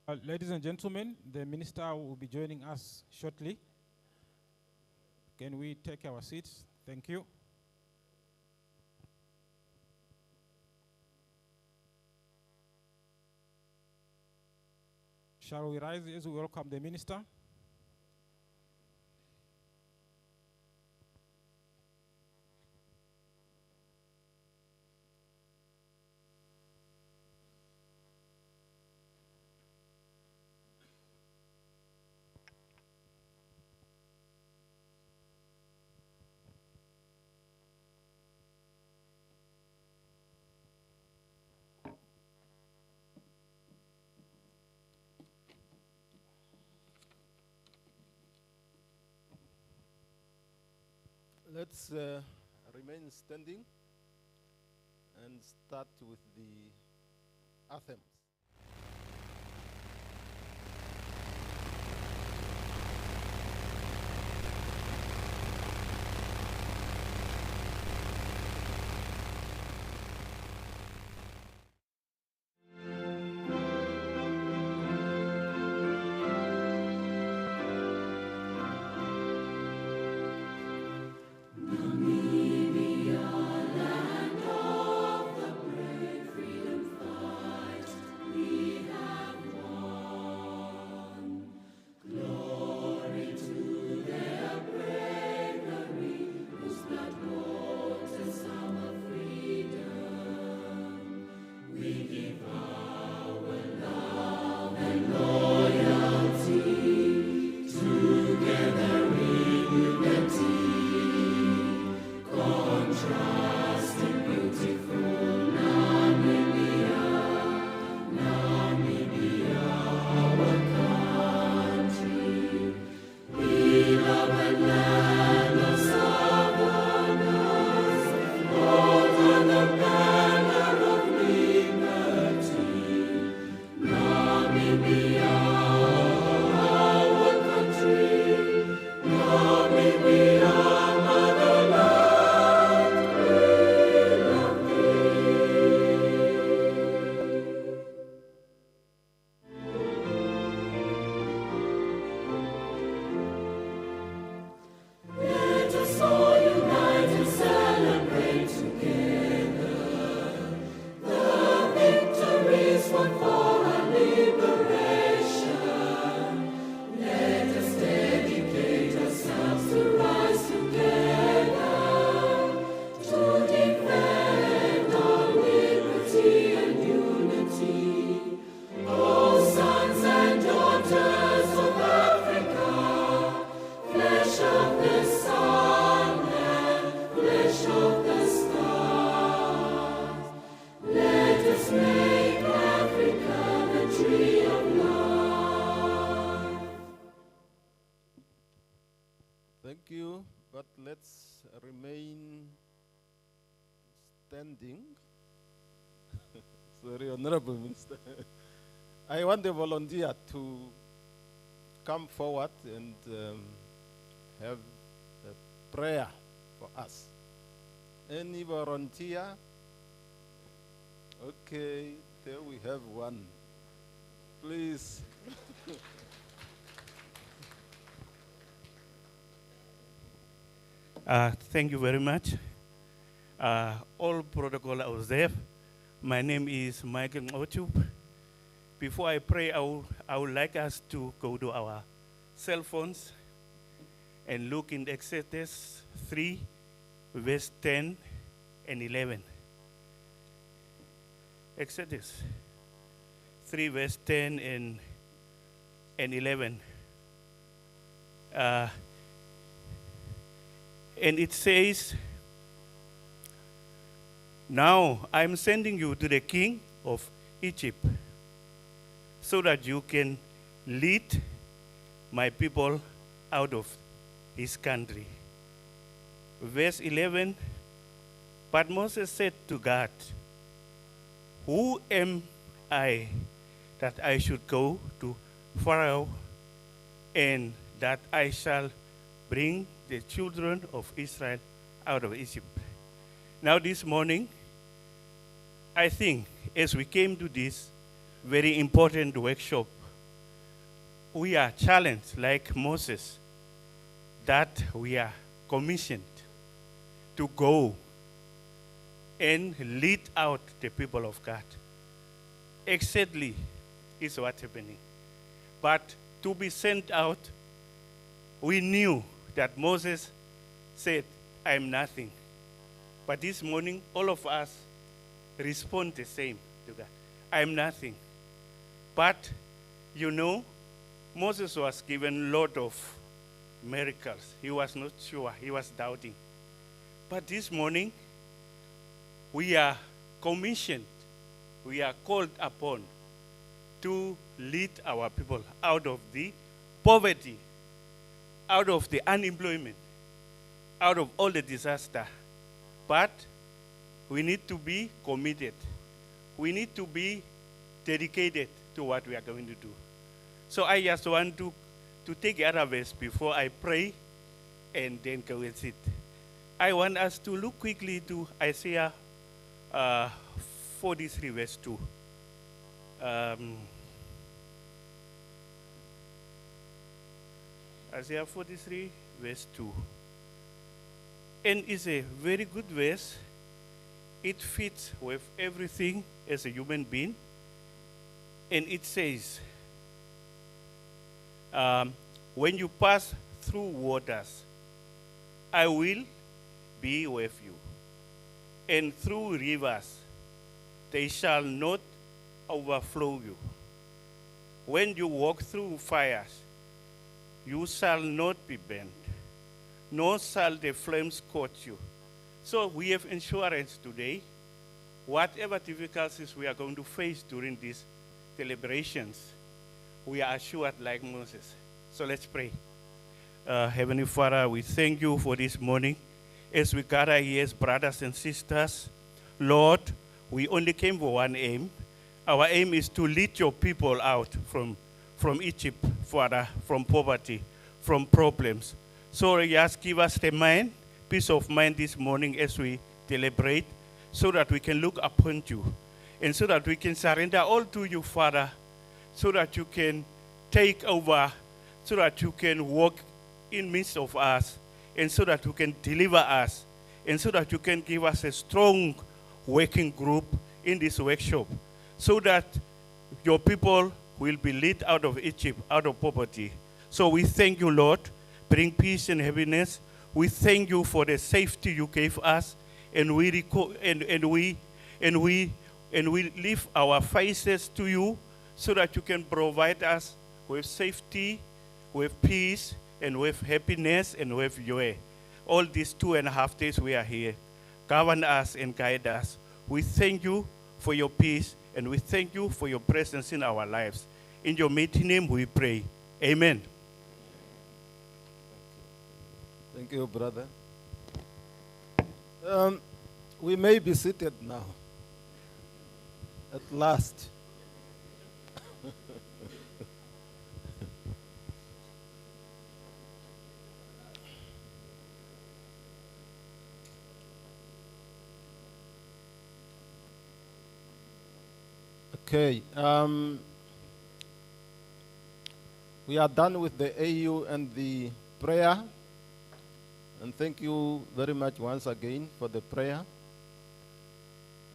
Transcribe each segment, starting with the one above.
Ladies and gentlemen, the minister will be joining us shortly. Can we take our seats? Thank you. Shall we rise as we welcome the minister? Let's remain standing and start with the anthems. Thank you, but let's remain standing. Sorry, Honorable Minister. I want the volunteer to come forward and have a prayer for us. Any volunteer? Okay, there we have one. Please. Thank you very much. All protocol observed. My name is Michael Ochup. Before I pray, I would like us to go to our cell phones and look in Exodus 3, verse 10 and 11. Exodus 3, verse 10 and 11. And it says, "Now I'm sending you to the king of Egypt so that you can lead my people out of his country." Verse 11, but Moses said to God, "Who am I that I should go to Pharaoh and that I shall bring the children of Israel out of Egypt?" Now this morning, I think as we came to this very important workshop we are challenged, like Moses, that we are commissioned to go and lead out the people of God. Exactly is what's happening. But to be sent out, we knew that Moses said, I am nothing. But this morning, all of us respond the same to God. I am nothing. But, you know, Moses was given a lot of miracles. He was not sure. He was doubting. But this morning, we are commissioned. We are called upon to lead our people out of the poverty, out of the unemployment, out of all the disaster. But we need to be committed. We need to be dedicated to what we are going to do. So I just want to take the other verse before I pray and then go and sit. I want us to look quickly to Isaiah 43 verse 2. Isaiah 43 verse 2. And it's a very good verse. It fits with everything as a human being. And it says, when you pass through waters, I will be with you. And through rivers, they shall not overflow you. When you walk through fires, you shall not be burned, nor shall the flames scorch you. So we have insurance today. Whatever difficulties we are going to face during these celebrations, we are assured like Moses. So let's pray. Heavenly Father, we thank you for this morning. As we gather here as brothers and sisters, Lord, we only came for one aim. Our aim is to lead your people out from Egypt, Father, from poverty, from problems. So just give us the mind, peace of mind this morning as we deliberate, so that we can look upon you, and so that we can surrender all to you, Father, so that you can take over, so that you can walk in midst of us, and so that you can deliver us, and so that you can give us a strong working group in this workshop, so that your people will be led out of Egypt, out of poverty. So we thank you, Lord. Bring peace and happiness. We thank you for the safety you gave us, and we lift our faces to you, so that you can provide us with safety, with peace, and with happiness, and with joy. All these 2.5 days we are here. Govern us and guide us. We thank you for your peace, and we thank you for your presence in our lives. In your mighty name we pray. Amen. Thank you, brother. We may be seated now. At last. Okay. We are done with the AU and the prayer. And thank you very much once again for the prayer.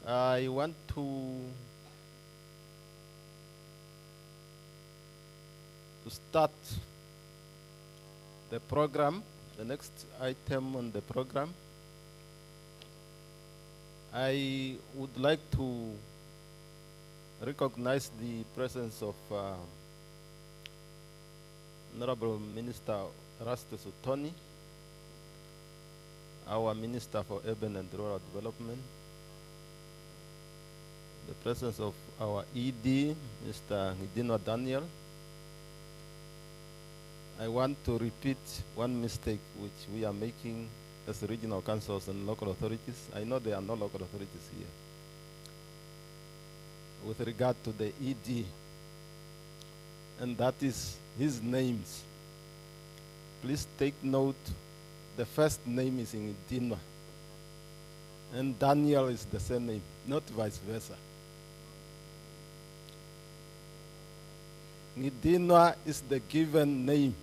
I want to start the program, the next item on the program. I would like to recognize the presence of Honorable Minister Erastus Utoni, our Minister for Urban and Rural Development, the presence of our ED, Mr. Ngidinwa Daniel. I want to repeat one mistake which we are making as regional councils and local authorities. I know there are no local authorities here. With regard to the ED, and that is his names. Please take note, the first name is Ngidinwa, and Daniel is the surname, not vice versa. Ngidinwa is the given name,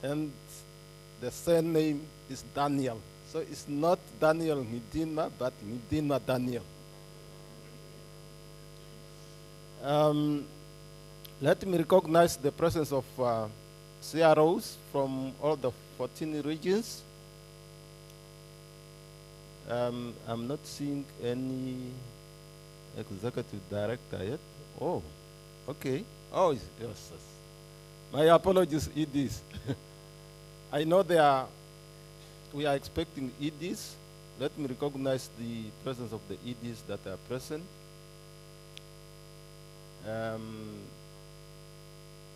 and the surname is Daniel. So it's not Daniel Ngidinwa, but Ngidinwa Daniel. Let me recognize the presence of CROs from all the 14 regions. I'm not seeing any executive director yet. Oh, okay. Oh, yes. My apologies, EDs. I know we are expecting EDs. Let me recognize the presence of the EDs that are present.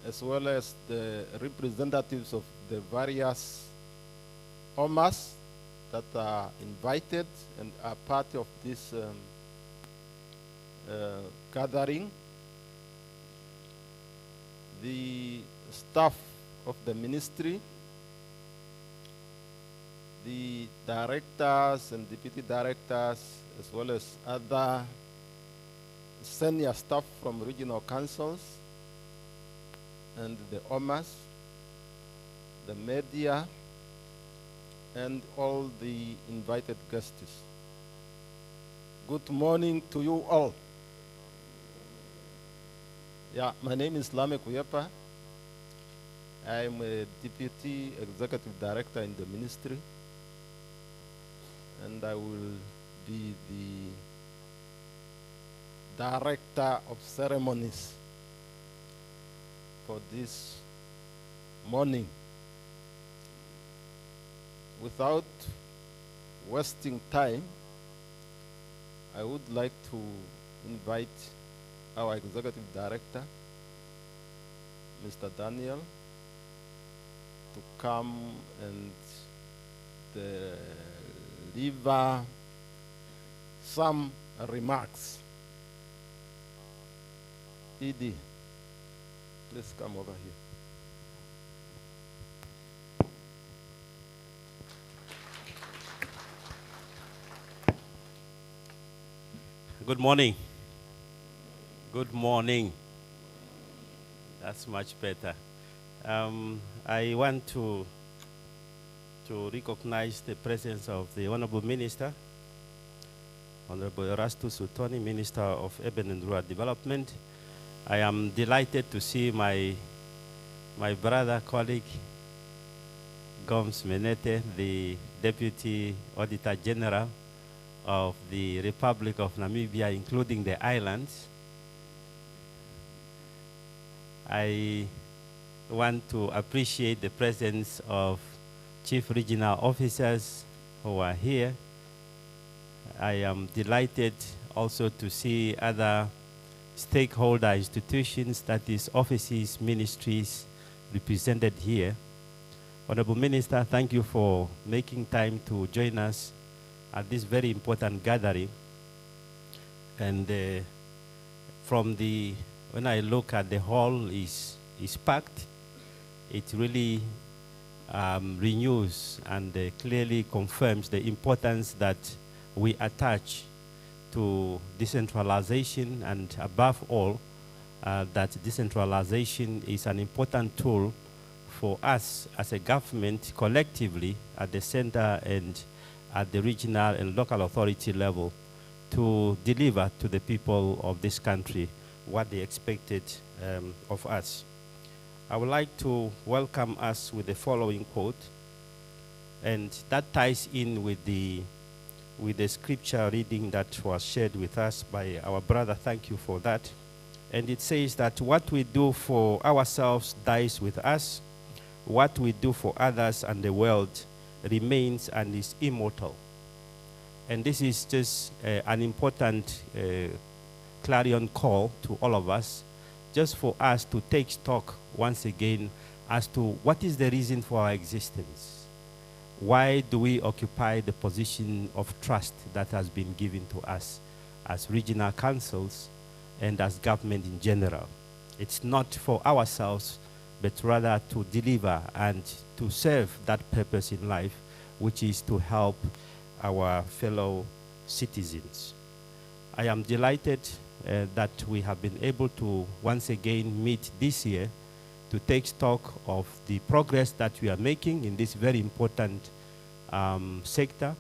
As well as the representatives of the various OMAs that are invited and are part of this gathering. The staff of the ministry, the directors and deputy directors, as well as other senior staff from regional councils, and the OMAs, the media, and all the invited guests. Good morning to you all. Yeah, my name is Lamek Uyepa. I'm a Deputy Executive Director in the ministry, and I will be the Director of Ceremonies for this morning. Without wasting time, I would like to invite our Executive Director, Mr. Daniel, to come and deliver some remarks. ED, please come over here. Good morning. Good morning. That's much better. I want to recognize the presence of the Honorable Minister, Honorable Erastus Utoni, Minister of Urban and Rural Development. I am delighted to see my brother, colleague, Gomes Menete, the Deputy Auditor General of the Republic of Namibia, including the islands. I want to appreciate the presence of Chief Regional Officers who are here. I am delighted also to see other stakeholder institutions, that is offices, ministries represented here. Honorable Minister, thank you for making time to join us at this very important gathering. And when I look at the hall is packed, it really renews and clearly confirms the importance that we attach to decentralization, and above all, that decentralization is an important tool for us as a government collectively at the center and at the regional and local authority level to deliver to the people of this country what they expected of us. I would like to welcome us with the following quote, and that ties in with the scripture reading that was shared with us by our brother. Thank you for that. And it says that what we do for ourselves dies with us. What we do for others and the world remains and is immortal. And this is just an important clarion call to all of us, just for us to take stock once again as to what is the reason for our existence. Why do we occupy the position of trust that has been given to us as regional councils and as government in general? It's not for ourselves, but rather to deliver and to serve that purpose in life, which is to help our fellow citizens. I am delighted that we have been able to once again meet this year to take stock of the progress that we are making in this very important sector,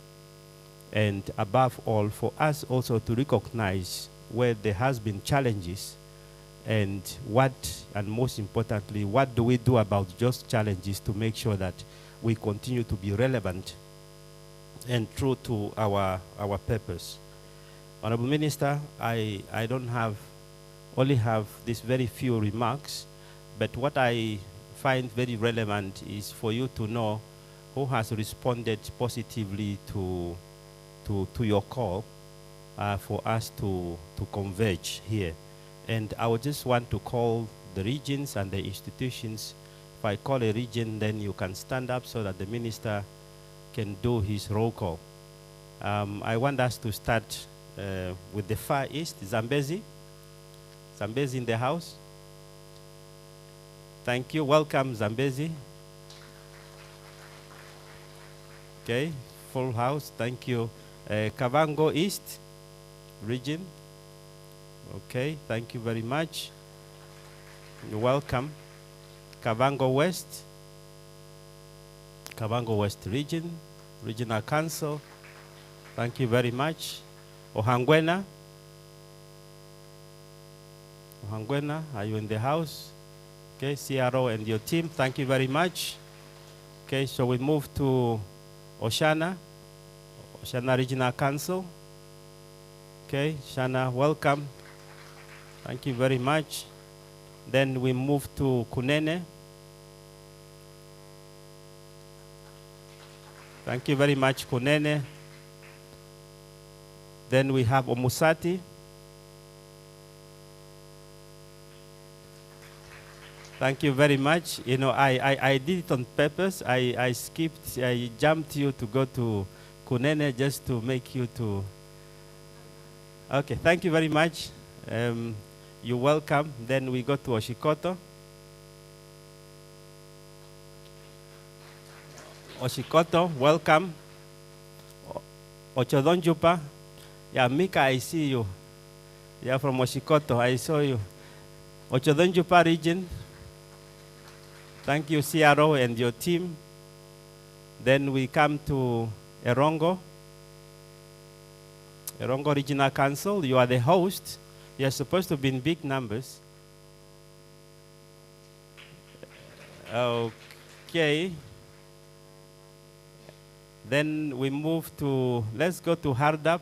and above all, for us also to recognize where there has been challenges and what, and most importantly, what do we do about those challenges to make sure that we continue to be relevant and true to our purpose. Honorable Minister, I only have these very few remarks, but what I find very relevant is for you to know who has responded positively to your call for us to converge here. And I would just want to call the regions and the institutions. If I call a region, then you can stand up so that the minister can do his roll call. I want us to start with the Far East, Zambezi. Zambezi in the house. Thank you. Welcome, Zambezi. Okay, full house. Thank you. Kavango East region. Okay, thank you very much. You're welcome. Kavango West. Kavango West region. Regional Council. Thank you very much. Ohangwena. Ohangwena, are you in the house? Okay, CRO and your team, thank you very much. Okay, so we move to Oshana. Oshana Regional Council. Okay, Shana, welcome. Thank you very much. Then we move to Kunene. Thank you very much, Kunene. Then we have Omusati. Thank you very much. You know, I did it on purpose. I jumped you to go to Kunene just to make you to. Okay, thank you very much. You're welcome. Then we go to Oshikoto. Oshikoto, welcome. Ochodonjupa. Yeah, Mika, I see you. Yeah, from Oshikoto, I saw you. Ochodonjupa region. Thank you, CRO and your team. Then we come to Erongo. Erongo Regional Council, you are the host. You are supposed to be in big numbers. Okay. Then we move to, let's go to Hardap.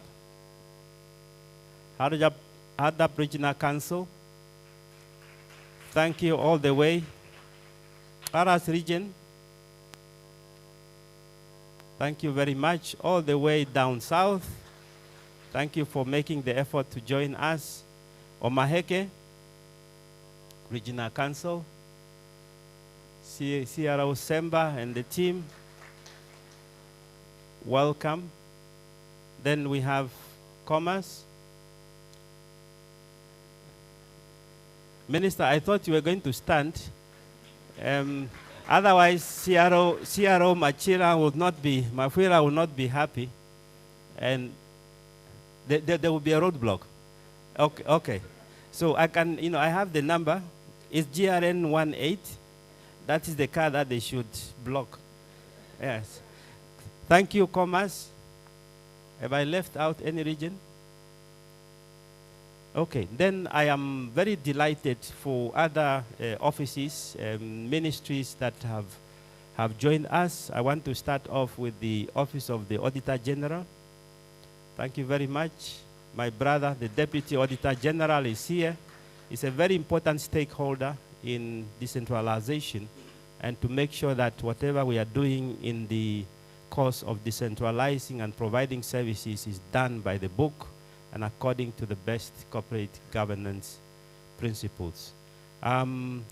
Hardap Regional Council. Thank you all the way. Aras region. Thank you very much. All the way down south. Thank you for making the effort to join us. Omaheke Regional Council. CRO Semba and the team. Welcome. Then we have Commerce. Minister, I thought you were going to stand. Otherwise, CRO Machira would not be, Mafira will not be happy, and there will be a roadblock. Okay, okay. So I can, you know, I have the number. It's GRN 18. That is the car that they should block. Yes. Thank you, Commerce. Have I left out any region? Okay, then I am very delighted for other offices, ministries that have joined us. I want to start off with the Office of the Auditor General. Thank you very much. My brother, the Deputy Auditor General, is here. He's a very important stakeholder in decentralization and to make sure that whatever we are doing in the course of decentralizing and providing services is done by the book and according to the best corporate governance principles. Can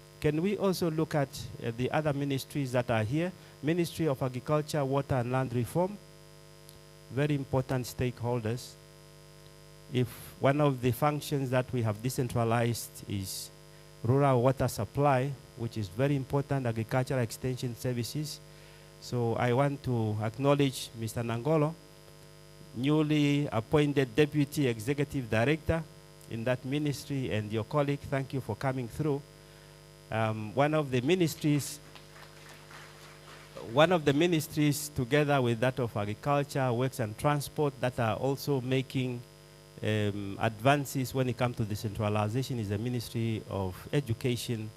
we also look at the other ministries that are here? Ministry of Agriculture, Water and Land Reform, very important stakeholders. If one of the functions that we have decentralized is rural water supply, which is very important, agricultural extension services. So I want to acknowledge Mr. Nangolo, newly appointed Deputy Executive Director in that ministry, and your colleague, thank you for coming through. One of the ministries, together with that of agriculture, works and transport, that are also making advances when it comes to decentralization is the Ministry of Education,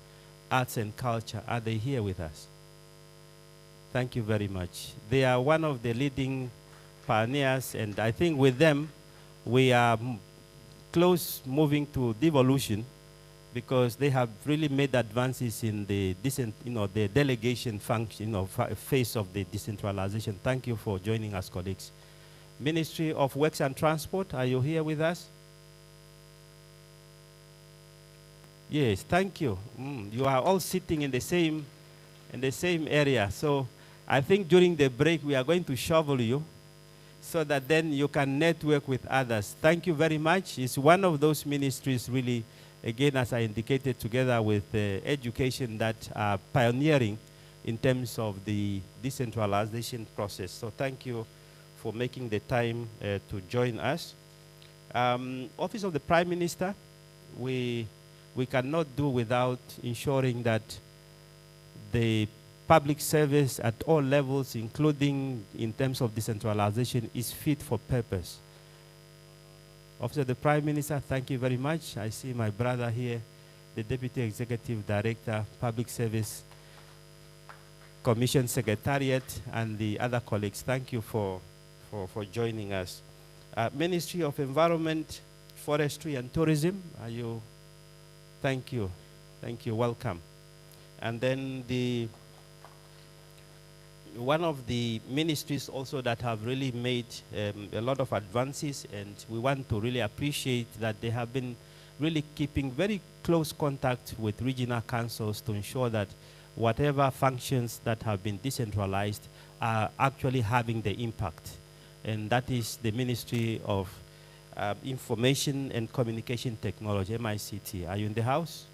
Arts and Culture. Are they here with us? Thank you very much. They are one of the leading pioneers, and I think with them, we are close moving to devolution, because they have really made advances in the the delegation function, phase of the decentralization. Thank you for joining us, colleagues. Ministry of Works and Transport, are you here with us? Yes, thank you. You are all sitting in the same area. So I think during the break we are going to shovel you, so that then you can network with others. Thank you very much. It's one of those ministries really, again, as I indicated, together with education, that are pioneering in terms of the decentralization process. So thank you for making the time to join us. Office of the Prime Minister, we cannot do without ensuring that the public service at all levels, including in terms of decentralization, is fit for purpose. Office of the Prime Minister, thank you very much. I see my brother here, the Deputy Executive Director, Public Service Commission Secretariat, and the other colleagues. Thank you for joining us. Ministry of Environment, Forestry and Tourism, are you? Thank you. Thank you. Welcome. And then one of the ministries also that have really made a lot of advances, and we want to really appreciate that they have been really keeping very close contact with regional councils to ensure that whatever functions that have been decentralized are actually having the impact. And that is the Ministry of Information and Communication Technology, MICT. Are you in the house?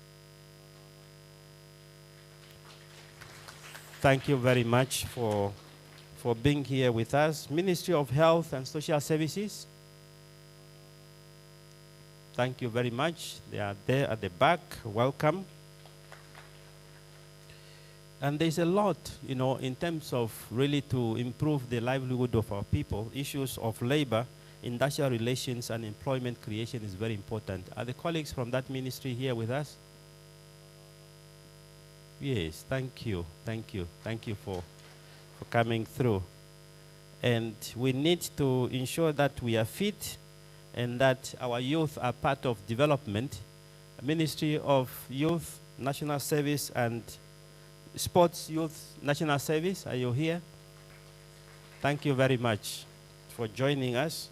Thank you very much for being here with us. Ministry of Health and Social Services. Thank you very much. They are there at the back. Welcome. And there's a lot, in terms of really to improve the livelihood of our people. Issues of labor, industrial relations, and employment creation is very important. Are the colleagues from that ministry here with us? Yes, thank you. Thank you. Thank you for coming through. And we need to ensure that we are fit and that our youth are part of development. Ministry of Youth, National Service, and Sports Youth National Service, are you here? Thank you very much for joining us.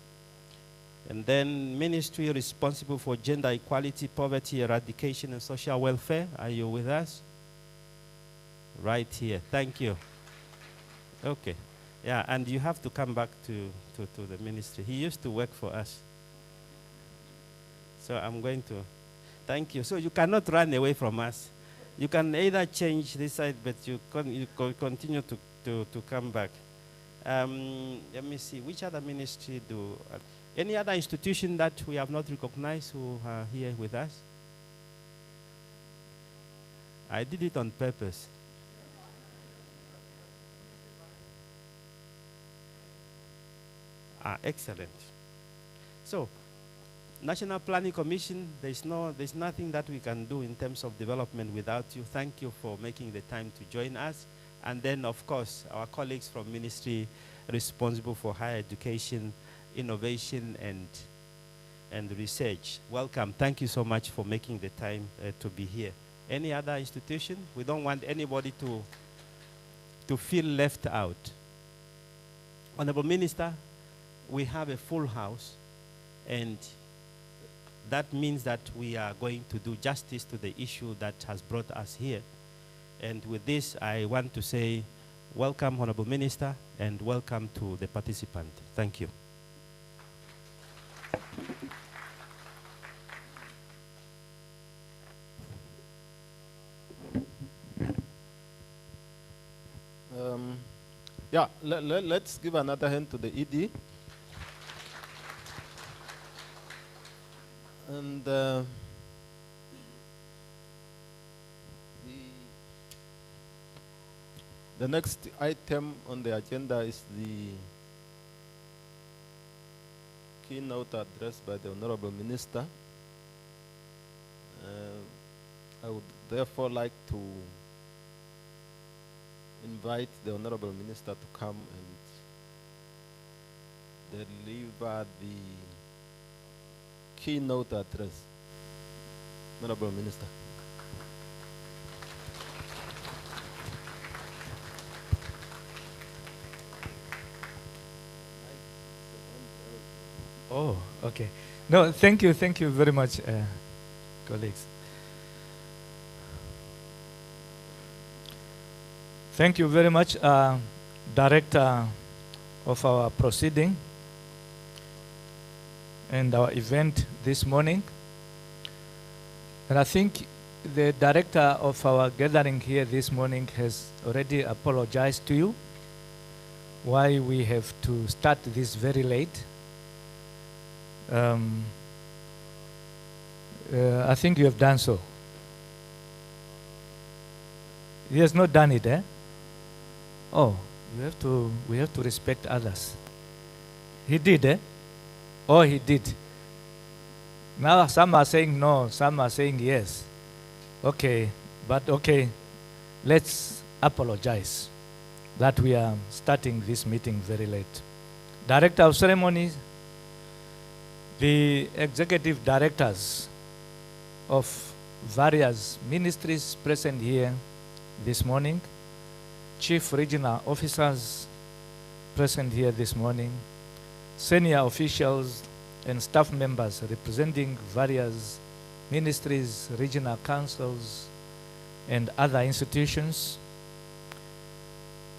And then ministry responsible for gender equality, poverty eradication, and social welfare, are you with us? Right here. Thank you. Okay. Yeah, and you have to come back to the ministry. He used to work for us. So I'm going to thank you. So you cannot run away from us. You can either change this side, but you continue to come back. Let me see. Which other ministry do? Any other institution that we have not recognized who are here with us? I did it on purpose. Excellent. So, National Planning Commission, there's nothing that we can do in terms of development without you. Thank you for making the time to join us. And then, of course, our colleagues from ministry responsible for higher education, innovation, and research. Welcome. Thank you so much for making the time to be here. Any other institution? We don't want anybody to feel left out. Honorable Minister, we have a full house, and that means that we are going to do justice to the issue that has brought us here. And with this, I want to say welcome, Honorable Minister, and welcome to the participant. Thank you. Let's give another hand to the ED. And the next item on the agenda is the keynote address by the Honorable Minister. I would therefore like to invite the Honorable Minister to come and deliver the keynote address. Honorable Minister. Oh, okay. No, thank you very much, colleagues. Thank you very much, Director of our proceeding and our event this morning. And I think the Director of our gathering here this morning has already apologized to you why we have to start this very late. I think you have done so. He has not done it, eh? Oh, we have to respect others. He did, eh? Oh, he did. Now some are saying no, some are saying yes. Okay, but okay, let's apologize that we are starting this meeting very late. Director of Ceremonies, the executive directors of various ministries present here this morning, chief regional officers present here this morning, senior officials and staff members representing various ministries, regional councils, and other institutions.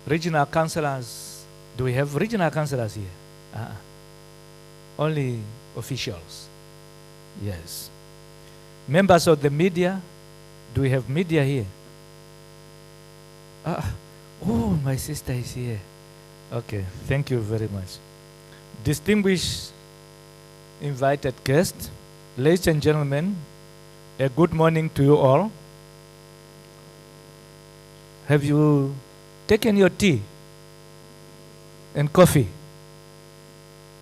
Regional councillors, do we have regional councillors here? Only officials. Yes. Members of the media, do we have media here? Oh, my sister is here. Okay, thank you very much. Distinguished invited guests, ladies and gentlemen, a good morning to you all. Have you taken your tea and coffee?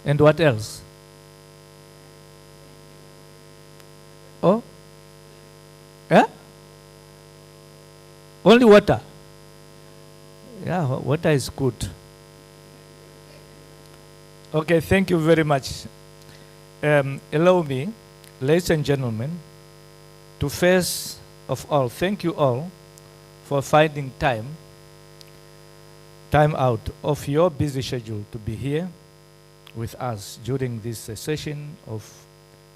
And what else? Oh? Yeah? Only water? Yeah, water is good. Okay, thank you very much. Allow me, ladies and gentlemen, to first of all thank you all for finding time out of your busy schedule to be here with us during this session of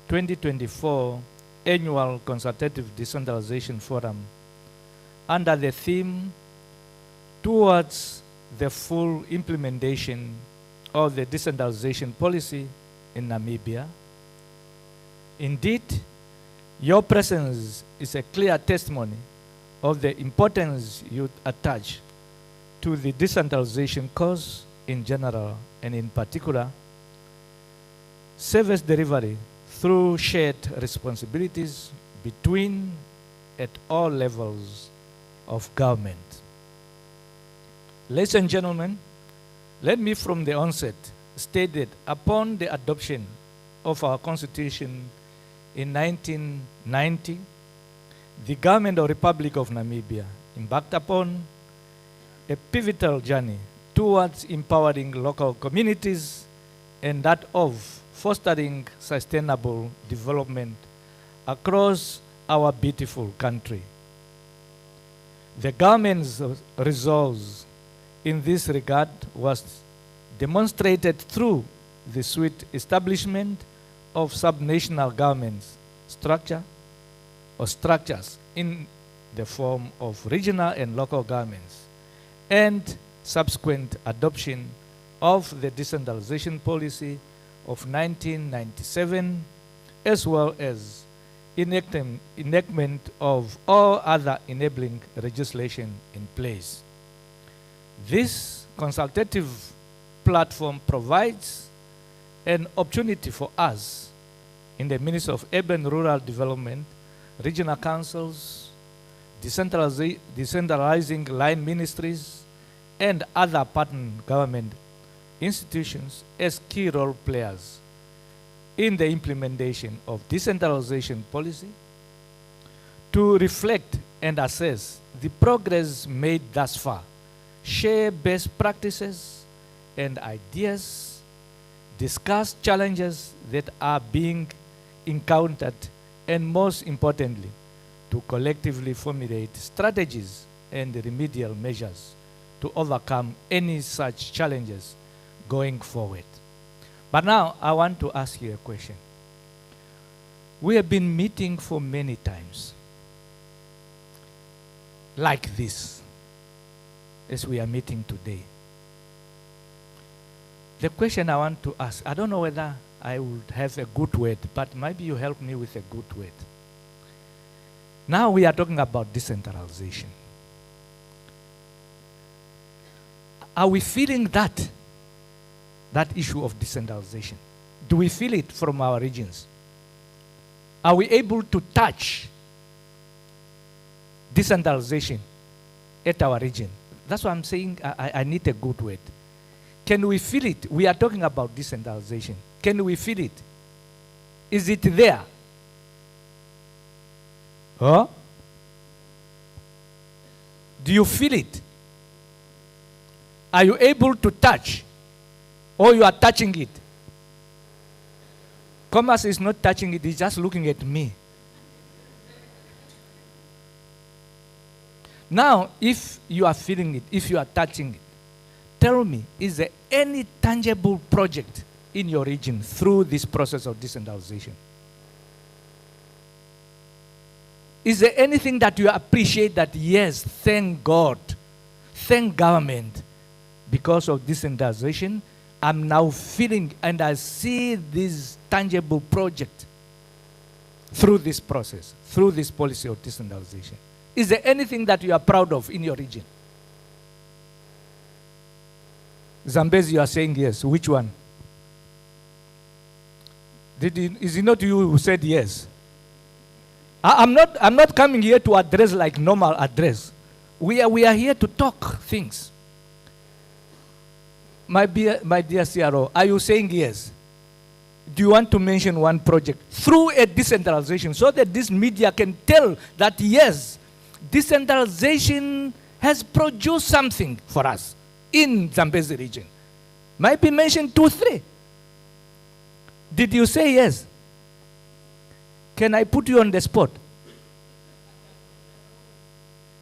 2024 Annual Consultative Decentralization Forum under the theme towards the full implementation of the decentralization policy in Namibia. Indeed, your presence is a clear testimony of the importance you attach to the decentralization cause in general and in particular, service delivery through shared responsibilities between at all levels of government. Ladies and gentlemen, let me from the onset state that upon the adoption of our Constitution in 1990, the government of the Republic of Namibia embarked upon a pivotal journey towards empowering local communities and that of fostering sustainable development across our beautiful country. The government's resolve in this regard was demonstrated through the swift establishment of subnational governments structures in the form of regional and local governments, and subsequent adoption of the decentralization policy of 1997, as well as enactment of all other enabling legislation in place. This consultative platform provides an opportunity for us in the Ministry of Urban Rural Development, regional councils, decentralizing line ministries, and other partner government institutions as key role players in the implementation of decentralization policy to reflect and assess the progress made thus far, share best practices and ideas, discuss challenges that are being encountered, and most importantly, to collectively formulate strategies and remedial measures to overcome any such challenges going forward. But now I want to ask you a question. We have been meeting for many times, like this, as we are meeting today. The question I want to ask, I don't know whether I would have a good word, but maybe you help me with a good word. Now we are talking about decentralization. Are we feeling that issue of decentralization? Do we feel it from our regions? Are we able to touch decentralization at our region? That's why I'm saying I need a good word. Can we feel it? We are talking about decentralization. Can we feel it? Is it there? Huh? Do you feel it? Are you able to touch? Or you are touching it? Thomas is not touching it, he's just looking at me. Now, if you are feeling it, if you are touching it, tell me, is there any tangible project in your region through this process of decentralization? Is there anything that you appreciate that, yes, thank God, thank government, because of decentralization, I'm now feeling and I see this tangible project through this process, through this policy of decentralization? Is there anything that you are proud of in your region? Zambezi, you are saying yes. Which one? Is it not you who said yes? I'm not coming here to address like normal address. We are here to talk things. My dear CRO, are you saying yes? Do you want to mention one project through a decentralization so that this media can tell that yes, decentralization has produced something for us in Zambezi region? Might be mentioned 2, 3. Did you say yes? Can I put you on the spot?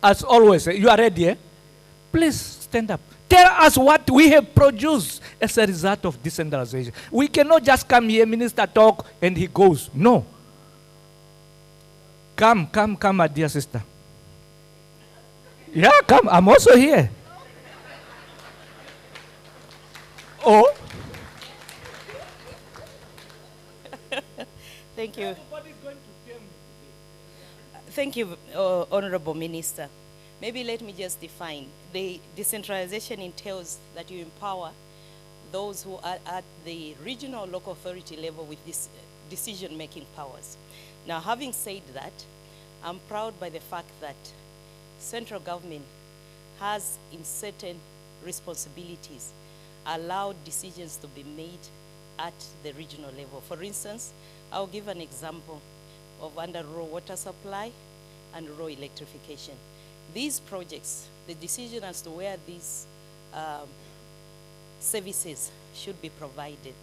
As always, you are ready, eh? Please stand up. Tell us what we have produced as a result of decentralization. We cannot just come here, minister talk, and he goes. No. Come, my dear sister. Yeah, come. I'm also here. Oh. Thank you. Thank you, Honorable Minister. Maybe let me just define. The decentralization entails that you empower those who are at the regional local authority level with this decision-making powers. Now, having said that, I'm proud by the fact that central government has, in certain responsibilities, allowed decisions to be made at the regional level. For instance, I'll give an example of under rural water supply and rural electrification. These projects, the decision as to where these services should be provided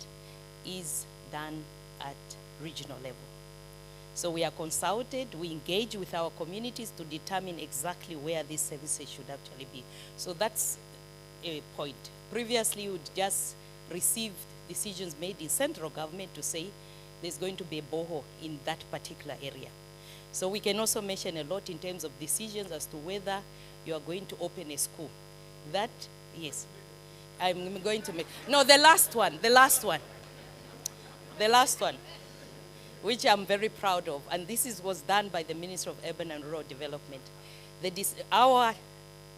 is done at regional level. So we are consulted, we engage with our communities to determine exactly where these services should actually be. So that's a point. Previously, you would just receive decisions made in central government to say there's going to be a borehole in that particular area. So we can also mention a lot in terms of decisions as to whether you are going to open a school. That, yes, I'm going to make, no, the last one, which I'm very proud of, and this was done by the Minister of Urban and Rural Development. Our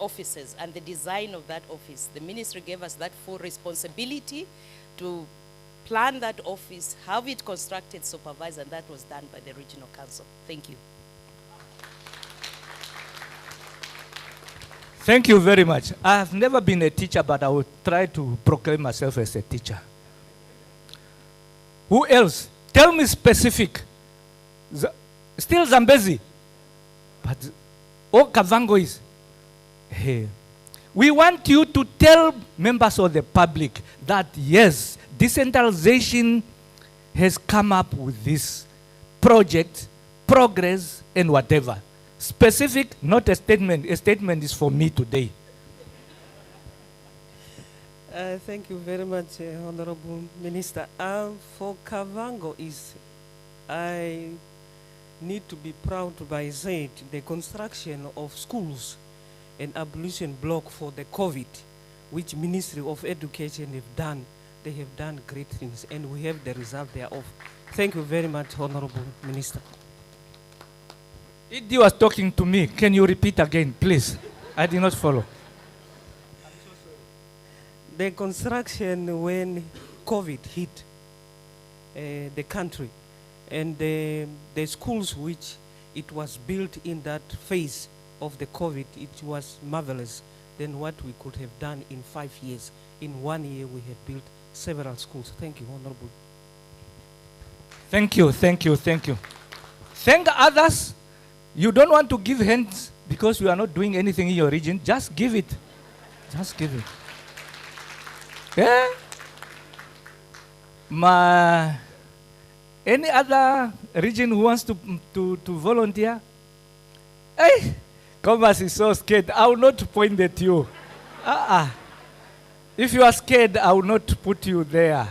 offices and the design of that office, the ministry gave us that full responsibility to plan that office, have it constructed, supervised, and that was done by the regional council. Thank you. Thank you very much. I have never been a teacher, but I will try to proclaim myself as a teacher. Who else? Tell me specific. Still Zambezi. But Kavango is. Hey. We want you to tell members of the public that yes, decentralization has come up with this project, progress, and whatever. Specific, not a statement. A statement is for me today. Thank you very much, Honorable Minister. For Kavango I need to be proud by saying the construction of schools and ablution block for the COVID, which Ministry of Education have done. They have done great things, and we have the result thereof. Thank you very much, Honorable Minister. Idi was talking to me. Can you repeat again, please? I did not follow. The construction when COVID hit the country, and the schools which it was built in that phase of the COVID, it was marvelous than what we could have done in 5 years. In 1 year, we have built several schools. Thank you, Honorable. Thank you, thank you, thank you. Thank others. You don't want to give hands because you are not doing anything in your region. Just give it. Just give it. Yeah? Any other region who wants to volunteer? Hey, Commerce is so scared. I will not point at you. If you are scared, I will not put you there.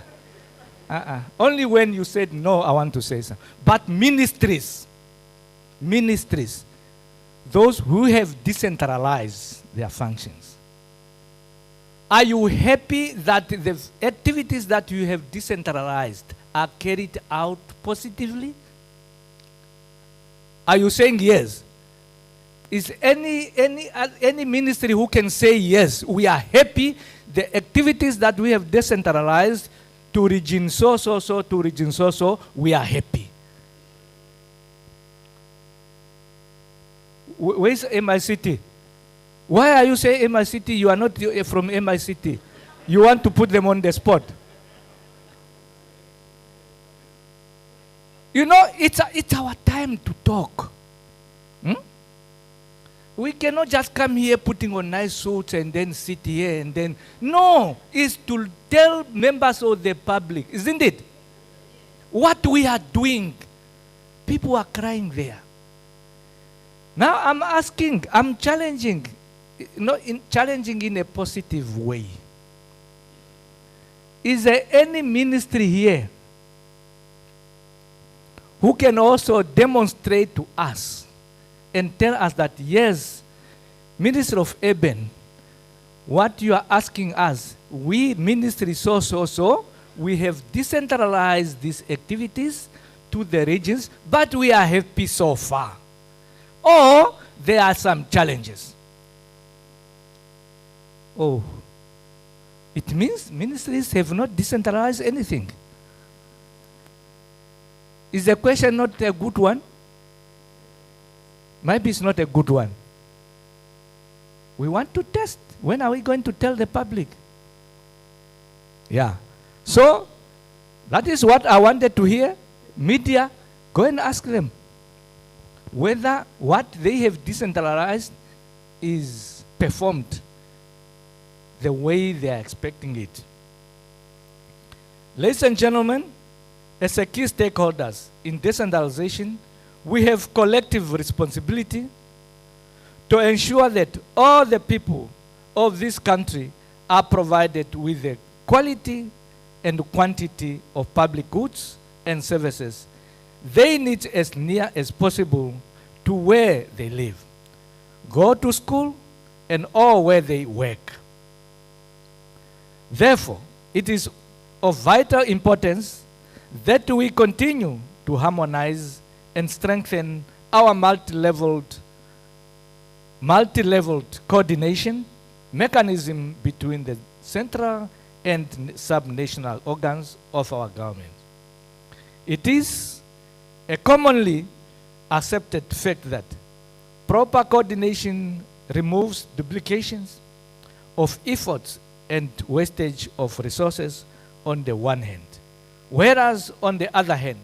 Only when you said no, I want to say something. But ministries, those who have decentralized their functions, are you happy that the activities that you have decentralized are carried out positively? Are you saying yes? Is any ministry who can say yes, we are happy, the activities that we have decentralized to region to region we are happy? Where is MICT? Why are you saying MICT? You are not from MICT. You want to put them on the spot. You know, it's our time to talk. We cannot just come here putting on nice suits and then sit here and then. No, it's to tell members of the public, isn't it? What we are doing. People are crying there. Now I'm asking, I'm challenging, challenging in a positive way. Is there any ministry here who can also demonstrate to us and tell us that, yes, Minister of Urban, what you are asking us, we ministry we have decentralized these activities to the regions, but we are happy so far. Or there are some challenges. Oh, it means ministries have not decentralized anything. Is the question not a good one? Maybe it's not a good one. We want to test. When are we going to tell the public? Yeah. So, that is what I wanted to hear. Media, go and ask them whether what they have decentralized is performed the way they are expecting it. Ladies and gentlemen, as a key stakeholders in decentralization, we have collective responsibility to ensure that all the people of this country are provided with the quality and quantity of public goods and services they need as near as possible to where they live, go to school, and all where they work. Therefore, it is of vital importance that we continue to harmonize and strengthen our multi-leveled coordination mechanism between the central and subnational organs of our government. It is a commonly accepted fact that proper coordination removes duplications of efforts and wastage of resources on the one hand, whereas on the other hand,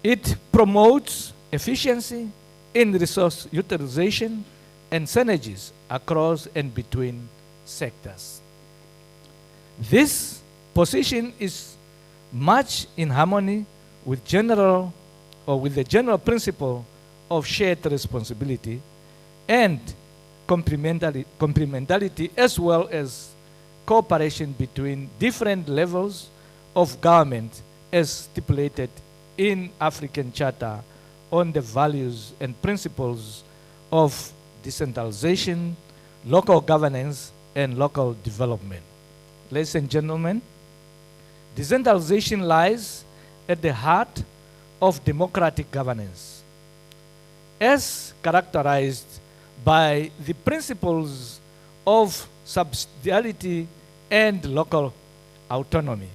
it promotes efficiency in resource utilization and synergies across and between sectors. This position is much in harmony with the general principle of shared responsibility and complementarity, as well as cooperation between different levels of government as stipulated in African Charter on the values and principles of decentralization, local governance, and local development. Ladies and gentlemen, decentralization lies at the heart of democratic governance, as characterized by the principles of subsidiarity and local autonomy.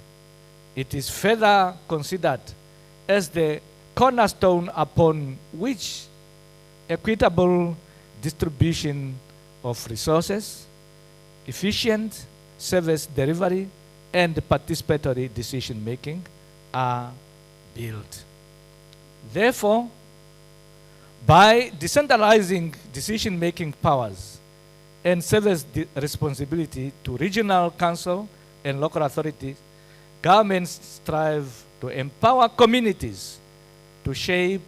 It is further considered as the cornerstone upon which equitable distribution of resources, efficient service delivery, and participatory decision-making are built. Therefore, by decentralizing decision-making powers and service responsibility to regional council and local authorities, governments strive to empower communities to shape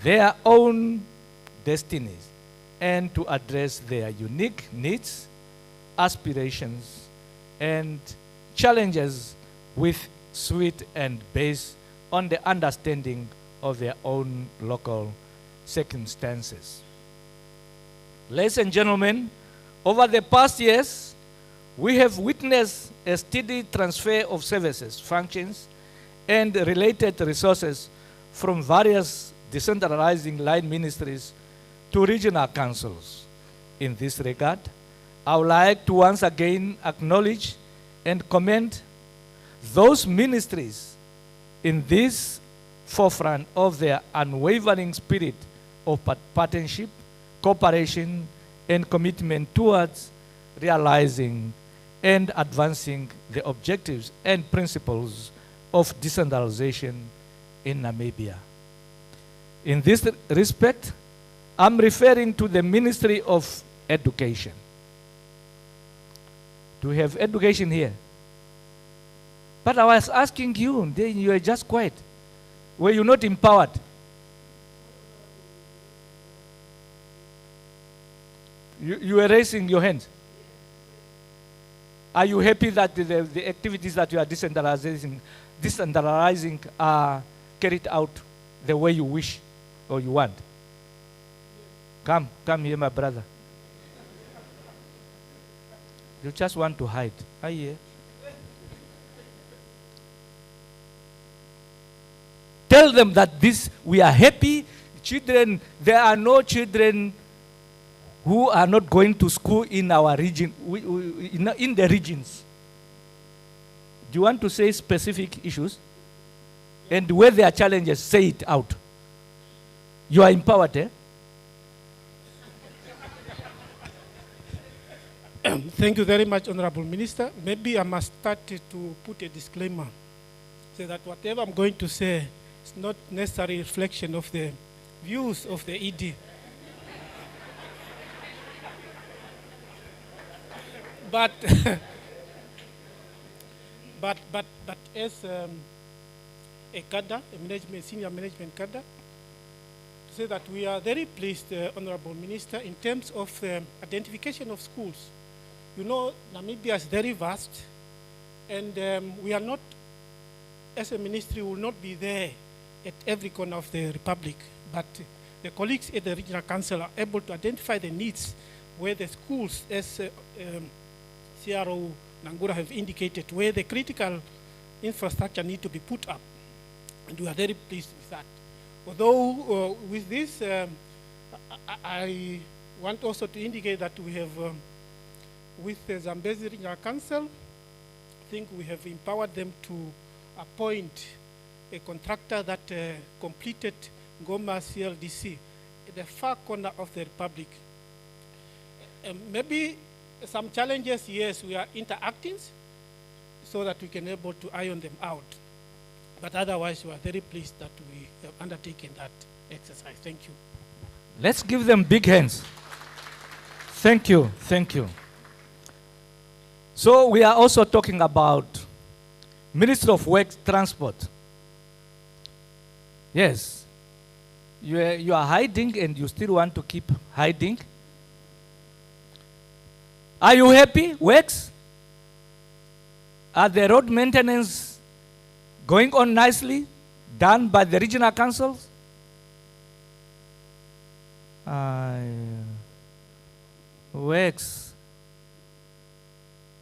their own destinies and to address their unique needs, aspirations, and challenges with sweet and based on the understanding of their own local circumstances. Ladies and gentlemen, over the past years, we have witnessed a steady transfer of services, functions, and related resources from various decentralizing line ministries to regional councils. In this regard, I would like to once again acknowledge and commend those ministries in this forefront of their unwavering spirit of partnership, cooperation, and commitment towards realizing and advancing the objectives and principles of decentralization in Namibia. In this respect, I'm referring to the Ministry of Education. Do we have education here? But I was asking you, then you were just quiet. Were you not empowered? You were raising your hands. Are you happy that the activities that you are decentralizing are carried out the way you wish or you want? Come here, my brother. You just want to hide. Are you here? Tell them that we are happy. Children, there are no children who are not going to school in our region, in the regions. Do you want to say specific issues? And where there are challenges, say it out. You are empowered, eh? Thank you very much, Honorable Minister. Maybe I must start to put a disclaimer, so that whatever I'm going to say is not necessarily a reflection of the views of the ED. But as a cadre, a senior management cadre, to say that we are very pleased, Honorable Minister, in terms of identification of schools. You know, Namibia is very vast, and we are not, as a ministry, will not be there at every corner of the Republic, but the colleagues at the Regional Council are able to identify the needs where the schools, as CRO Nangura have indicated, where the critical infrastructure need to be put up. And we are very pleased with that. Although with this, I want also to indicate that we with the Zambezi Regional Council, I think we have empowered them to appoint a contractor that completed Ngoma CLDC at the far corner of the Republic. Maybe some challenges, yes, we are interacting so that we can be able to iron them out. But otherwise, we are very pleased that we have undertaken that exercise. Thank you. Let's give them big hands. Thank you, thank you. So we are also talking about Ministry of Works, Transport. Yes, you are hiding and you still want to keep hiding. Are you happy, Works? Are the road maintenance going on nicely, done by the regional councils? Works.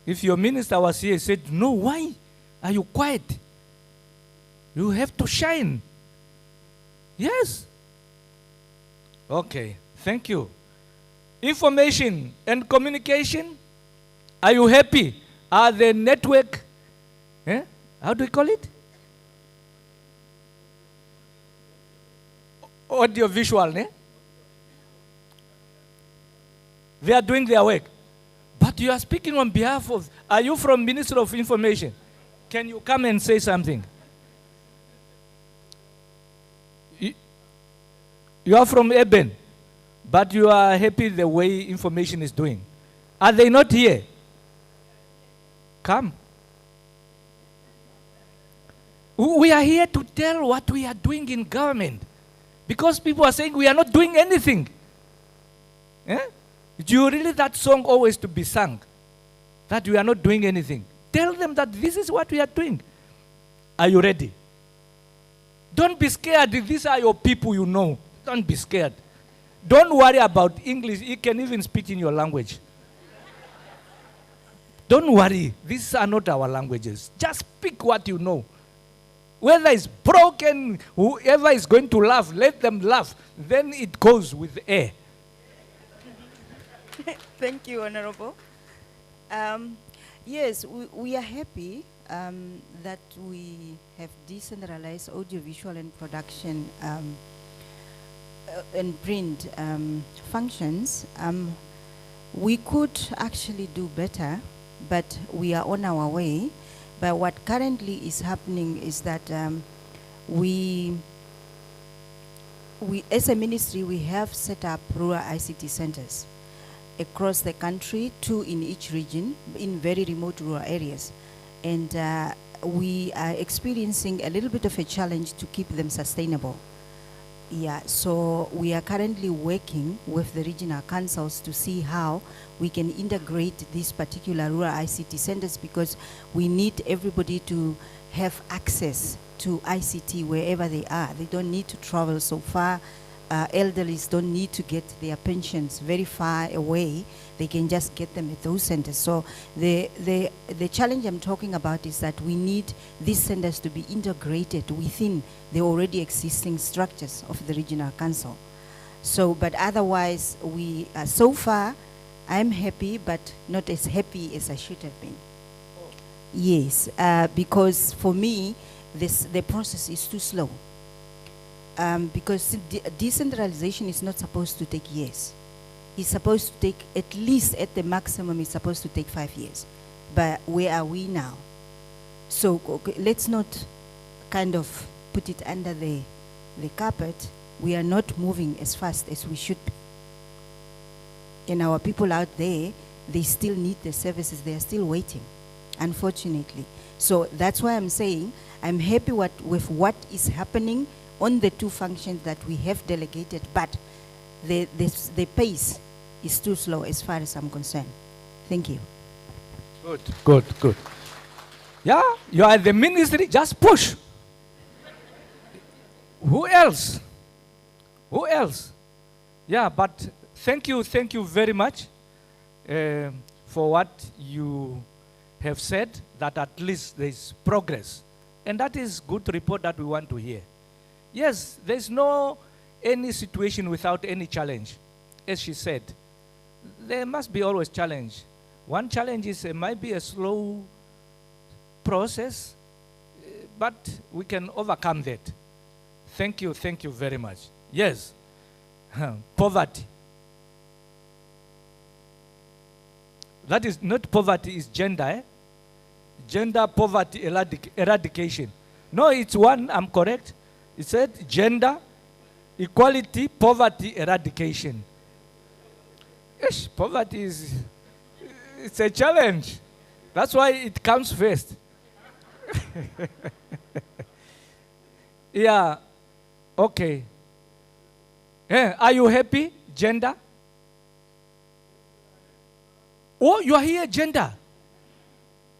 If your minister was here, he said, no, why are you quiet? You have to shine. Yes. Okay, thank you. Information and communication, are you happy? Are the network, how do we call it? Audio visual, They are doing their work. But you are speaking on behalf of, are you from Ministry of Information? Can you come and say something? You are from Eben, but you are happy the way information is doing. Are they not here? Come. We are here to tell what we are doing in government. Because people are saying we are not doing anything. Do you really that song always to be sung? That we are not doing anything. Tell them that this is what we are doing. Are you ready? Don't be scared. These are your people you know. Don't be scared. Don't worry about English. You can even speak in your language. Don't worry. These are not our languages. Just speak what you know. Whether it's broken, whoever is going to laugh, let them laugh. Then it goes with air. Thank you, Honorable. Yes, we are happy that we have decentralized audiovisual and production and print functions. We could actually do better, but we are on our way. But what currently is happening is that we as a ministry, we have set up rural ICT centers across the country, 2 in each region, in very remote rural areas. And we are experiencing a little bit of a challenge to keep them sustainable. Yeah, so we are currently working with the regional councils to see how we can integrate these particular rural ICT centers, because we need everybody to have access to ICT wherever they are. They don't need to travel so far. Elderlies don't need to get their pensions very far away. They can just get them at those centers. So the challenge I'm talking about is that we need these centers to be integrated within the already existing structures of the regional council. So, but otherwise, so far, I'm happy, but not as happy as I should have been. Oh. Yes, because for me, the process is too slow. Because decentralization is not supposed to take years. It's supposed to take, at least at the maximum, it's supposed to take 5 years. But where are we now? So let's not kind of put it under the carpet. We are not moving as fast as we should be. And our people out there, they still need the services. They are still waiting, unfortunately. So that's why I'm saying I'm happy with what is happening on the 2 functions that we have delegated, but the pace is too slow as far as I'm concerned. Thank you. Good, good, good. Yeah, you are the ministry, just push. Who else? Who else? Yeah, but thank you very much for what you have said, that at least there is progress. And that is good report that we want to hear. Yes, there's no any situation without any challenge. As she said, there must be always challenge. One challenge is it might be a slow process, but we can overcome that. Thank you very much. Yes, poverty. That is not poverty, it's gender. Eh? Gender poverty eradication. No, it's one, I'm correct. It said gender, equality, poverty eradication. Yes, poverty is, it's a challenge. That's why it comes first. Yeah, okay. Are you happy, gender? Oh, you are here, gender.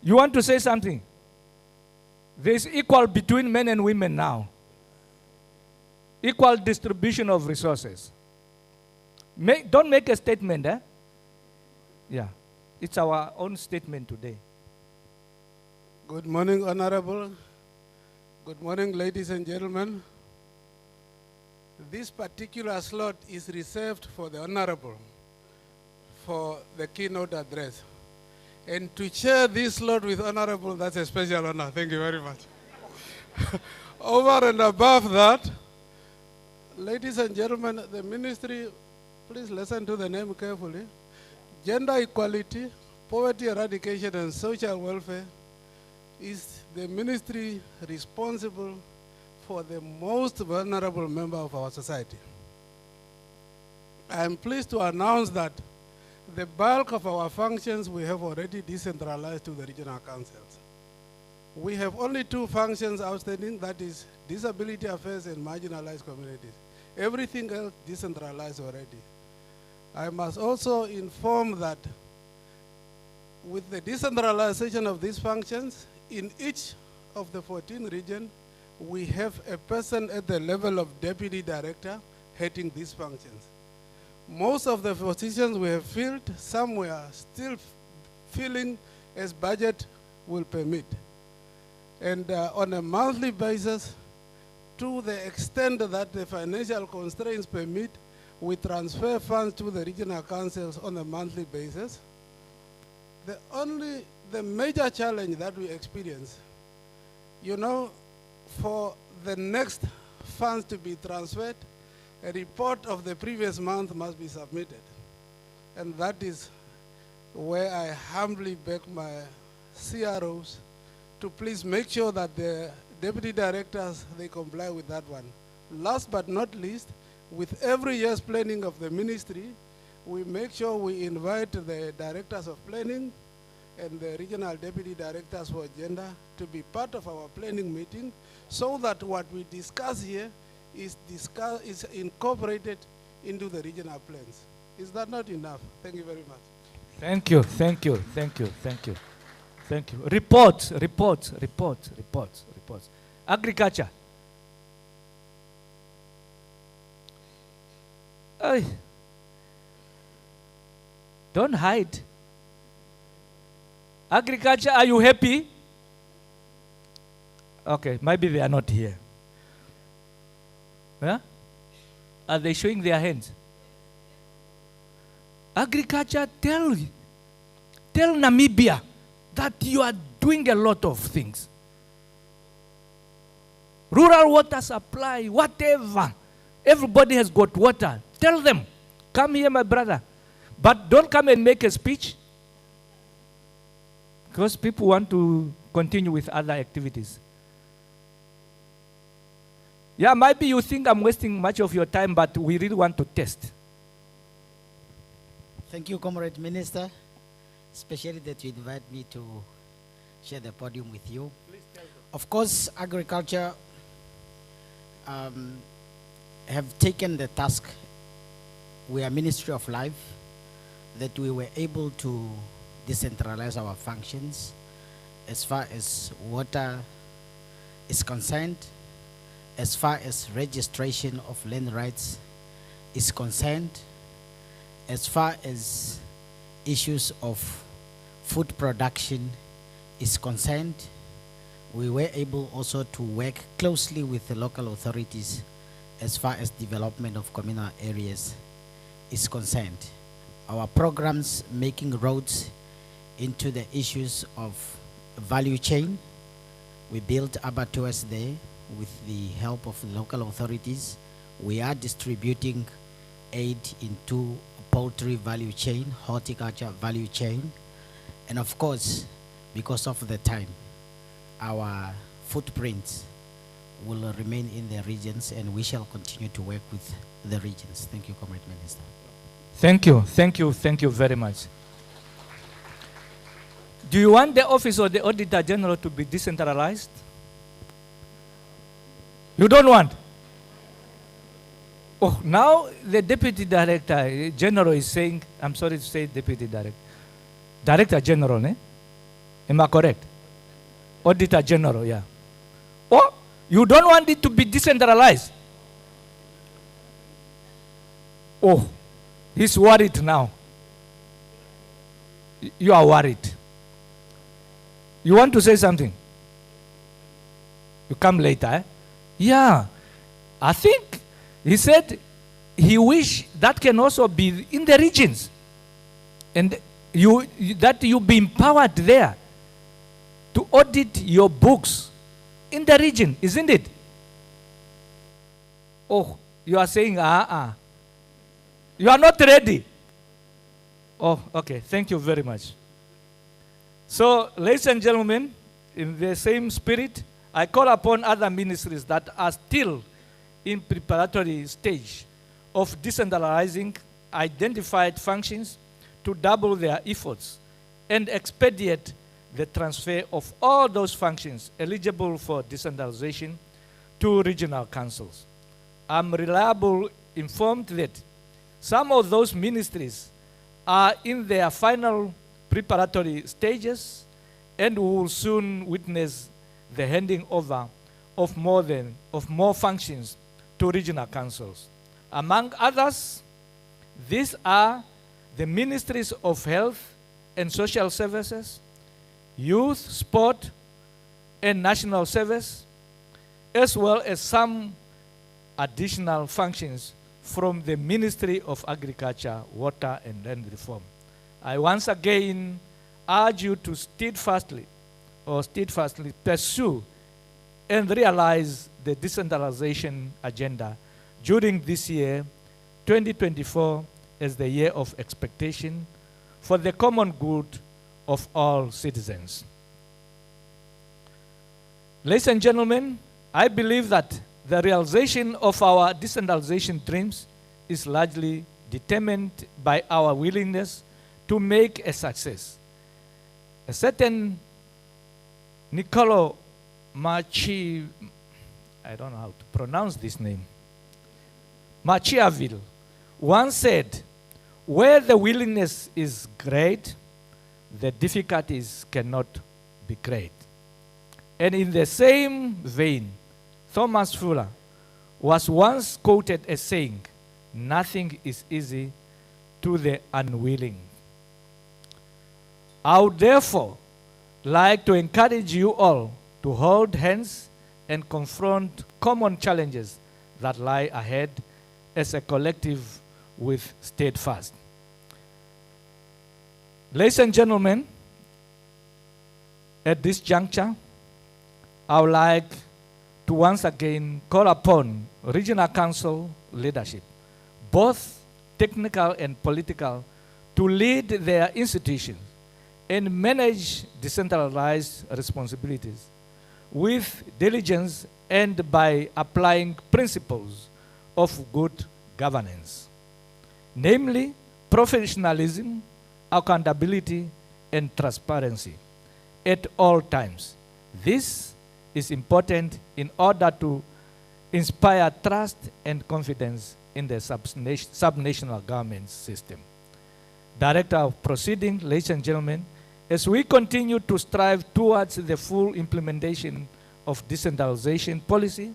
You want to say something? There's equal between men and women now. Equal distribution of resources. Don't make a statement, eh? Yeah, it's our own statement today. Good morning, Honorable. Good morning, ladies and gentlemen. This particular slot is reserved for the Honorable for the keynote address. And to share this slot with Honorable, that's a special honor. Thank you very much. Over and above that, ladies and gentlemen, the ministry, please listen to the name carefully. Gender equality, poverty eradication, and social welfare is the ministry responsible for the most vulnerable member of our society. I am pleased to announce that the bulk of our functions we have already decentralized to the regional councils. We have only 2 functions outstanding, that is disability affairs and marginalized communities. Everything else decentralized already. I must also inform that with the decentralization of these functions, in each of the 14 regions, we have a person at the level of deputy director heading these functions. Most of the positions we have filled, some we are still filling as budget will permit. And on a monthly basis, to the extent that the financial constraints permit, we transfer funds to the regional councils on a monthly basis. The major challenge that we experience, you know, for the next funds to be transferred, a report of the previous month must be submitted. And that is where I humbly beg my CROs to please make sure that the deputy directors, they comply with that one. Last but not least, with every year's planning of the ministry, we make sure we invite the directors of planning and the regional deputy directors for gender to be part of our planning meeting, so that what we discuss here is incorporated into the regional plans. Is that not enough? Thank you very much. Thank you, thank you, thank you, thank you. Thank you. Reports. Agriculture. Don't hide. Agriculture, are you happy? Okay, maybe they are not here. Huh? Are they showing their hands? Agriculture, tell Namibia that you are doing a lot of things. Rural water supply, whatever. Everybody has got water. Tell them, come here, my brother. But don't come and make a speech, because people want to continue with other activities. Yeah, maybe you think I'm wasting much of your time, but we really want to test. Thank you, Comrade Minister, especially that you invite me to share the podium with you. Please tell them. Of course, agriculture have taken the task. We are Ministry of Life, that we were able to decentralize our functions as far as water is concerned, as far as registration of land rights is concerned, as far as issues of food production is concerned. We were able also to work closely with the local authorities as far as development of communal areas is concerned. Our programs making roads into the issues of value chain. We built abattoirs there with the help of local authorities. We are distributing aid into poultry value chain, horticulture value chain, and of course, because of the time, our footprints will remain in the regions, and we shall continue to work with the regions. Thank you, Comrade Minister. Thank you very much. Do you want the office of the Auditor General to be decentralized? You don't want? Oh, now the Deputy Director General is saying, I'm sorry to say Deputy Director, Director General, eh? Am I correct? Auditor General, yeah. Oh, you don't want it to be decentralized? Oh, he's worried now. You are worried. You want to say something? You come later, eh? Yeah. I think he said he wish that can also be in the regions. And that you be empowered there to audit your books in the region, isn't it? Oh, you are saying, You are not ready. Oh, okay. Thank you very much. So, ladies and gentlemen, in the same spirit, I call upon other ministries that are still in preparatory stage of decentralizing identified functions to double their efforts and expedite the transfer of all those functions eligible for decentralization to regional councils. I'm reliably informed that some of those ministries are in their final preparatory stages and will soon witness the handing over of more functions to regional councils. Among others, these are the Ministries of Health and Social Services, Youth, Sport, and National Service, as well as some additional functions from the Ministry of Agriculture, Water, and Land Reform. I once again urge you to steadfastly pursue and realize the decentralization agenda during this year, 2024, as the year of expectation for the common good of all citizens. Ladies and gentlemen, I believe that the realization of our decentralization dreams is largely determined by our willingness to make a success. A certain Niccolo I don't know how to pronounce this name, Machiavelli once said, where the willingness is great, the difficulties cannot be great. And in the same vein, Thomas Fuller was once quoted as saying, nothing is easy to the unwilling. I would therefore like to encourage you all to hold hands and confront common challenges that lie ahead as a collective with steadfast. Ladies and gentlemen, at this juncture, I would like to once again call upon regional council leadership, both technical and political, to lead their institutions and manage decentralized responsibilities with diligence and by applying principles of good governance, namely professionalism, accountability, and transparency at all times. This is important in order to inspire trust and confidence in the subnational government system. Director of Proceeding, ladies and gentlemen, as we continue to strive towards the full implementation of decentralization policy,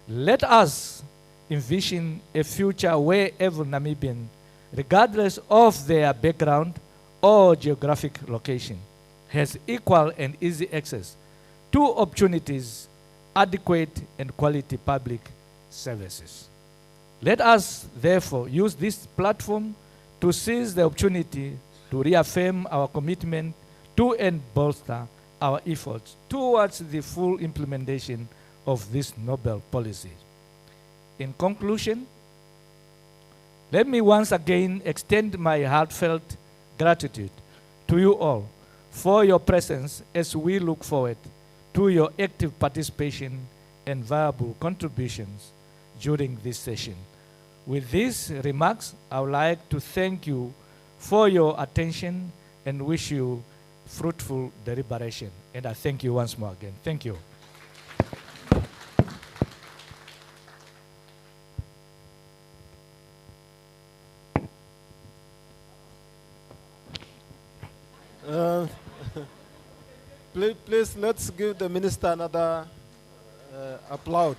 let us envision a future where every Namibian, regardless of their background or geographic location, has equal and easy access to opportunities, adequate and quality public services. Let us therefore use this platform to seize the opportunity to reaffirm our commitment to and bolster our efforts towards the full implementation of this noble policy. In conclusion, let me once again extend my heartfelt gratitude to you all for your presence as we look forward to your active participation and valuable contributions during this session. With these remarks, I would like to thank you for your attention and wish you fruitful deliberation. And I thank you once more again. Thank you. Please, let's give the minister another applause.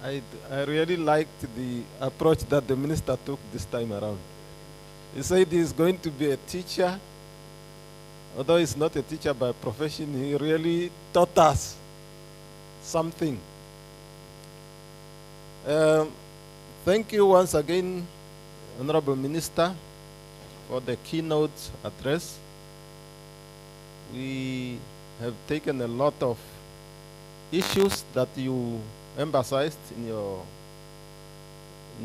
I really liked the approach that the minister took this time around. He said he's going to be a teacher. Although he's not a teacher by profession, he really taught us something. Thank you once again, Honorable Minister, for the keynote address. We have taken a lot of issues that you emphasized in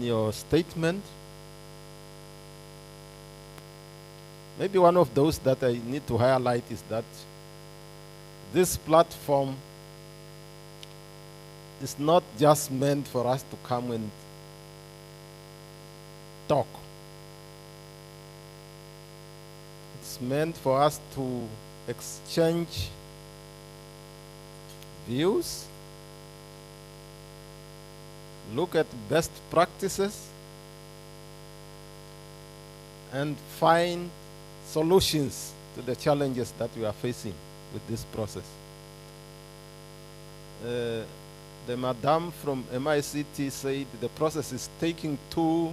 your statement. Maybe one of those that I need to highlight is that this platform is not just meant for us to come and talk. It's meant for us to exchange views, look at best practices, and find solutions to the challenges that we are facing with this process. The madam from MICT said the process is taking too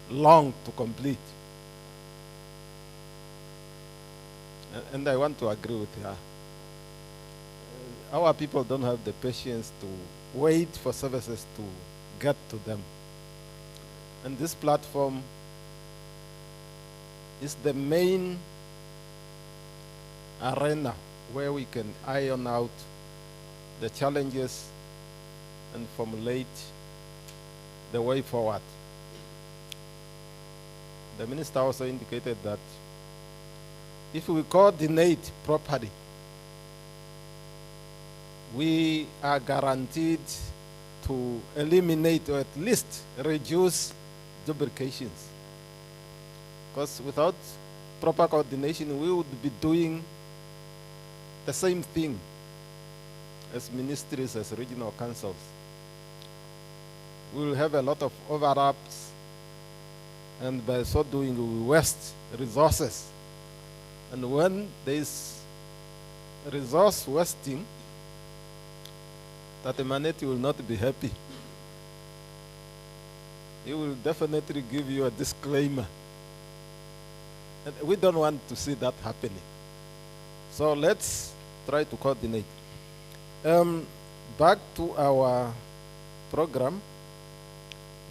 long to complete. And I want to agree with her. Our people don't have the patience to wait for services to get to them. And this platform is the main arena where we can iron out the challenges and formulate the way forward. The minister also indicated that if we coordinate properly, we are guaranteed to eliminate or at least reduce duplications. Because without proper coordination, we would be doing the same thing as ministries, as regional councils. We will have a lot of overlaps, and by so doing, we will waste resources. And when there is resource wasting, that Emaneti will not be happy. He will definitely give you a disclaimer. And we don't want to see that happening. So let's try to coordinate. Back to our program.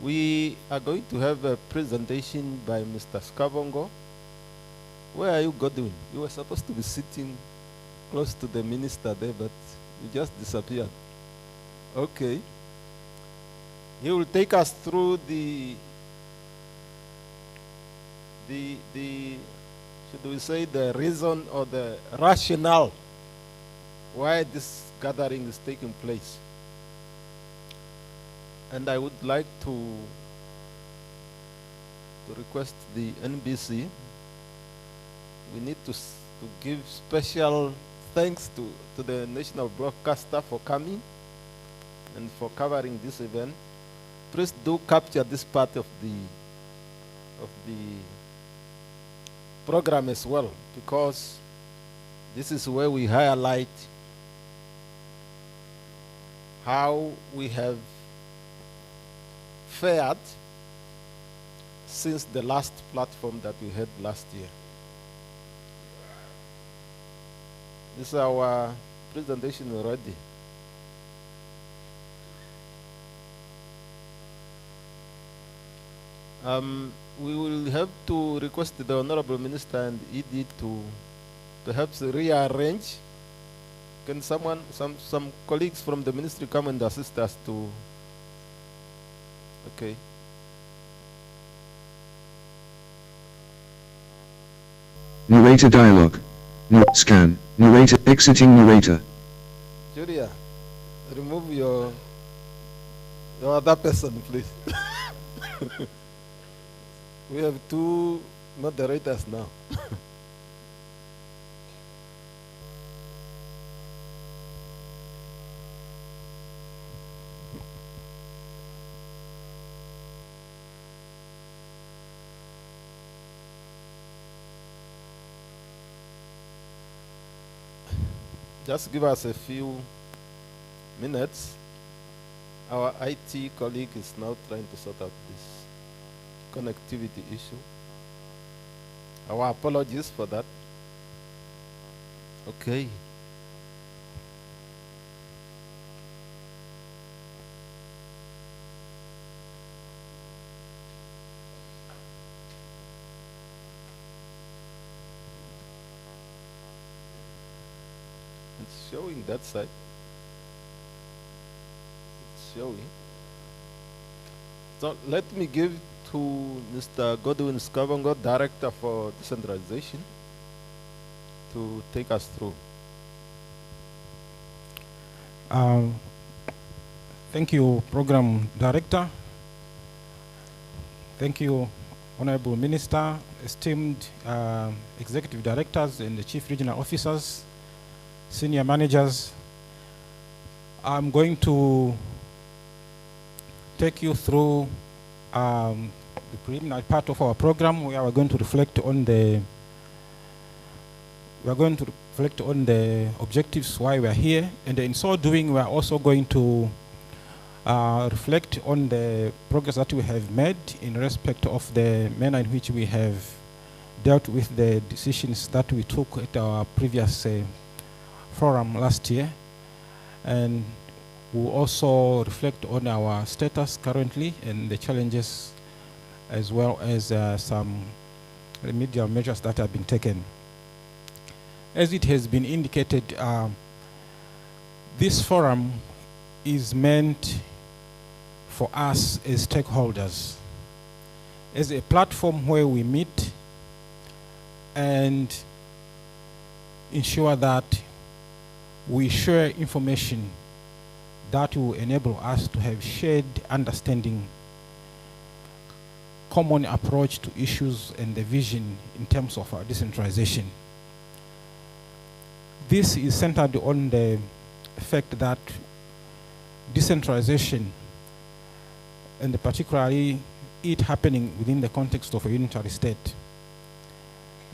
We are going to have a presentation by Mr. Skabongo. Where are you, Godwin? You were supposed to be sitting close to the minister there, but you just disappeared. Okay. He will take us through the should we say, the reason or the rationale why this gathering is taking place. And I would like to request the NBC, we need to give special thanks to the national broadcaster for coming and for covering this event. Please do capture this part of the program as well, because this is where we highlight how we have fared since the last platform that we had last year. This is our presentation already. We will have to request the Honorable Minister and ED to perhaps rearrange. Can someone, some colleagues from the ministry come and assist us to, okay. Narrator dialogue. Scan. Narrator. Exiting narrator. Julia, remove your other person, please. We have two moderators now. Just give us a few minutes. Our IT colleague is now trying to sort out this connectivity issue. Our apologies for that. Okay. It's showing that side. It's showing. So let me give to Mr. Godwin Skavongo, Director for Decentralization, to take us through. Thank you, Program Director. Thank you, Honorable Minister, esteemed Executive Directors and the Chief Regional Officers, Senior Managers. I'm going to take you through the preliminary part of our program, where we're going to reflect on the objectives why we're here, and in so doing, we're also going to reflect on the progress that we have made in respect of the manner in which we have dealt with the decisions that we took at our previous forum last year, and we'll also reflect on our status currently and the challenges, as well as some remedial measures that have been taken. As it has been indicated, this forum is meant for us as stakeholders, as a platform where we meet and ensure that we share information that will enable us to have shared understanding, common approach to issues, and the vision in terms of our decentralization. This is centered on the fact that decentralization, and particularly it happening within the context of a unitary state,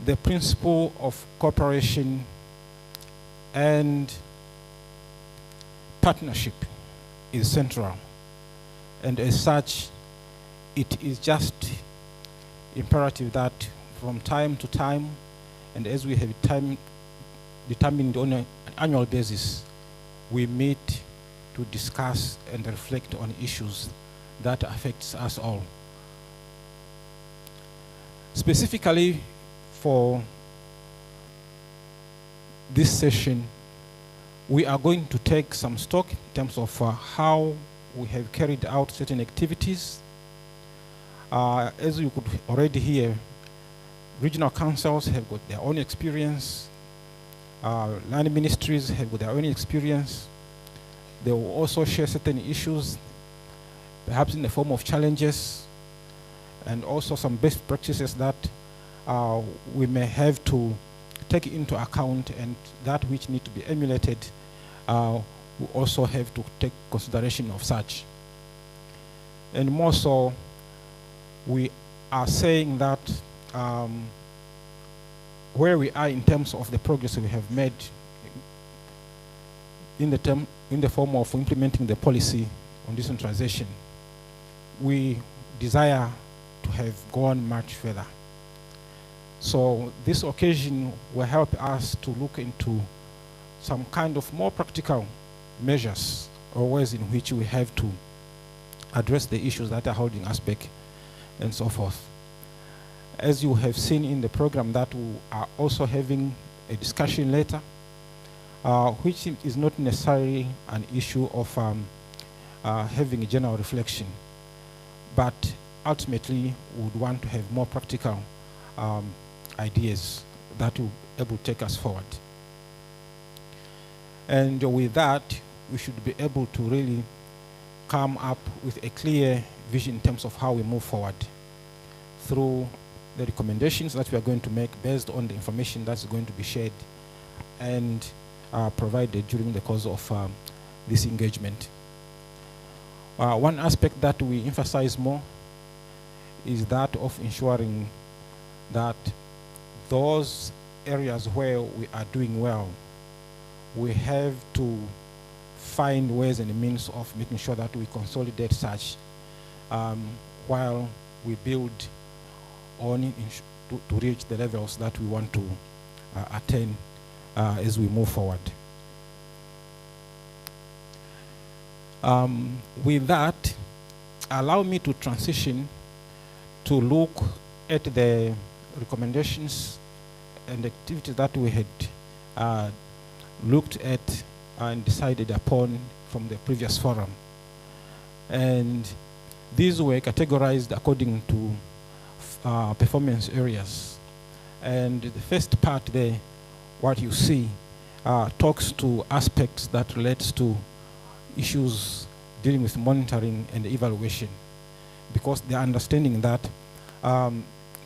the principle of cooperation and partnership is central, and as such, it is just imperative that from time to time, and as we have time determined on an annual basis, we meet to discuss and reflect on issues that affects us all. Specifically for this session, we are going to take some stock in terms of how we have carried out certain activities. As you could already hear, regional councils have got their own experience. Land ministries have got their own experience. They will also share certain issues, perhaps in the form of challenges, and also some best practices that we may have to take into account, and that which need to be emulated, we also have to take consideration of such. And more so, we are saying that where we are in terms of the progress we have made in the form of implementing the policy on decentralization, we desire to have gone much further. So this occasion will help us to look into some kind of more practical measures or ways in which we have to address the issues that are holding us back. and so forth. As you have seen in the program that we are also having a discussion later, which is not necessarily an issue of having a general reflection, but ultimately we would want to have more practical ideas that will be able to take us forward. And with that, we should be able to really come up with a clear vision in terms of how we move forward through the recommendations that we are going to make based on the information that's going to be shared and provided during the course of this engagement. One aspect that we emphasize more is that of ensuring that those areas where we are doing well, we have to find ways and means of making sure that we consolidate such while we build on to reach the levels that we want to attain as we move forward. With that, allow me to transition to look at the recommendations and activities that we had looked at and decided upon from the previous forum. And these were categorized according to performance areas. And the first part there, what you see, talks to aspects that relates to issues dealing with monitoring and evaluation, because they are understanding that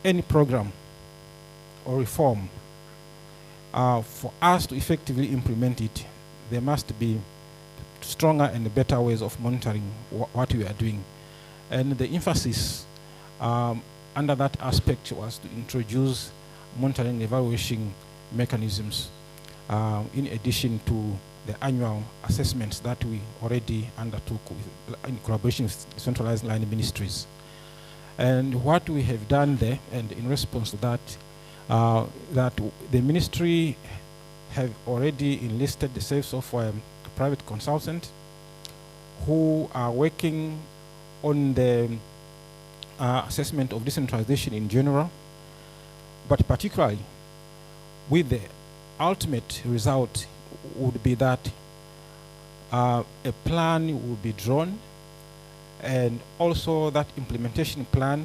any program or reform, for us to effectively implement it, there must be stronger and better ways of monitoring what we are doing. And the emphasis under that aspect was to introduce monitoring and evaluation mechanisms in addition to the annual assessments that we already undertook in collaboration with centralized line ministries. And what we have done there, and in response to that, that the ministry have already enlisted the service of a private consultant who are working on the assessment of decentralization in general, but particularly with the ultimate result would be that a plan will be drawn, and also that implementation plan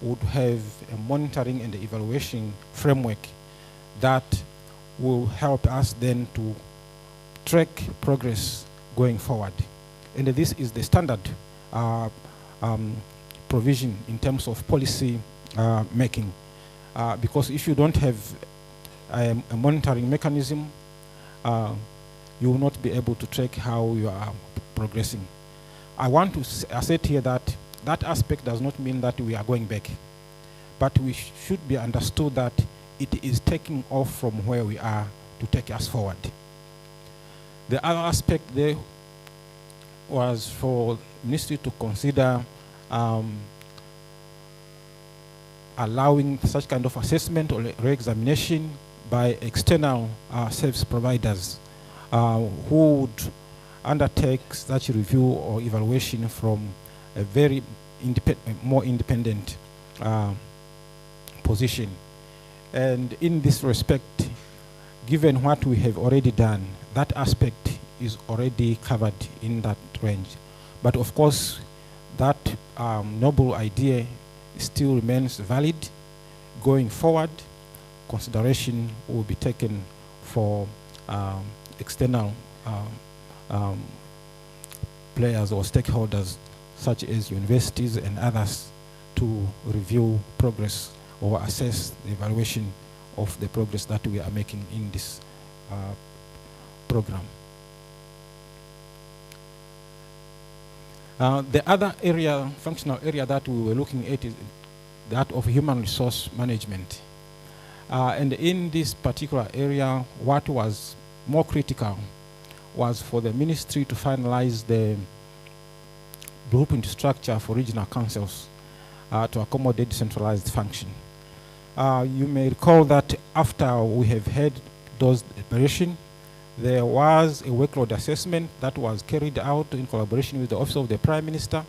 would have a monitoring and evaluation framework that will help us then to track progress going forward. And this is the standard provision in terms of policy making. Because if you don't have a monitoring mechanism, you will not be able to track how you are progressing. I want to assert here that that aspect does not mean that we are going back, but we should be understood that it is taking off from where we are to take us forward. The other aspect there was for ministry to consider allowing such kind of assessment or re-examination by external service providers who would undertake such review or evaluation from a very more independent position. And in this respect, given what we have already done, that aspect is already covered in that range. But of course, that noble idea still remains valid. Going forward, consideration will be taken for external players or stakeholders such as universities and others to review progress or assess the evaluation of the progress that we are making in this program. The other area, functional area that we were looking at is that of human resource management. And in this particular area, what was more critical was for the ministry to finalize the blueprint structure for regional councils to accommodate decentralized function. You may recall that after we have had those deliberations, there was a workload assessment that was carried out in collaboration with the Office of the Prime Minister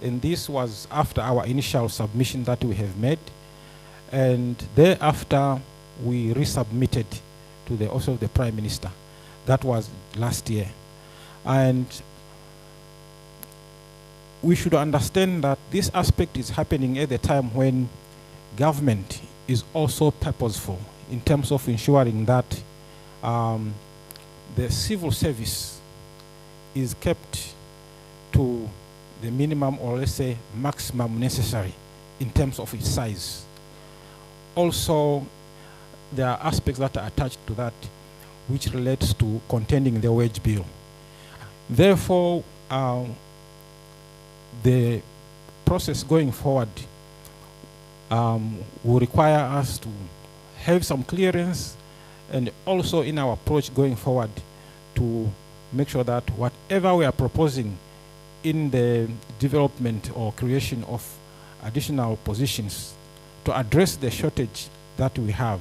And this was after our initial submission that we have made. And thereafter, we resubmitted to the Office of the Prime Minister. That was last year. And we should understand that this aspect is happening at the time when government is also purposeful in terms of ensuring that the civil service is kept to the minimum, or let's say maximum necessary in terms of its size. Also, there are aspects that are attached to that which relates to containing the wage bill. Therefore, the process going forward will require us to have some clearance, and also in our approach going forward to make sure that whatever we are proposing in the development or creation of additional positions to address the shortage that we have,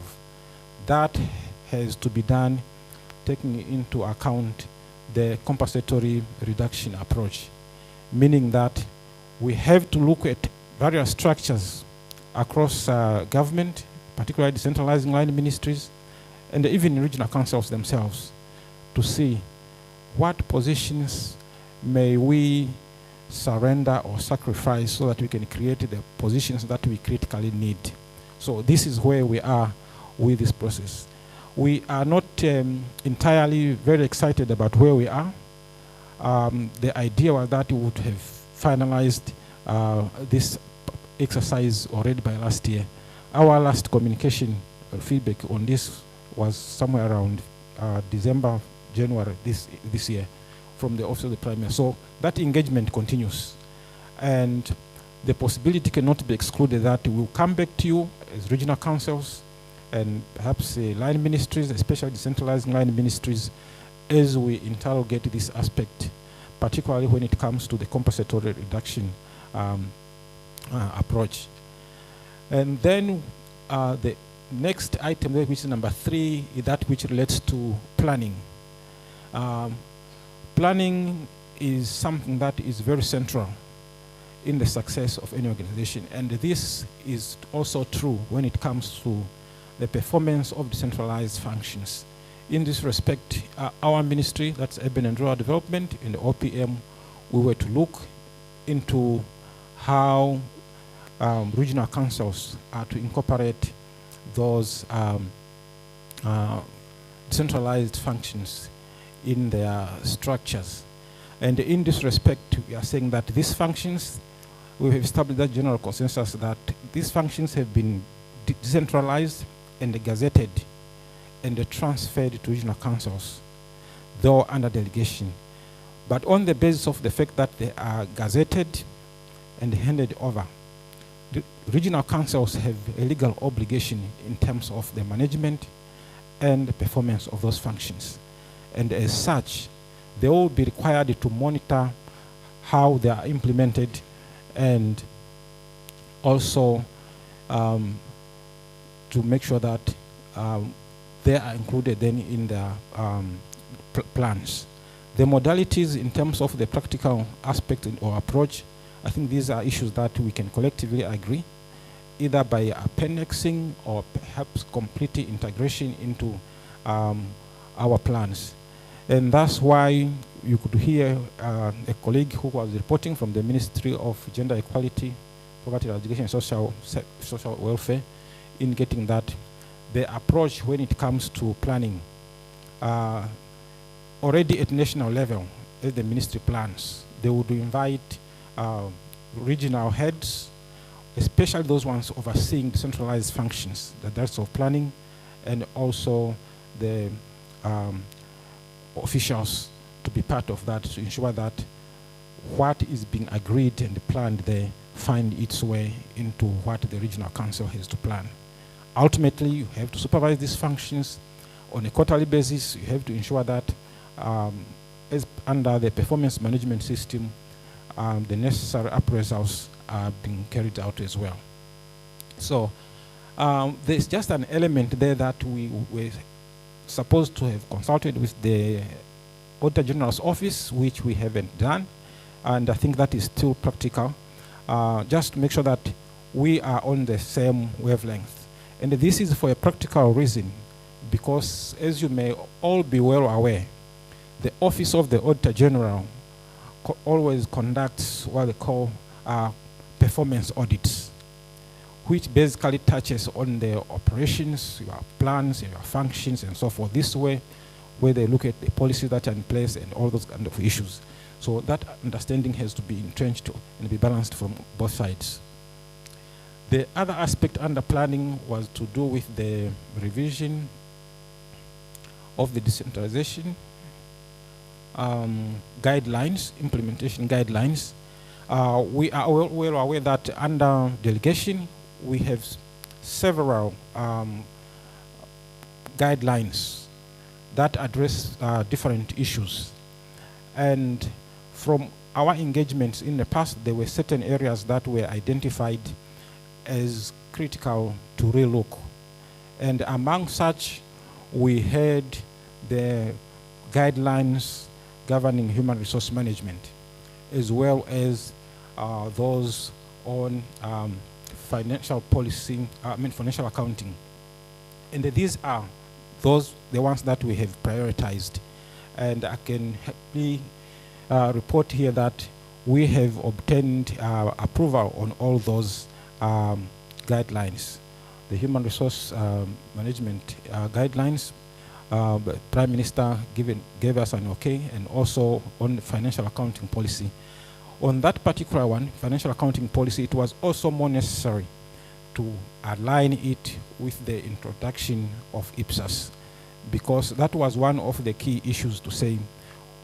that has to be done taking into account the compensatory reduction approach, meaning that we have to look at various structures across government, particularly decentralizing line ministries, and even regional councils themselves, to see what positions may we surrender or sacrifice so that we can create the positions that we critically need. So this is where we are with this process. We are not entirely very excited about where we are. The idea was that we would have finalized this exercise already by last year. Our last communication feedback on this was somewhere around December, January this year from the Office of the Prime Minister. So that engagement continues. And the possibility cannot be excluded that we will come back to you as regional councils and perhaps line ministries, especially decentralizing line ministries, as we interrogate this aspect, particularly when it comes to the compensatory reduction approach. And then the next item there, which is number 3, is that which relates to planning. Planning is something that is very central in the success of any organization, and this is also true when it comes to the performance of decentralized functions. In this respect, our ministry, that's Urban and Rural Development, in the OPM, we were to look into how regional councils are to incorporate those decentralized functions in their structures. And in this respect, we are saying that these functions, we have established that general consensus that these functions have been decentralized and gazetted and transferred to regional councils, though under delegation. But on the basis of the fact that they are gazetted and handed over, the regional councils have a legal obligation in terms of the management and the performance of those functions. And as such, they will be required to monitor how they are implemented, and also to make sure that they are included then in their plans. The modalities in terms of the practical aspect or approach, I think these are issues that we can collectively agree, either by appendixing or perhaps complete integration into our plans. And that's why you could hear a colleague who was reporting from the Ministry of Gender Equality, Poverty Eradication and Social Welfare, in getting that the approach when it comes to planning, already at national level, as the ministry plans, they would invite regional heads, especially those ones overseeing decentralized functions, the directors of planning, and also the officials to be part of that, to ensure that what is being agreed and planned there find its way into what the regional council has to plan. Ultimately, you have to supervise these functions on a quarterly basis. You have to ensure that as under the performance management system, the necessary appraisals are being carried out as well. So there's just an element there that we were supposed to have consulted with the Auditor General's office, which we haven't done, and I think that is still practical. just to make sure that we are on the same wavelength. And this is for a practical reason, because as you may all be well aware, the Office of the Auditor General always conducts what they call performance audits, which basically touches on the operations, your plans, your functions, and so forth. This way, where they look at the policies that are in place and all those kind of issues. So that understanding has to be entrenched and be balanced from both sides. The other aspect under planning was to do with the revision of the decentralization guidelines, implementation guidelines. We are well aware that under delegation, we have several guidelines that address different issues. And from our engagements in the past, there were certain areas that were identified as critical to relook. And among such, we had the guidelines governing human resource management, as well as those on financial policy, financial accounting. And these are the ones that we have prioritized. And I can happily report here that we have obtained approval on all those guidelines. The human resource management guidelines, the Prime Minister gave us an okay, and also on financial accounting policy. On that particular one, financial accounting policy, it was also more necessary to align it with the introduction of IPSAS, because that was one of the key issues to say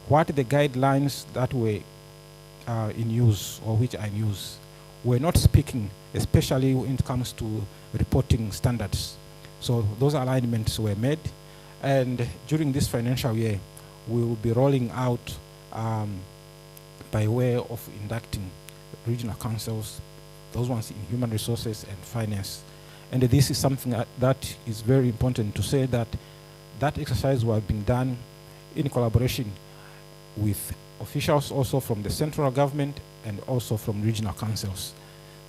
what the guidelines that were in use or which are in use were not speaking, especially when it comes to reporting standards. So those alignments were made, and during this financial year, we will be rolling out by way of inducting regional councils, those ones in human resources and finance. And this is something that is very important to say, that that exercise was being done in collaboration with officials also from the central government and also from regional councils.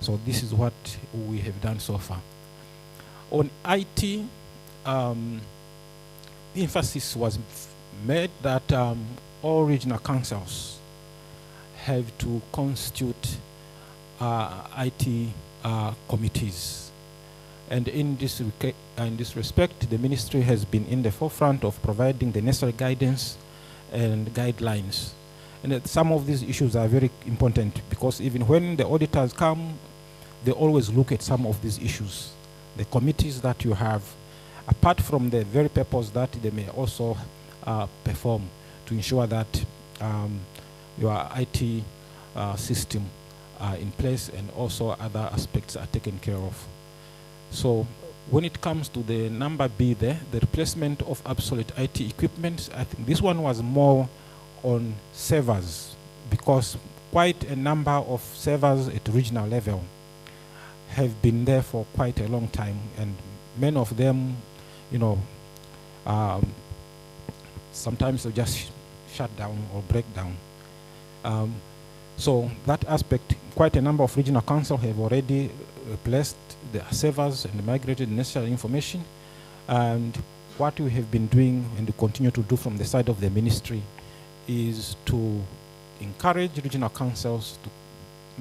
So this is what we have done so far. On IT, emphasis was made that all regional councils have to constitute IT committees. And in this respect, the ministry has been in the forefront of providing the necessary guidance and guidelines. And some of these issues are very important, because even when the auditors come, they always look at some of these issues. The committees that you have, apart from the very purpose that they may also perform to ensure that your IT system are in place and also other aspects are taken care of. So when it comes to the number B there, the replacement of obsolete IT equipment, I think this one was more on servers, because quite a number of servers at regional level have been there for quite a long time, and many of them, you know, sometimes they just shut down or break down. So that aspect, quite a number of regional councils have already replaced the servers and migrated the necessary information. And what we have been doing and continue to do from the side of the ministry is to encourage regional councils to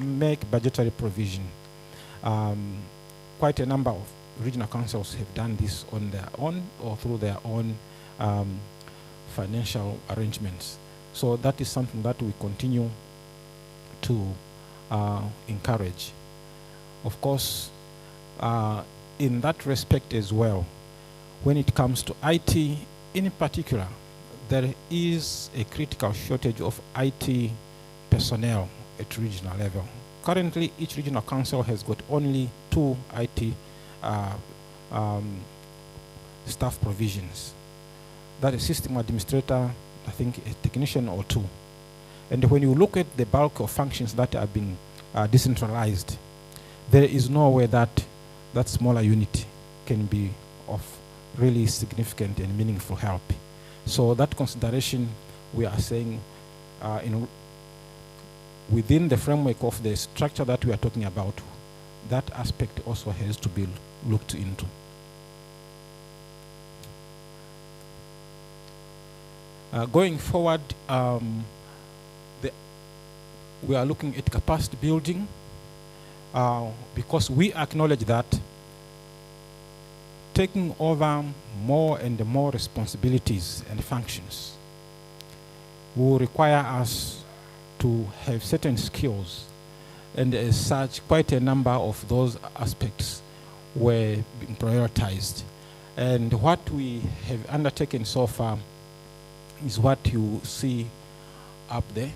make budgetary provision. Quite a number of regional councils have done this on their own or through their own financial arrangements. So that is something that we continue to encourage. Of course, in that respect as well, when it comes to IT in particular, there is a critical shortage of IT personnel at regional level. Currently, each regional council has got only 2 IT staff provisions. That is system administrator, I think a technician or 2. And when you look at the bulk of functions that are being decentralized, there is no way that that smaller unit can be of really significant and meaningful help. So that consideration, we are saying, within the framework of the structure that we are talking about, that aspect also has to be looked into. Going forward, we are looking at capacity building because we acknowledge that taking over more and more responsibilities and functions will require us to have certain skills, and as such, quite a number of those aspects were being prioritized. And what we have undertaken so far is what you see up there.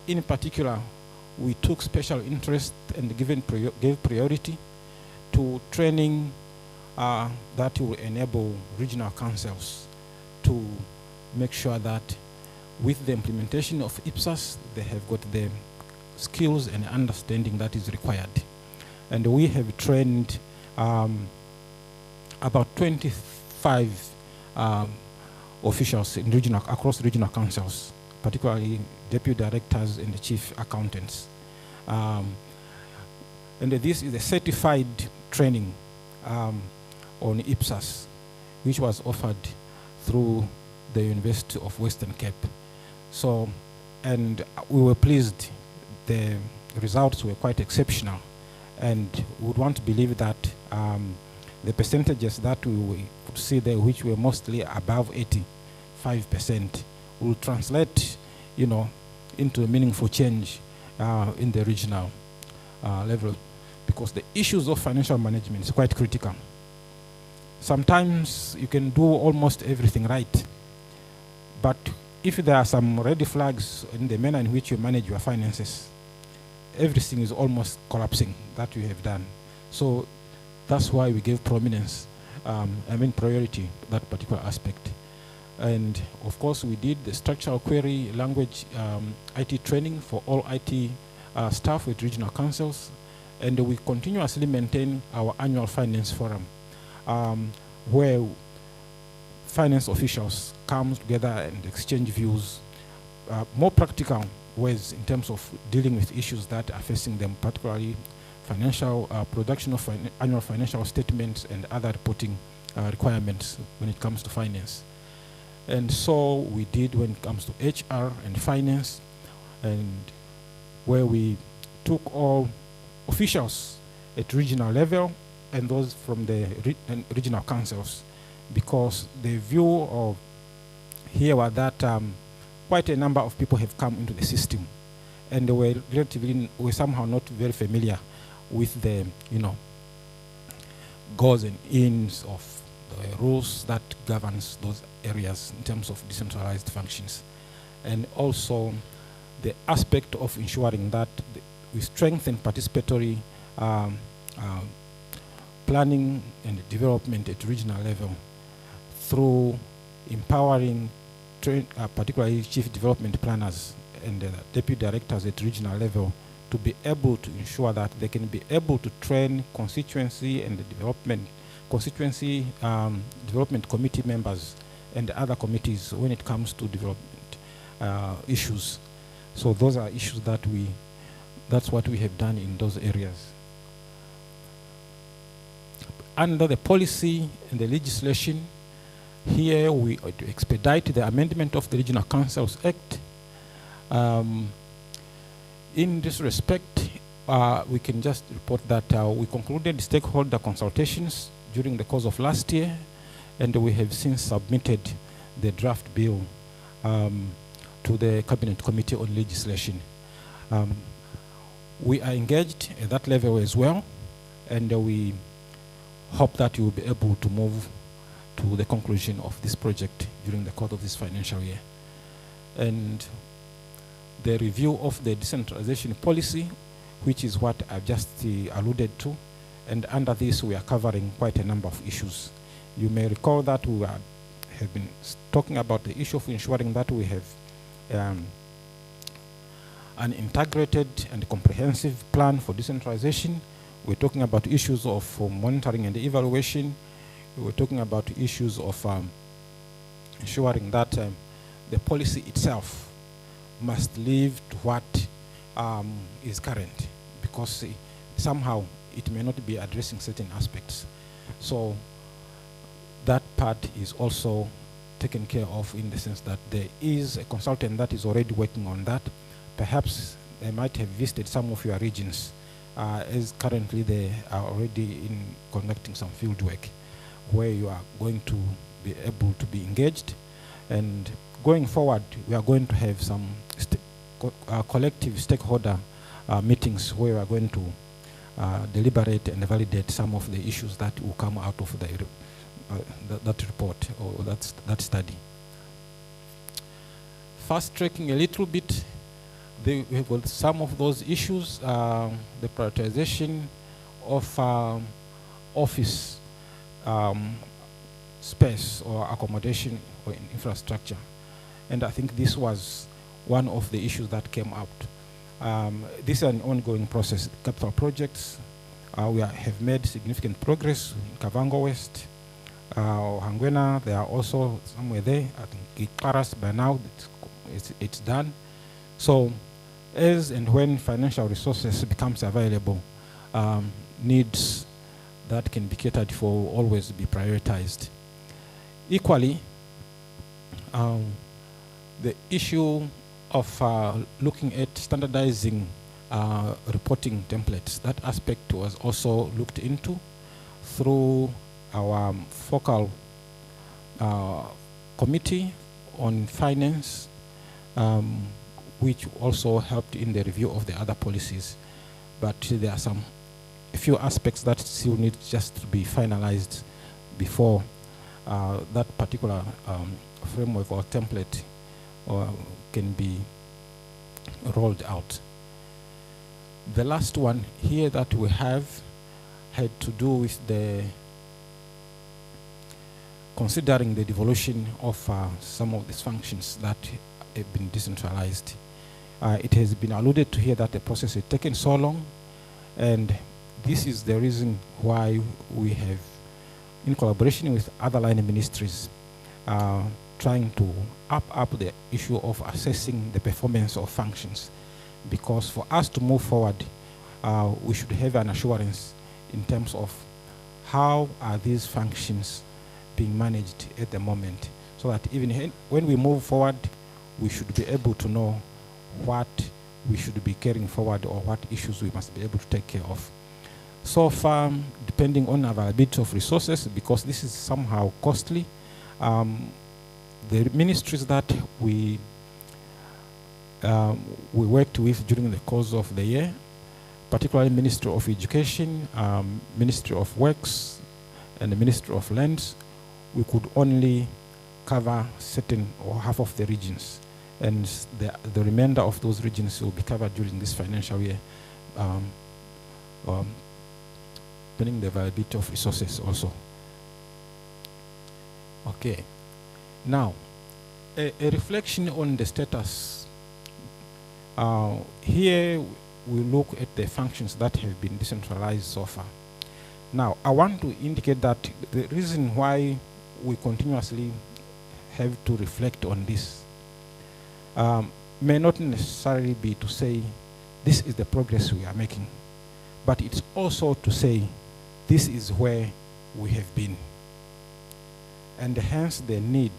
In particular, we took special interest and gave priority to training that will enable regional councils to make sure that with the implementation of IPSAS, they have got the skills and understanding that is required. And we have trained about 25 officials in across regional councils, particularly deputy directors and the chief accountants. And this is a certified training on IPSAS, which was offered through the University of Western Cape. So, and we were pleased. The results were quite exceptional, and we would want to believe that the percentages that we could see there, which were mostly above 85%, will translate, into a meaningful change in the regional level, because the issues of financial management is quite critical. Sometimes you can do almost everything right, but if there are some red flags in the manner in which you manage your finances, everything is almost collapsing that you have done. So that's why we gave prominence, priority, that particular aspect. And of course, we did the structural query language IT training for all IT staff with regional councils. And we continuously maintain our annual finance forum, where finance officials come together and exchange views, more practical ways in terms of dealing with issues that are facing them, particularly financial production of annual financial statements and other reporting requirements when it comes to finance. And so we did when it comes to HR and finance, and where we took all officials at regional level and those from the regional councils, because the view of here was that quite a number of people have come into the system, and they were somehow not very familiar with the goes and ins of the rules that governs those areas in terms of decentralized functions, and also the aspect of ensuring that we strengthen participatory planning and development at regional level through empowering particularly chief development planners and deputy directors at regional level to be able to ensure that they can be able to train constituency and constituency development committee members and other committees when it comes to development issues. So those are issues that's what we have done in those areas. Under the policy and the legislation, here we expedite the amendment of the Regional Councils Act. In this respect, we can just report that we concluded stakeholder consultations during the course of last year, and we have since submitted the draft bill to the Cabinet Committee on Legislation. We are engaged at that level as well, and we hope that you will be able to move to the conclusion of this project during the course of this financial year. And the review of the decentralization policy, which is what I've just alluded to, and under this we are covering quite a number of issues. You may recall that we have been talking about the issue of ensuring that we have an integrated and comprehensive plan for decentralization. We're talking about issues of monitoring and evaluation. We're talking about issues of ensuring that the policy itself must live to what is current, because somehow it may not be addressing certain aspects. So that part is also taken care of, in the sense that there is a consultant that is already working on that. Perhaps they might have visited some of your regions, as currently they are already in conducting some field work where you are going to be able to be engaged. And going forward, we are going to have some collective stakeholder meetings where we are going to deliberate and validate some of the issues that will come out of that report or that study. Fast tracking a little bit, we have got some of those issues, the prioritization of office space or accommodation or infrastructure. And I think this was one of the issues that came up. This is an ongoing process. Capital projects, we have made significant progress in Kavango West, Hangwena, they are also somewhere there. I think Karas by now, it's done. So as and when financial resources becomes available, needs that can be catered for will always be prioritized. Equally, the issue of looking at standardizing reporting templates, that aspect was also looked into through our focal committee on finance, which also helped in the review of the other policies. But there are a few aspects that still need just to be finalized before that particular framework or template can be rolled out. The last one here that we have had to do with considering the devolution of some of these functions that have been decentralized. It has been alluded to here that the process has taken so long, and this is the reason why we have, in collaboration with other line ministries, trying to up the issue of assessing the performance of functions. Because for us to move forward, we should have an assurance in terms of how are these functions being managed at the moment, so that even when we move forward, we should be able to know what we should be carrying forward or what issues we must be able to take care of. So far, depending on availability of resources, because this is somehow costly, the ministries that we worked with during the course of the year, particularly Ministry of Education, Ministry of Works, and the Ministry of Lands, we could only cover certain or half of the regions, and the remainder of those regions will be covered during this financial year, depending the availability of resources also. Okay, now a reflection on the status. Here we look at the functions that have been decentralized so far. Now, I want to indicate that the reason why we continuously have to reflect on this may not necessarily be to say this is the progress we are making, but it's also to say this is where we have been, and hence the need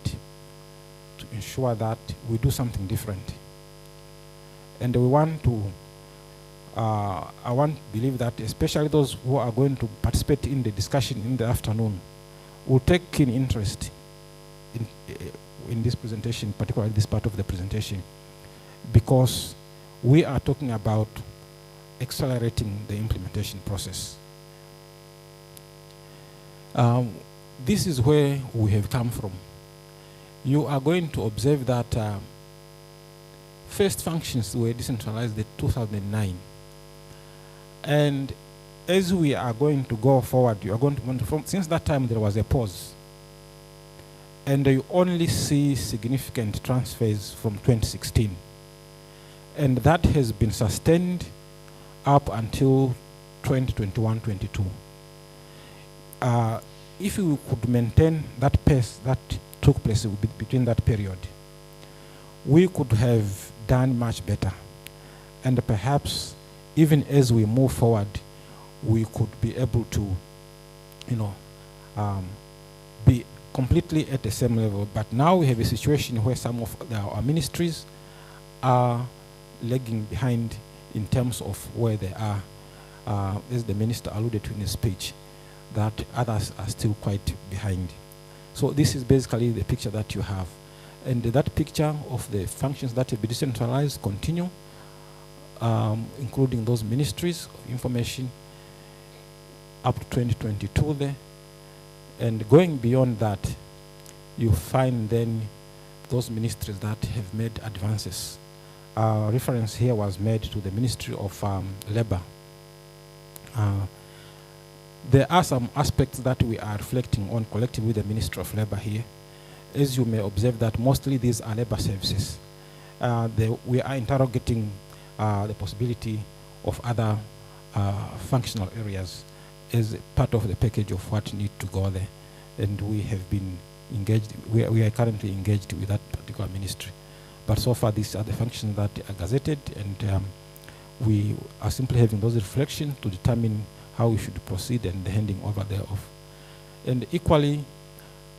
to ensure that we do something different. And we want to, I want to believe that especially those who are going to participate in the discussion in the afternoon will take keen interest in this presentation, particularly this part of the presentation, because we are talking about accelerating the implementation process. This is where we have come from. You are going to observe that first functions were decentralized in 2009. And as we are going to go forward, you are going to, since that time there was a pause. And you only see significant transfers from 2016. And that has been sustained up until 2021-22. If we could maintain that pace that took place between that period, we could have done much better. And perhaps even as we move forward, we could be able to, be completely at the same level. But now we have a situation where some of our ministries are lagging behind in terms of where they are, as the minister alluded to in his speech, that others are still quite behind. So this is basically the picture that you have. And that picture of the functions that will be decentralized continue, including those ministries of information up to 2022 there. And going beyond that, you find then those ministries that have made advances. Reference here was made to the Ministry of Labor. There are some aspects that we are reflecting on collectively with the Ministry of Labor here. As you may observe that mostly these are labor services. We are interrogating the possibility of other functional areas as part of the package of what need to go there. And we have been engaged, we are currently engaged with that particular ministry. But so far these are the functions that are gazetted, and we are simply having those reflections to determine how we should proceed and the handing over thereof. And equally,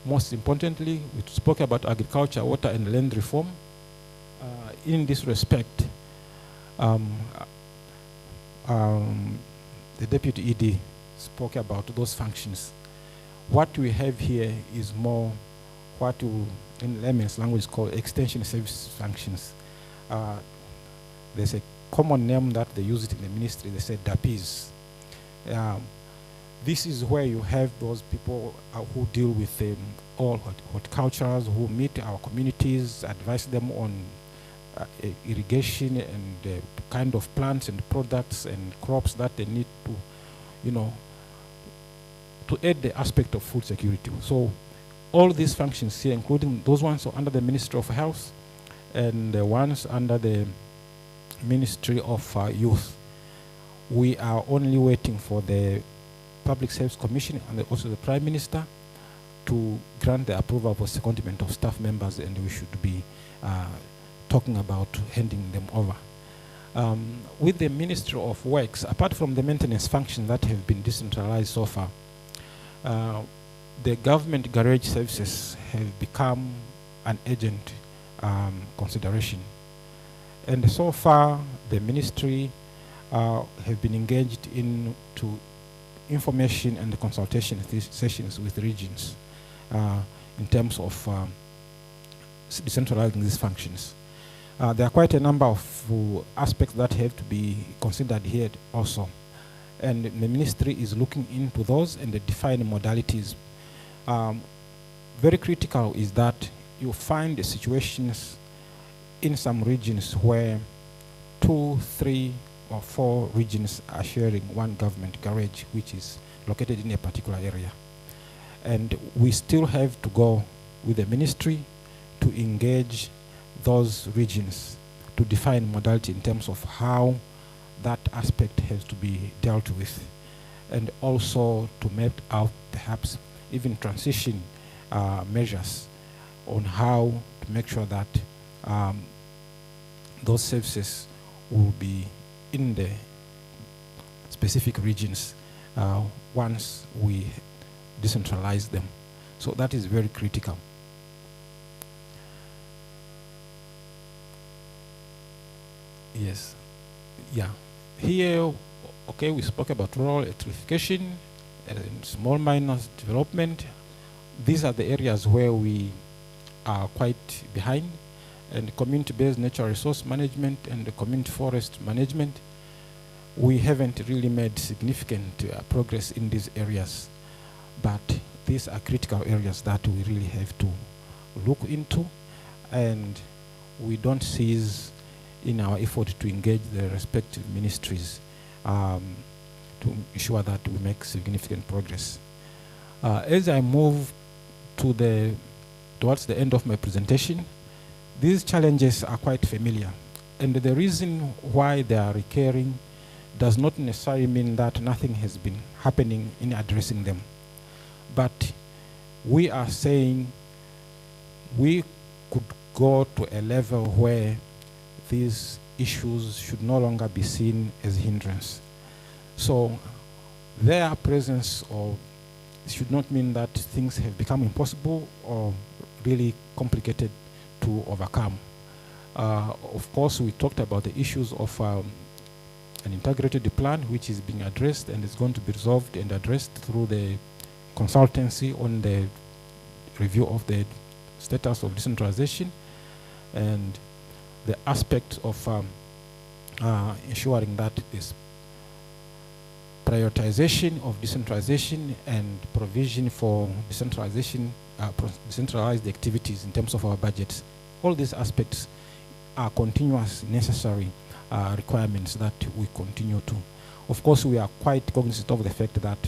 most importantly, we spoke about agriculture, water and land reform. In this respect, the Deputy ED spoke about those functions. What we have here is more what you, in layman's language, call extension service functions. There's a common name that they use it in the ministry, they say DAPIs. This is where you have those people who deal with all horticultures, who meet our communities, advise them on irrigation and the kind of plants and products and crops that they need to, to aid the aspect of food security. So all these functions here, including those ones under the Ministry of Health and the ones under the Ministry of Youth, we are only waiting for the Public Service Commission and also the Prime Minister to grant the approval for secondment of staff members, and we should be talking about handing them over. With the Ministry of Works, apart from the maintenance functions that have been decentralized so far, the government garage services have become an urgent consideration. And so far, the ministry have been engaged into information and consultation sessions with regions in terms of decentralizing these functions. There are quite a number of aspects that have to be considered here also. And the ministry is looking into those and the defined modalities. Very critical is that you find the situations in some regions where 2, 3, or 4 regions are sharing one government garage, which is located in a particular area. And we still have to go with the ministry to engage those regions to define modality in terms of how that aspect has to be dealt with, and also to map out perhaps even transition measures on how to make sure that those services will be in the specific regions once we decentralize them. So that is very critical. Yes, yeah. Here, okay, we spoke about rural electrification and small miners development. These are the areas where we are quite behind, and community-based natural resource management and the community forest management, we haven't really made significant progress in these areas. But these are critical areas that we really have to look into, and we don't cease in our effort to engage the respective ministries to ensure that we make significant progress. As I move towards the end of my presentation, these challenges are quite familiar, and the reason why they are recurring does not necessarily mean that nothing has been happening in addressing them. But we are saying we could go to a level where these issues should no longer be seen as hindrance. So their presence or should not mean that things have become impossible or really complicated to overcome. Of course, we talked about the issues of an integrated plan, which is being addressed and is going to be resolved and addressed through the consultancy on the review of the status of decentralization, and the aspect of ensuring that this prioritization of decentralization and provision for decentralization, decentralized activities in terms of our budgets. All these aspects are continuous, necessary requirements that we continue to. Of course, we are quite cognizant of the fact that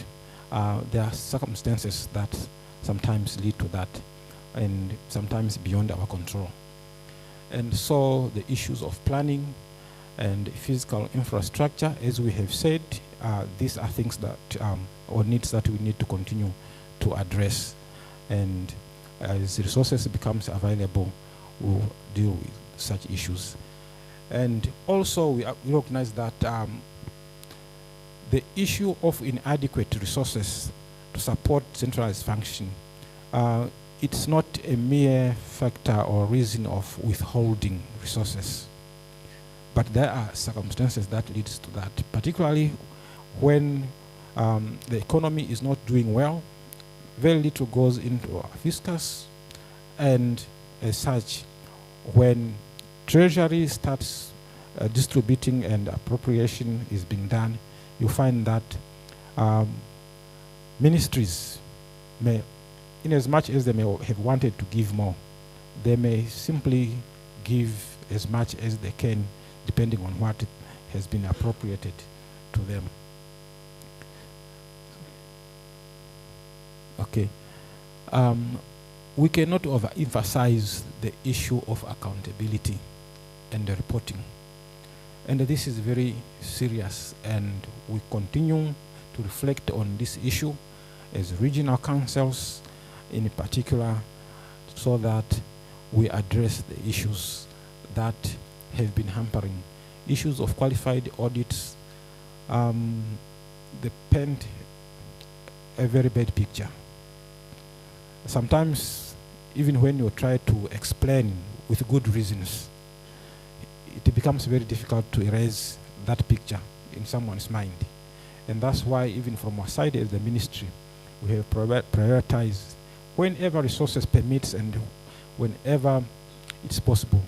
there are circumstances that sometimes lead to that, and sometimes beyond our control. And so the issues of planning and physical infrastructure, as we have said, these are things that, or needs that we need to continue to address. And as resources becomes available, we'll deal with such issues. And also we recognize that the issue of inadequate resources to support centralized function, it's not a mere factor or reason of withholding resources, but there are circumstances that leads to that, particularly when the economy is not doing well. Very little goes into our fiscus, and as such, when Treasury starts distributing and appropriation is being done, you find that ministries may, in as much as they may have wanted to give more, they may simply give as much as they can, depending on what has been appropriated to them. Okay. We cannot overemphasize the issue of accountability and the reporting. And this is very serious, and we continue to reflect on this issue as regional councils in particular, so that we address the issues that have been hampering. Issues of qualified audits, they paint a very bad picture. Sometimes, even when you try to explain with good reasons, it becomes very difficult to erase that picture in someone's mind. And that's why, even from our side as the ministry, we have prioritized whenever resources permits and whenever it's possible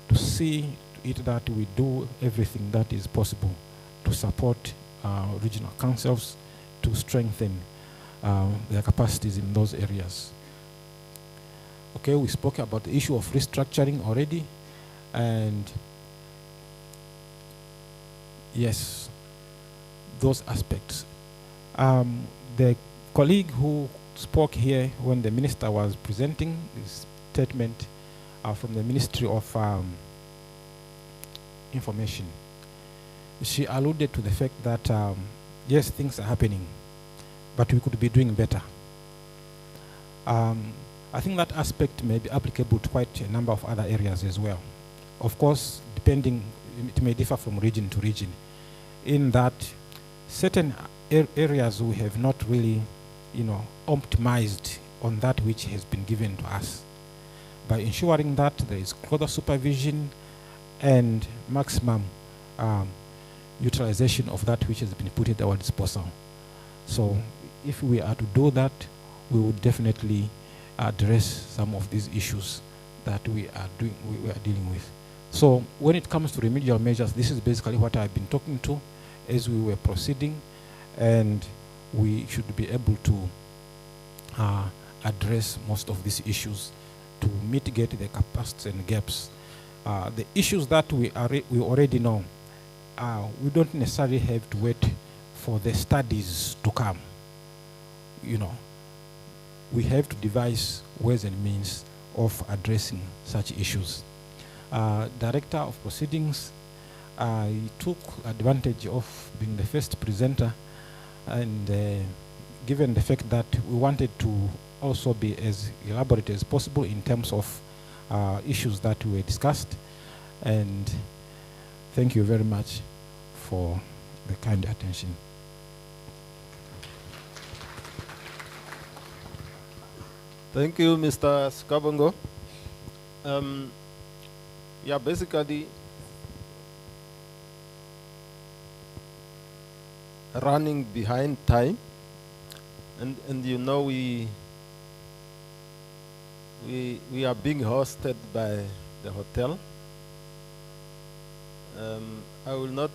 to see to it that we do everything that is possible to support regional councils to strengthen their capacities in those areas. Okay, we spoke about the issue of restructuring already, and yes, those aspects. The colleague who spoke here when the minister was presenting this statement from the Ministry of Information, she alluded to the fact that yes, things are happening, but we could be doing better. I think that aspect may be applicable to quite a number of other areas as well. Of course, depending, it may differ from region to region, in that certain areas we have not really, optimized on that which has been given to us, by ensuring that there is closer supervision and maximum utilization of that which has been put at our disposal. So if we are to do that, we would definitely address some of these issues that we are dealing with. So when it comes to remedial measures, this is basically what I've been talking to as we were proceeding, and we should be able to address most of these issues to mitigate the capacities and gaps. The issues that we already know, we don't necessarily have to wait for the studies to come. We have to devise ways and means of addressing such issues. Director of Proceedings, I took advantage of being the first presenter, and given the fact that we wanted to also be as elaborate as possible in terms of issues that were discussed, and Thank you very much for the kind attention. Thank you, Mr. Skabongo. Yeah, basically, running behind time, and you know we are being hosted by the hotel. I will not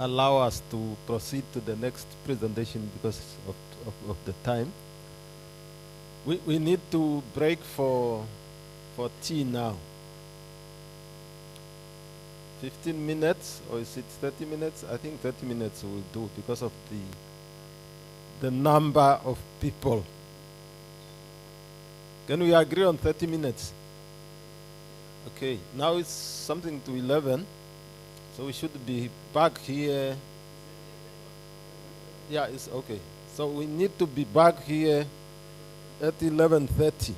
allow us to proceed to the next presentation because of the time. We need to break for tea now. 15 minutes, or is it 30 minutes? I think 30 minutes will do because of the number of people. Can we agree on 30 minutes? Okay, now it's something to 11, so we should be back here. Yeah, it's okay. So we need to be back here at 11:30.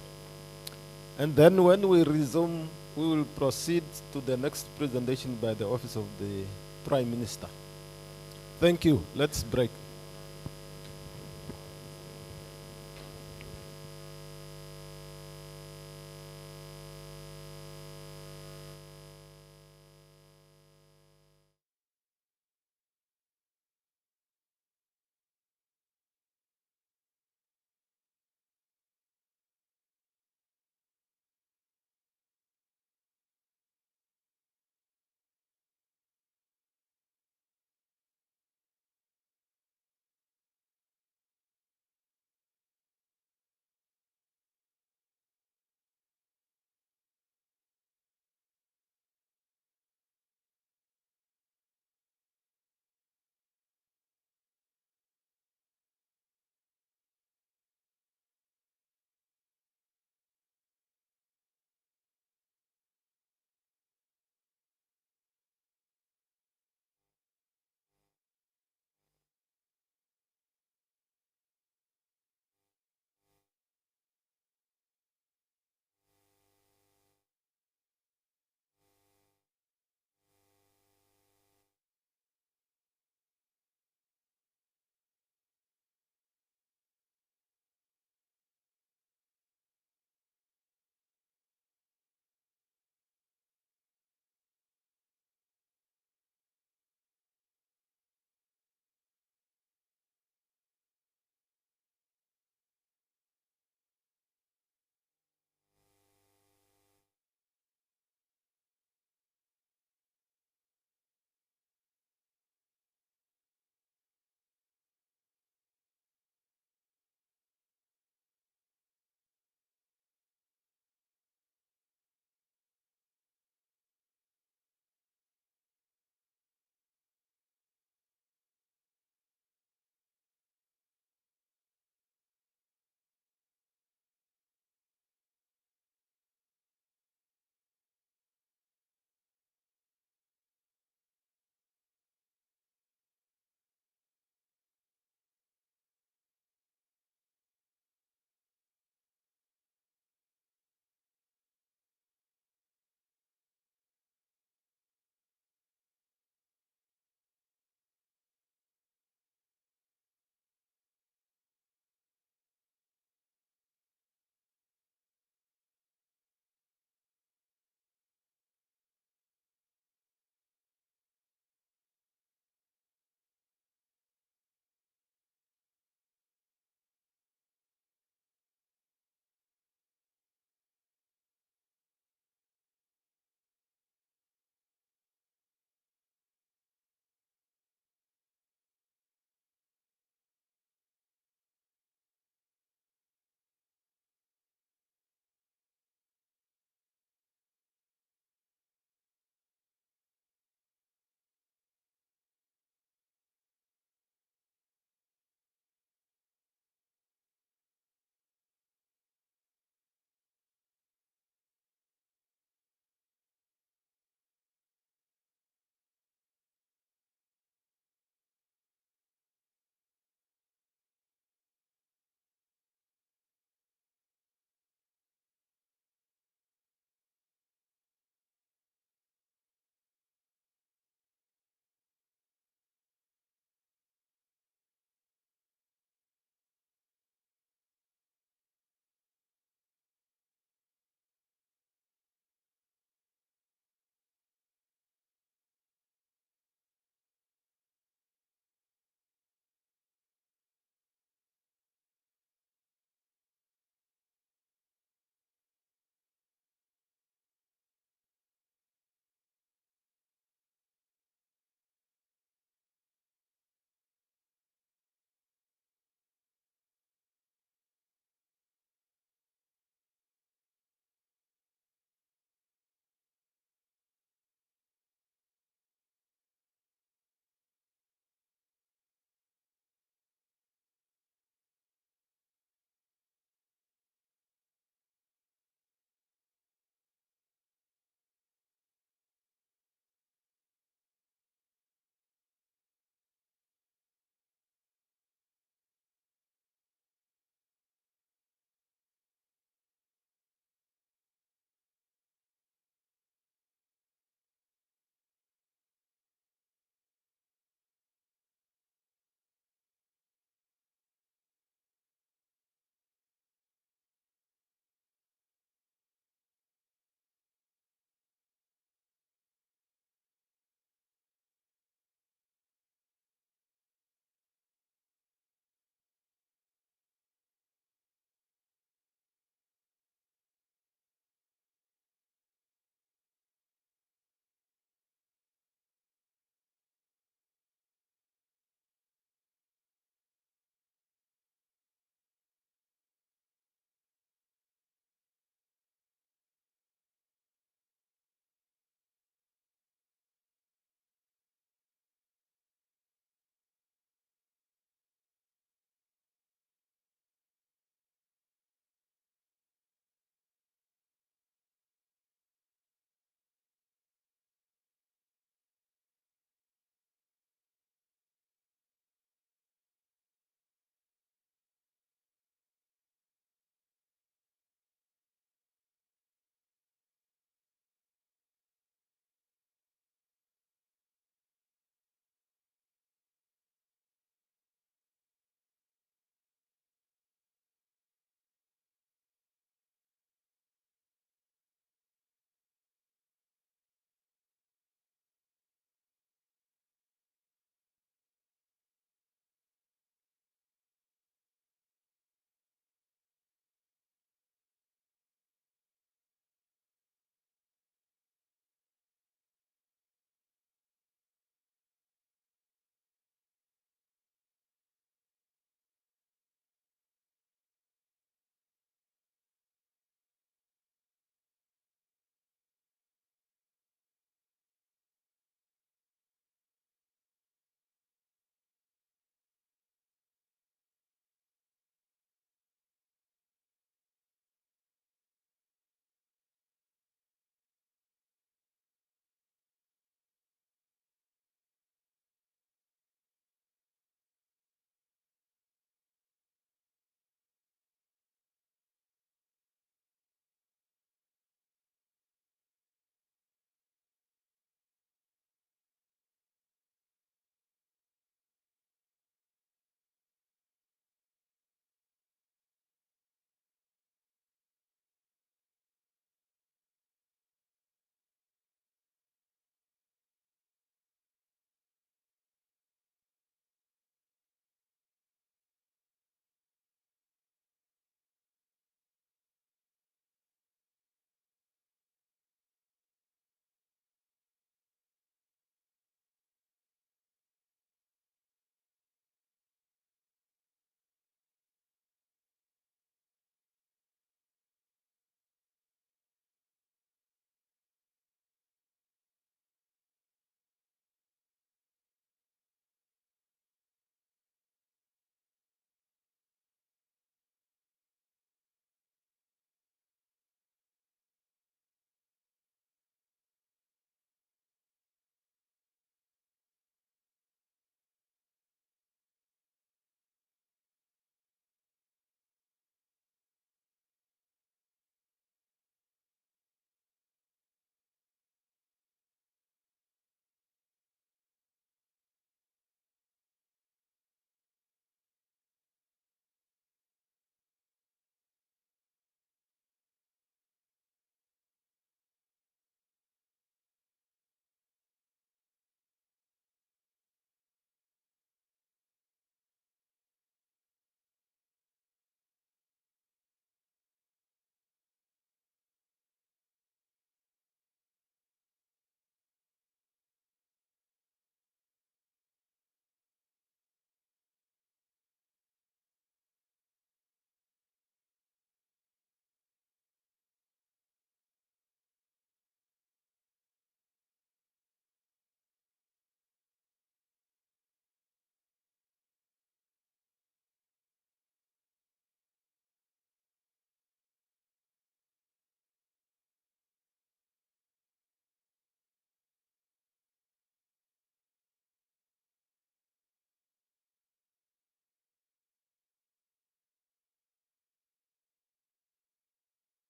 And then when we resume, we will proceed to the next presentation by the Office of the Prime Minister. Thank you. Let's break.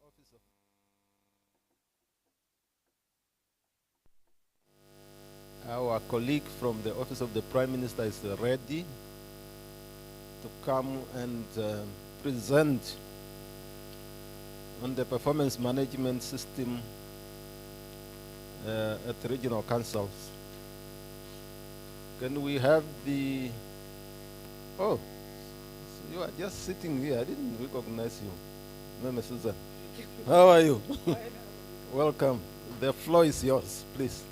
office of our colleague from the Office of the Prime Minister is ready to come and present on the performance management system at the regional councils. Can we have the... Oh, you are just sitting here. I didn't recognize you. Mama Susan. How are you? Welcome. The floor is yours, please.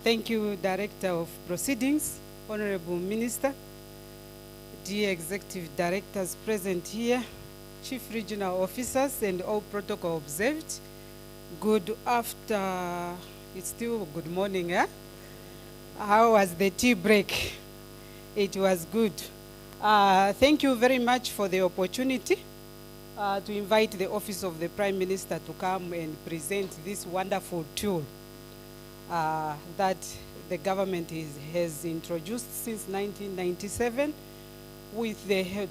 Thank you, Director of Proceedings, Honorable Minister, dear Executive Directors present here, Chief Regional Officers, and all protocol observed. Good after, it's still good morning, eh? How was the tea break? It was good. Thank you very much for the opportunity to invite the Office of the Prime Minister to come and present this wonderful tool that the government has introduced since 1997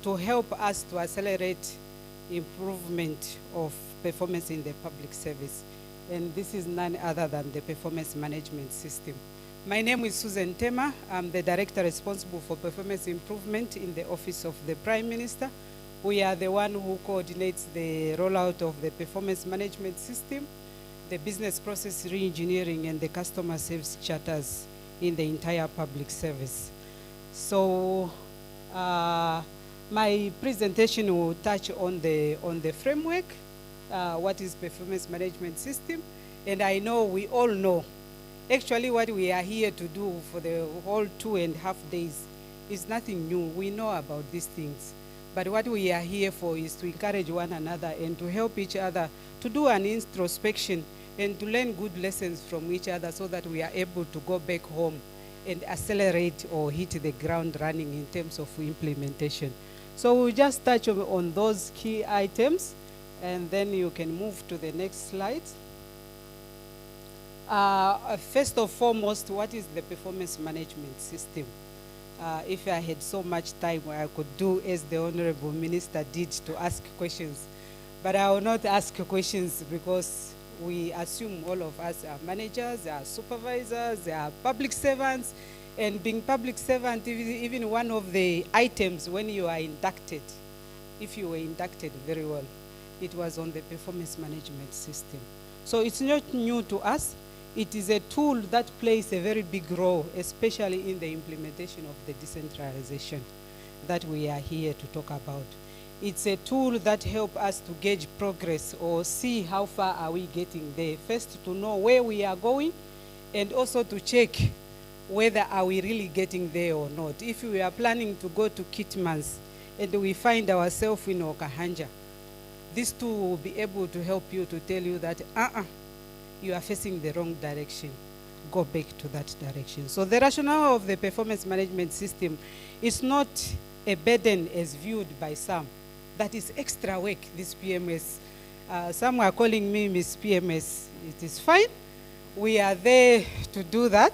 to help us to accelerate improvement of performance in the public service. And this is none other than the performance management system. My name is Susan Tema. I'm the director responsible for performance improvement in the Office of the Prime Minister. We are the one who coordinates the rollout of the performance management system, the business process re-engineering, and the customer service charters in the entire public service. So my presentation will touch on the framework, what is performance management system, and I know we all know actually what we are here to do for the whole 2.5 days is nothing new. We know about these things. But what we are here for is to encourage one another and to help each other to do an introspection and to learn good lessons from each other so that we are able to go back home and accelerate or hit the ground running in terms of implementation. So we'll just touch on those key items, and then you can move to the next slide. First and foremost, what is the performance management system? If I had so much time, I could do as the Honorable Minister did to ask questions. But I will not ask questions because we assume all of us are managers, are supervisors, are public servants, and being public servant, even one of the items when you are inducted, if you were inducted very well, it was on the performance management system. So it's not new to us. It is a tool that plays a very big role, especially in the implementation of the decentralization that we are here to talk about. It's a tool that helps us to gauge progress or see how far are we getting there. First, to know where we are going, and also to check whether are we really getting there or not. If we are planning to go to Kitmans and we find ourselves in Okahanja, this tool will be able to help you to tell you that, you are facing the wrong direction. Go back to that direction. So the rationale of the performance management system is not a burden as viewed by some. That is extra work, this PMS. Some are calling me Miss PMS. It is fine. We are there to do that.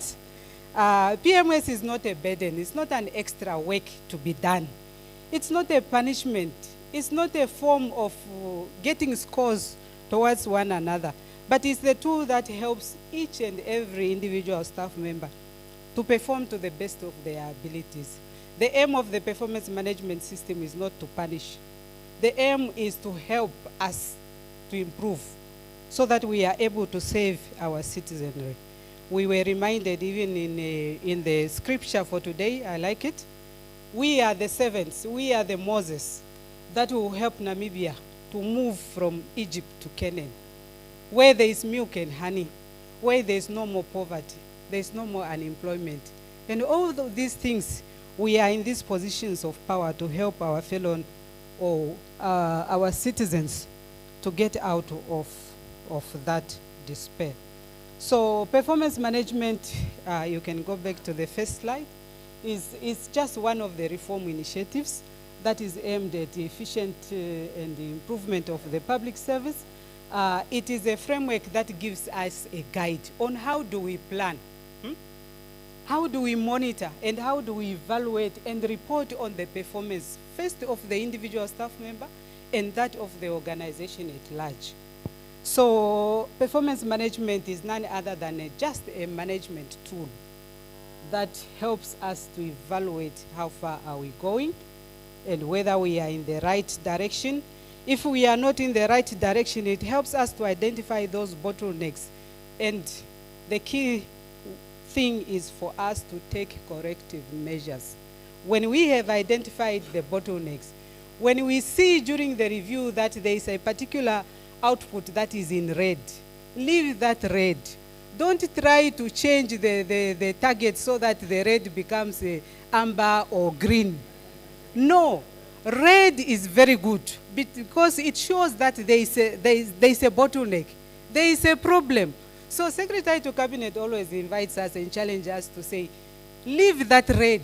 PMS is not a burden. It's not an extra work to be done. It's not a punishment. It's not a form of getting scores towards one another. But it's the tool that helps each and every individual staff member to perform to the best of their abilities. The aim of the performance management system is not to punish. The aim is to help us to improve so that we are able to save our citizenry. We were reminded even in the scripture for today, I like it, we are the servants, we are the Moses that will help Namibia to move from Egypt to Canaan, where there is milk and honey, where there is no more poverty, there is no more unemployment. And all of these things, we are in these positions of power to help our fellow or our citizens to get out of that despair. So performance management, you can go back to the first slide, is just one of the reform initiatives that is aimed at the efficient and the improvement of the public service. It is a framework that gives us a guide on how do we plan how do we monitor and how do we evaluate and report on the performance, first of the individual staff member and that of the organization at large? So performance management is none other than just a management tool that helps us to evaluate how far are we going and whether we are in the right direction. If we are not in the right direction, it helps us to identify those bottlenecks. And the key thing is for us to take corrective measures. When we have identified the bottlenecks, when we see during the review that there is a particular output that is in red, leave that red. Don't try to change the target so that the red becomes amber or green. No, red is very good because it shows that there is a bottleneck, there is a problem. So Secretary to Cabinet always invites us and challenges us to say, leave that red.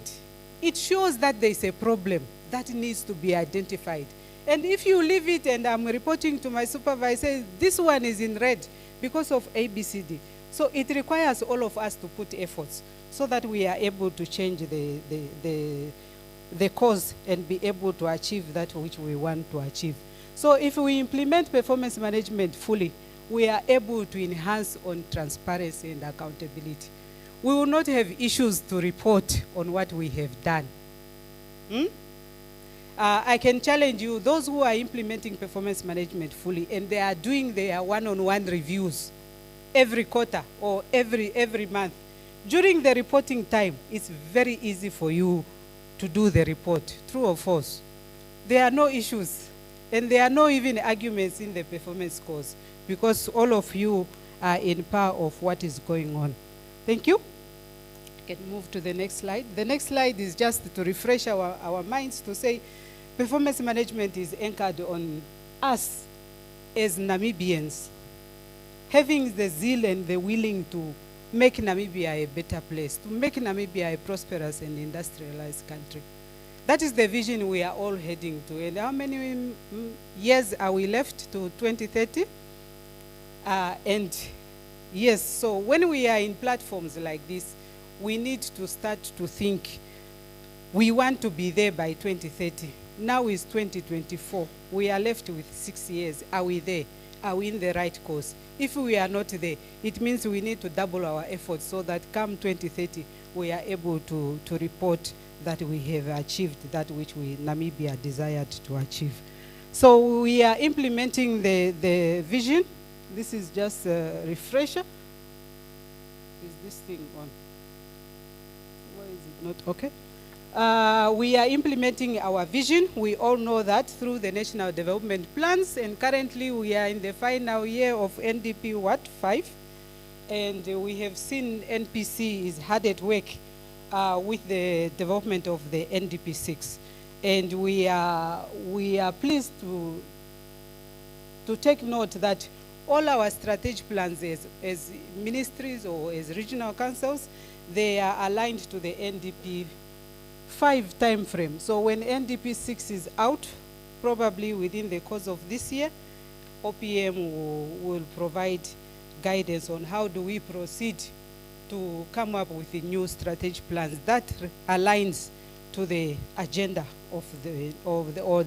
It shows that there is a problem that needs to be identified. And if you leave it and I'm reporting to my supervisor, this one is in red because of ABCD. So it requires all of us to put efforts so that we are able to change the cause and be able to achieve that which we want to achieve. So if we implement performance management fully, we are able to enhance on transparency and accountability. We will not have issues to report on what we have done. I can challenge you, those who are implementing performance management fully and they are doing their one-on-one reviews every quarter or every month, during the reporting time, it's very easy for you to do the report, true or false. There are no issues and there are no even arguments in the performance scores because all of you are in power of what is going on. Thank you. You can move to the next slide. The next slide is just to refresh our minds to say performance management is anchored on us as Namibians, having the zeal and the willing to make Namibia a better place, to make Namibia a prosperous and industrialized country. That is the vision we are all heading to. And how many years are we left to 2030? And yes, so when we are in platforms like this, we need to start to think, we want to be there by 2030. Now is 2024. We are left with 6 years. Are we there? Are we in the right course? If we are not there, it means we need to double our efforts so that come 2030, we are able to report that we have achieved that which Namibia desired to achieve. So we are implementing the vision. This is just a refresher. Is this thing on? Why is it not? Okay. We are implementing our vision. We all know that through the national development plans, and currently we are in the final year of NDP 5, and we have seen NPC is hard at work with the development of the NDP 6, and we are pleased to take note that all our strategic plans as ministries or as regional councils, they are aligned to the NDP 5 time frame. So when NDP 6 is out, probably within the course of this year, OPM will provide guidance on how do we proceed to come up with the new strategic plans that aligns to the agenda of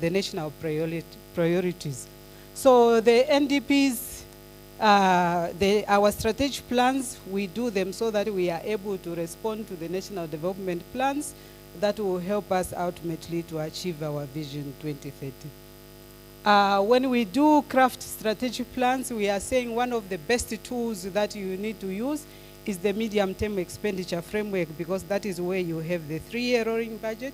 the national priorities. So the NDPs, our strategic plans, we do them so that we are able to respond to the national development plans that will help us ultimately to achieve our vision 2030. When we do craft strategic plans, we are saying one of the best tools that you need to use is the medium-term expenditure framework, because that is where you have the 3-year rolling budget,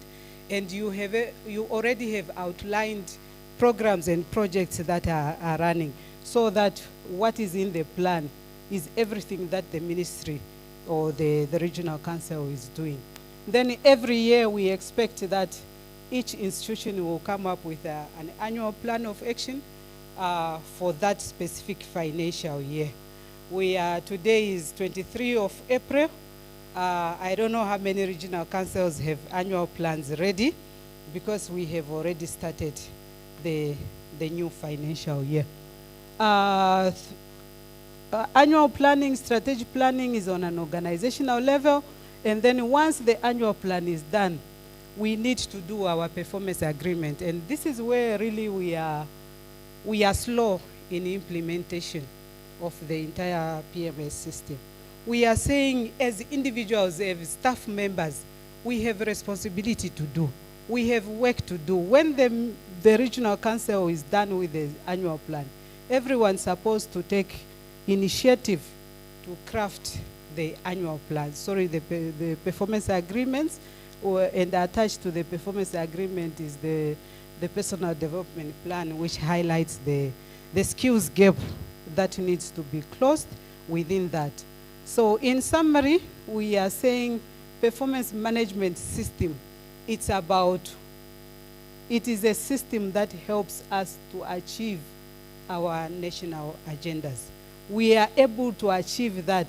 and you already have outlined programs and projects that are running, so that what is in the plan is everything that the ministry or the regional council is doing. Then every year we expect that each institution will come up with an annual plan of action for that specific financial year. Today is 23 of April. I don't know how many regional councils have annual plans ready, because we have already started the new financial year. Annual planning, strategic planning is on an organizational level, And then once the annual plan is done, we need to do our performance agreement. And this is where really we are slow in implementation of the entire PMS system. We are saying as individuals, as staff members, we have a responsibility to do. We have work to do. When the regional council is done with the annual plan, everyone's supposed to take initiative to craft the annual plan. The performance agreements, and attached to the performance agreement is the personal development plan, which highlights the skills gap that needs to be closed within that. So in summary, we are saying performance management system, it is a system that helps us to achieve our national agendas. We are able to achieve that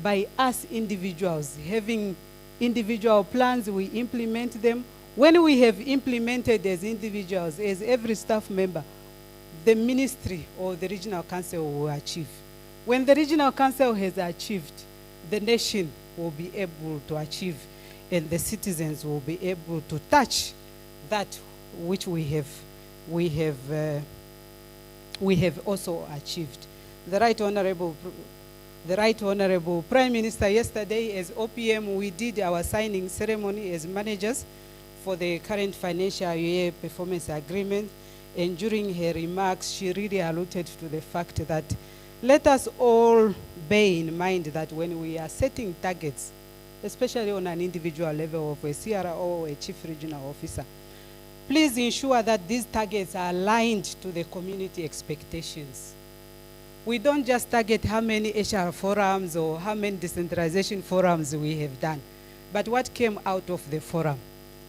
by us individuals having individual plans, we implement them. When we have implemented as individuals, as every staff member, the ministry or the regional council will achieve. When the regional council has achieved, the nation will be able to achieve, and the citizens will be able to touch that which we have also achieved. The Right Honorable Prime Minister, yesterday as OPM, we did our signing ceremony as managers for the current financial year performance agreement. And during her remarks, she really alluded to the fact that let us all bear in mind that when we are setting targets, especially on an individual level of a CRO or a chief regional officer, please ensure that these targets are aligned to the community expectations. We don't just target how many HR forums or how many decentralization forums we have done, but what came out of the forum.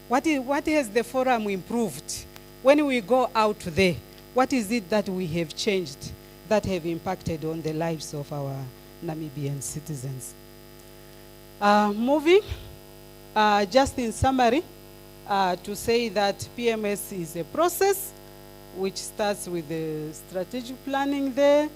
What has the forum improved? When we go out there, what is it that we have changed that have impacted on the lives of our Namibian citizens? Moving, just in summary, to say that PMS is a process which starts with the strategic planning there.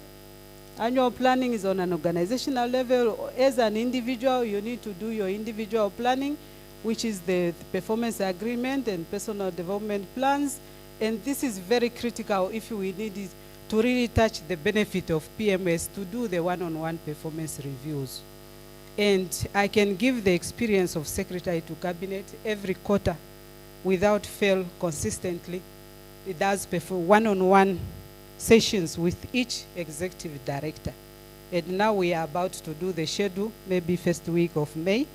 Annual planning is on an organizational level. As an individual, you need to do your individual planning, which is the performance agreement and personal development plans. And this is very critical if we need it to really touch the benefit of PMS, to do the one-on-one performance reviews. And I can give the experience of Secretary to Cabinet every quarter without fail consistently. It does one-on-one sessions with each executive director. And now we are about to do the schedule, maybe first week of May.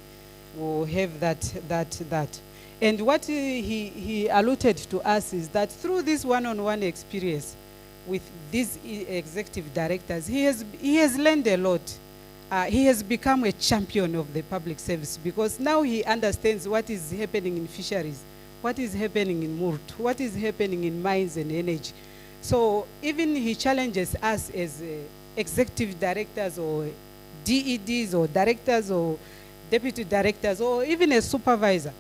We'll have that. And what he alluded to us is that through this one-on-one experience with these executive directors, he has learned a lot. He has become a champion of the public service because now he understands what is happening in fisheries, what is happening in MURD, what is happening in mines and energy. So even he challenges us as executive directors or DEDs or directors or deputy directors or even a supervisor.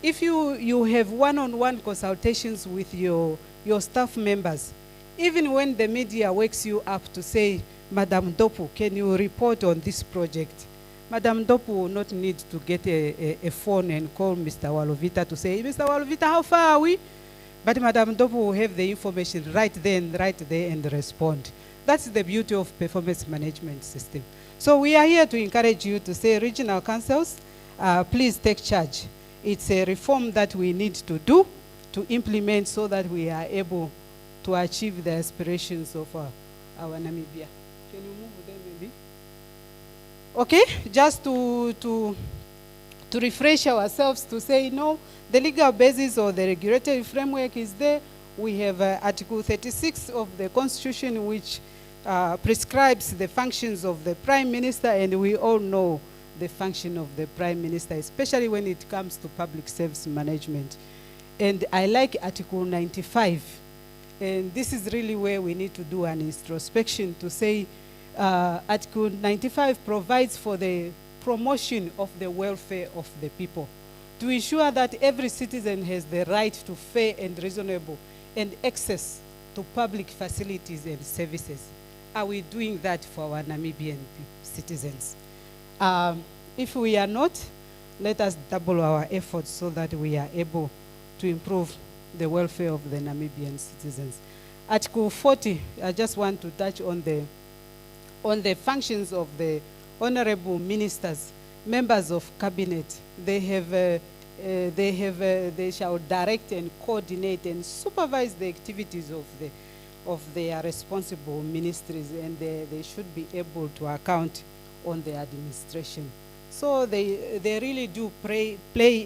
If you have one-on-one consultations with your staff members, even when the media wakes you up to say, Madam Dopu, can you report on this project? Madam Dopu will not need to get a phone and call Mr. Walovita to say, Mr. Walovita, how far are we? But Madam Dopu will have the information right there and respond. That's the beauty of performance management system. So we are here to encourage you to say, regional councils, please take charge. It's a reform that we need to do, to implement so that we are able to achieve the aspirations of our Namibia. Can you move there maybe? Okay, just to refresh ourselves to say, no, the legal basis or the regulatory framework is there. We have Article 36 of the Constitution, which prescribes the functions of the Prime Minister, and we all know the function of the Prime Minister, especially when it comes to public service management. And I like Article 95. And this is really where we need to do an introspection to say Article 95 provides for the promotion of the welfare of the people, to ensure that every citizen has the right to fair and reasonable and access to public facilities and services. Are we doing that for our Namibian citizens? If we are not, let us double our efforts so that we are able to improve the welfare of the Namibian citizens. Article 40, I just want to touch on the functions of the honorable ministers, members of cabinet. They shall direct and coordinate and supervise the activities of their responsible ministries, and they should be able to account on the administration. So they really do play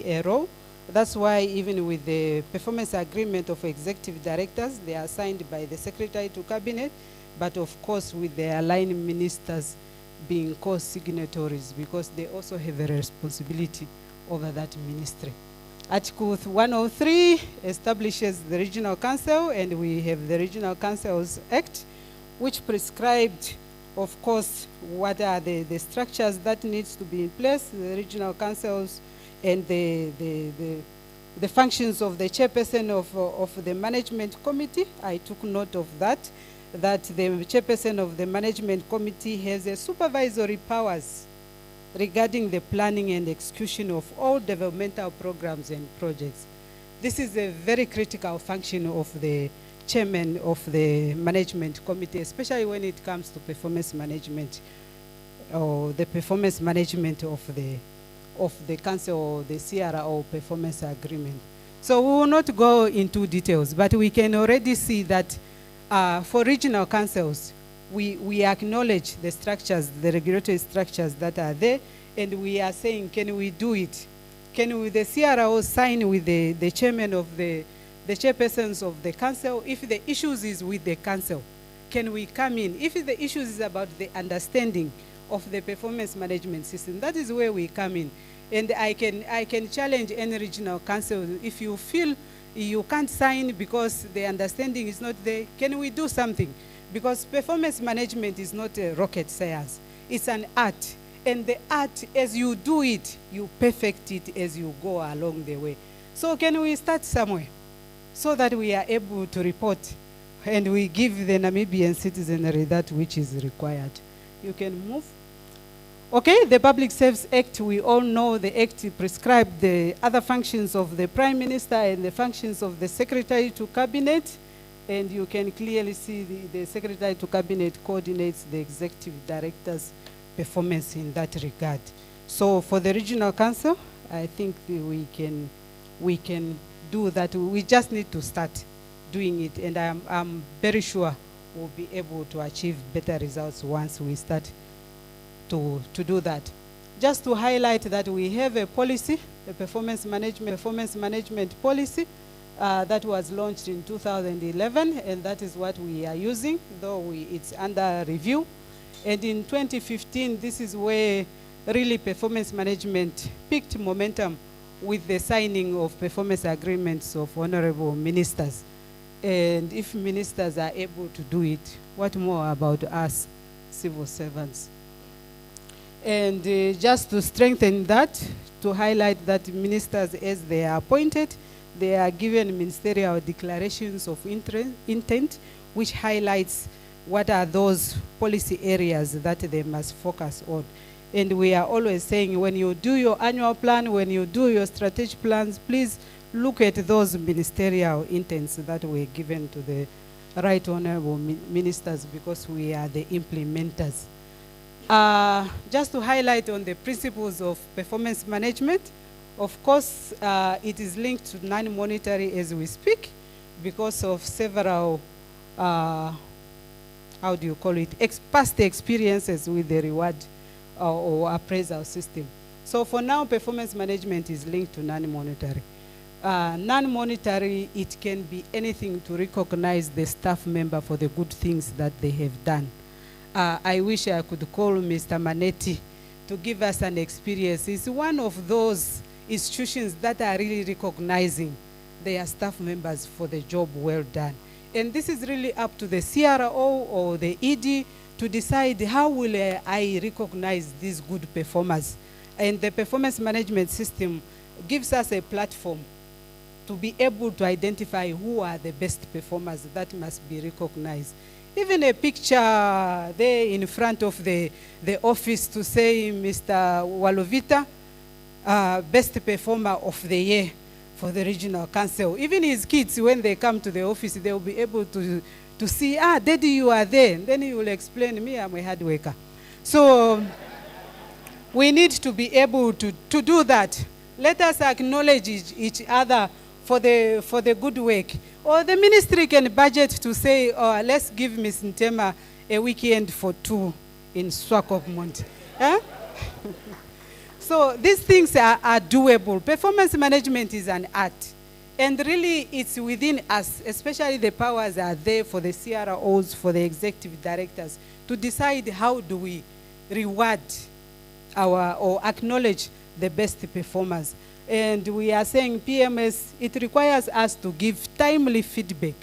a role. That's why even with the performance agreement of executive directors, they are signed by the secretary to cabinet, but of course with the aligned ministers being co-signatories, because they also have a responsibility over that ministry. Article 103 establishes the Regional Council, and we have the Regional Councils Act, which prescribed, of course, what are the structures that needs to be in place, the regional councils, and the functions of the chairperson of the management committee. I took note of that the chairperson of the management committee has a supervisory powers regarding the planning and execution of all developmental programs and projects. This is a very critical function of the chairman of the management committee, especially when it comes to performance management, or the performance management of the council or the CRO performance agreement. So we will not go into details, but we can already see that for regional councils, we acknowledge the structures, the regulatory structures that are there, and we are saying, can we do it? Can we, the CRO, sign with the chairman of the chairpersons of the council? If the issues is with the council, can we come in? If the issues is about the understanding of the performance management system, that is where we come in. And I can challenge any regional council, if you feel you can't sign because the understanding is not there, can we do something? Because performance management is not a rocket science. It's an art. And the art, as you do it, you perfect it as you go along the way. So can we start somewhere so that we are able to report and we give the Namibian citizenry that which is required? You can move. Okay, the Public Service Act, we all know the Act prescribed the other functions of the Prime Minister and the functions of the Secretary to Cabinet. And you can clearly see the Secretary to Cabinet coordinates the Executive Director's performance in that regard. So for the Regional Council, I think we can do that. We just need to start doing it, and I'm very sure we'll be able to achieve better results once we start to do that. Just to highlight that we have a policy, a performance management policy, that was launched in 2011, and that is what we are using, though it's under review. And in 2015, this is where really performance management picked momentum with the signing of performance agreements of honorable ministers. And if ministers are able to do it, what more about us, civil servants? And just to strengthen that, to highlight that ministers, as they are appointed, they are given ministerial declarations of intent, which highlights what are those policy areas that they must focus on. And we are always saying, when you do your annual plan, when you do your strategic plans, please look at those ministerial intents that were given to the right honorable ministers, because we are the implementers. Just to highlight on the principles of performance management, of course, it is linked to non-monetary as we speak, because of several, how do you call it, past experiences with the reward or appraisal system. So for now, performance management is linked to non-monetary. Non-monetary, it can be anything to recognize the staff member for the good things that they have done. I wish I could call Mr. Manetti to give us an experience. It's one of those institutions that are really recognizing their staff members for the job well done. And this is really up to the CRO or the ED to decide how will I recognize these good performers. And the performance management system gives us a platform to be able to identify who are the best performers that must be recognized. Even a picture there in front of the office to say, Mr. Walovita, best performer of the year for the regional council. Even his kids, when they come to the office, they will be able to see, Daddy, you are there. And then he will explain to me, I'm a hard worker. So we need to be able to do that. Let us acknowledge each other for the good work. Or the ministry can budget to say, let's give Ms. Ntema a weekend for 2 in Swakopmund. Huh? So these things are doable. Performance management is an art. And really, it's within us, especially the powers are there for the CROs, for the executive directors, to decide how do we reward or acknowledge the best performers. And we are saying PMS, it requires us to give timely feedback.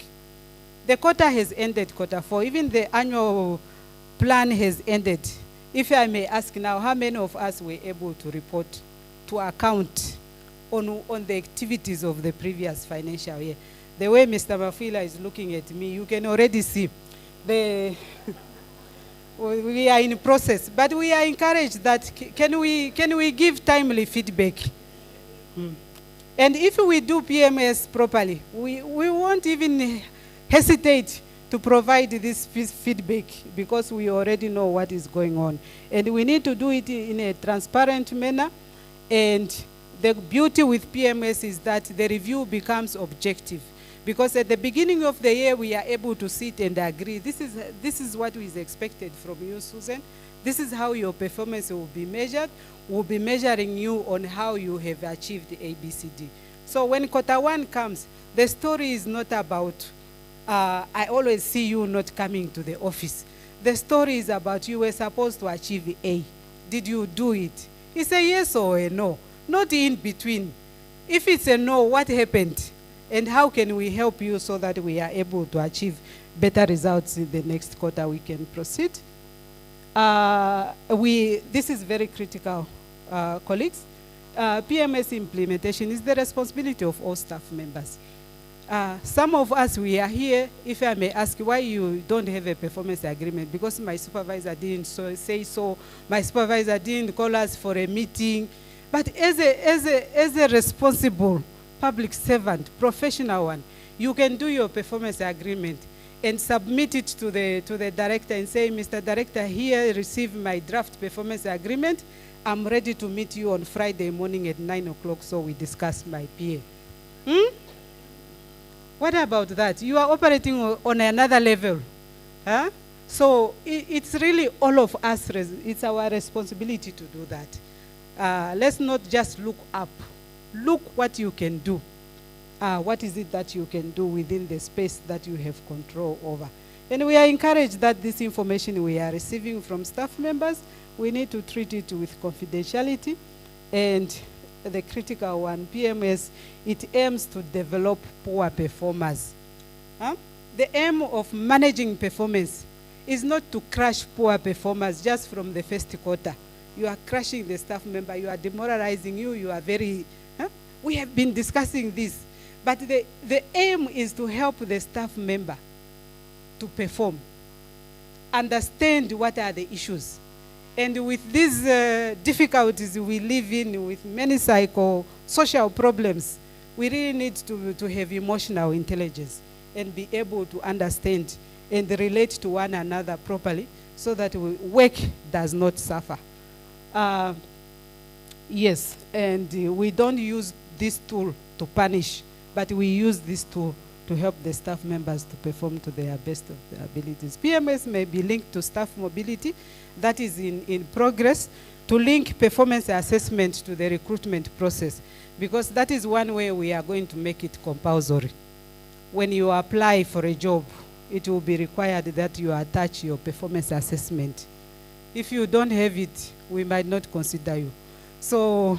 The quota has ended, quarter 4. Even the annual plan has ended. If I may ask now, how many of us were able to report to account on the activities of the previous financial year? The way Mr. Mafila is looking at me, you can already see we are in process. But we are encouraged that can we give timely feedback? And if we do PMS properly, we won't even hesitate to provide this feedback because we already know what is going on. And we need to do it in a transparent manner. And the beauty with PMS is that the review becomes objective. Because at the beginning of the year, we are able to sit and agree. This is what is expected from you, Susan. This is how your performance will be measured. We'll be measuring you on how you have achieved ABCD. So when quarter 1 comes, the story is not about, I always see you not coming to the office. The story is about you were supposed to achieve A. Did you do it? It's a yes or a no, not in between. If it's a no, what happened? And how can we help you so that we are able to achieve better results in the next quarter? We can proceed. This is very critical, colleagues. PMS implementation is the responsibility of all staff members. Some of us, we are here, if I may ask, why you don't have a performance agreement? Because my supervisor didn't say so, my supervisor didn't call us for a meeting. But as a responsible public servant, professional one, you can do your performance agreement and submit it to the director and say, Mr. Director, here receive my draft performance agreement. I'm ready to meet you on Friday morning at 9 o'clock so we discuss my PA. What about that? You are operating on another level. Huh? So it's really all of us, it's our responsibility to do that. Let's not just look up. Look what you can do. What is it that you can do within the space that you have control over? And we are encouraged that this information we are receiving from staff members, we need to treat it with confidentiality. And the critical one, PMS, it aims to develop poor performers. The aim of managing performance is not to crush poor performers just from the first quarter. You are crushing the staff member, you are demoralizing you are very, we have been discussing this. But the aim is to help the staff member to perform, understand what are the issues. And with these difficulties we live in, with many social problems, we really need to have emotional intelligence and be able to understand and relate to one another properly so that work does not suffer. Yes, and we don't use this tool to punish, but we use this tool to help the staff members to perform to their best of their abilities. PMS may be linked to staff mobility. That is in progress, to link performance assessment to the recruitment process, because that is one way we are going to make it compulsory. When you apply for a job, it will be required that you attach your performance assessment. If you don't have it, we might not consider you. So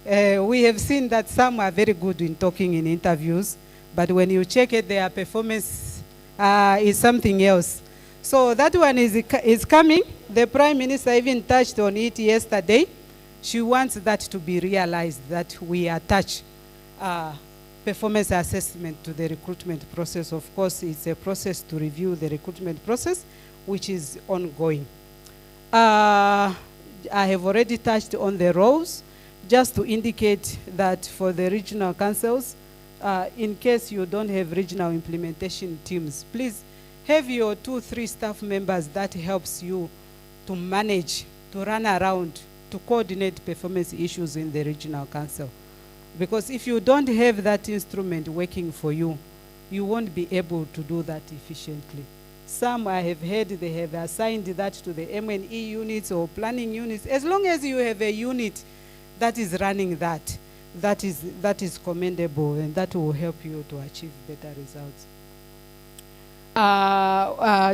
we have seen that some are very good in talking in interviews, but when you check it, their performance is something else. So that one is coming. The Prime Minister even touched on it yesterday. She wants that to be realized, that we attach performance assessment to the recruitment process. Of course, it's a process to review the recruitment process, which is ongoing. I have already touched on the roles. just to indicate that for the regional councils, in case you don't have regional implementation teams, please have your 2-3 staff members that helps you to manage, to run around, to coordinate performance issues in the regional council. Because if you don't have that instrument working for you, you won't be able to do that efficiently. Some I have heard they have assigned that to the M&E units or planning units. As long as you have a unit that is running that is commendable, and that will help you to achieve better results.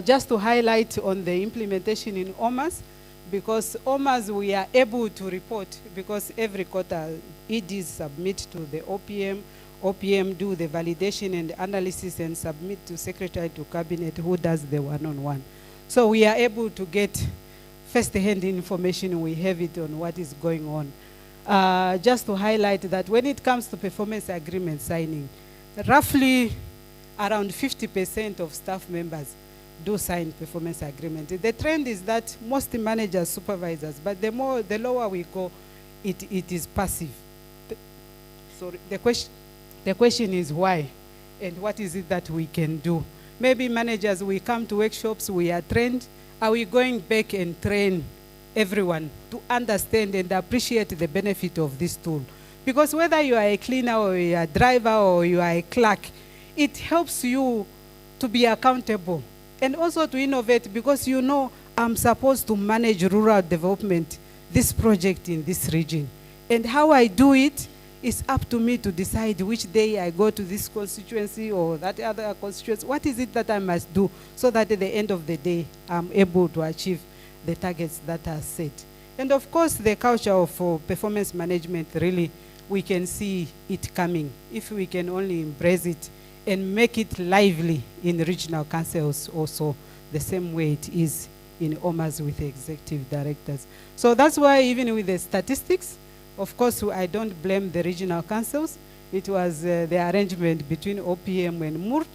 Just to highlight on the implementation in OMAS, because OMAS we are able to report, because every quarter EDs submit to the OPM, OPM do the validation and analysis and submit to Secretary to Cabinet, who does the one-on-one. So we are able to get first-hand information. We have it on what is going on. Just to highlight that when it comes to performance agreement signing, roughly around 50% of staff members do sign performance agreement. The trend is that most managers, supervisors, but the lower we go, it is passive. So the question is why, and what is it that we can do? Maybe managers, we come to workshops, we are trained. Are we going back and train everyone to understand and appreciate the benefit of this tool? Because whether you are a cleaner or you are a driver or you are a clerk, it helps you to be accountable and also to innovate, because you know I'm supposed to manage rural development, this project in this region. And how I do it is up to me to decide which day I go to this constituency or that other constituency. What is it that I must do so that at the end of the day, I'm able to achieve the targets that are set. And of course, the culture of performance management, really, we can see it coming if we can only embrace it and make it lively in regional councils also, the same way it is in OMAS with the executive directors. So that's why even with the statistics, of course, I don't blame the regional councils. It was the arrangement between OPM and MURD.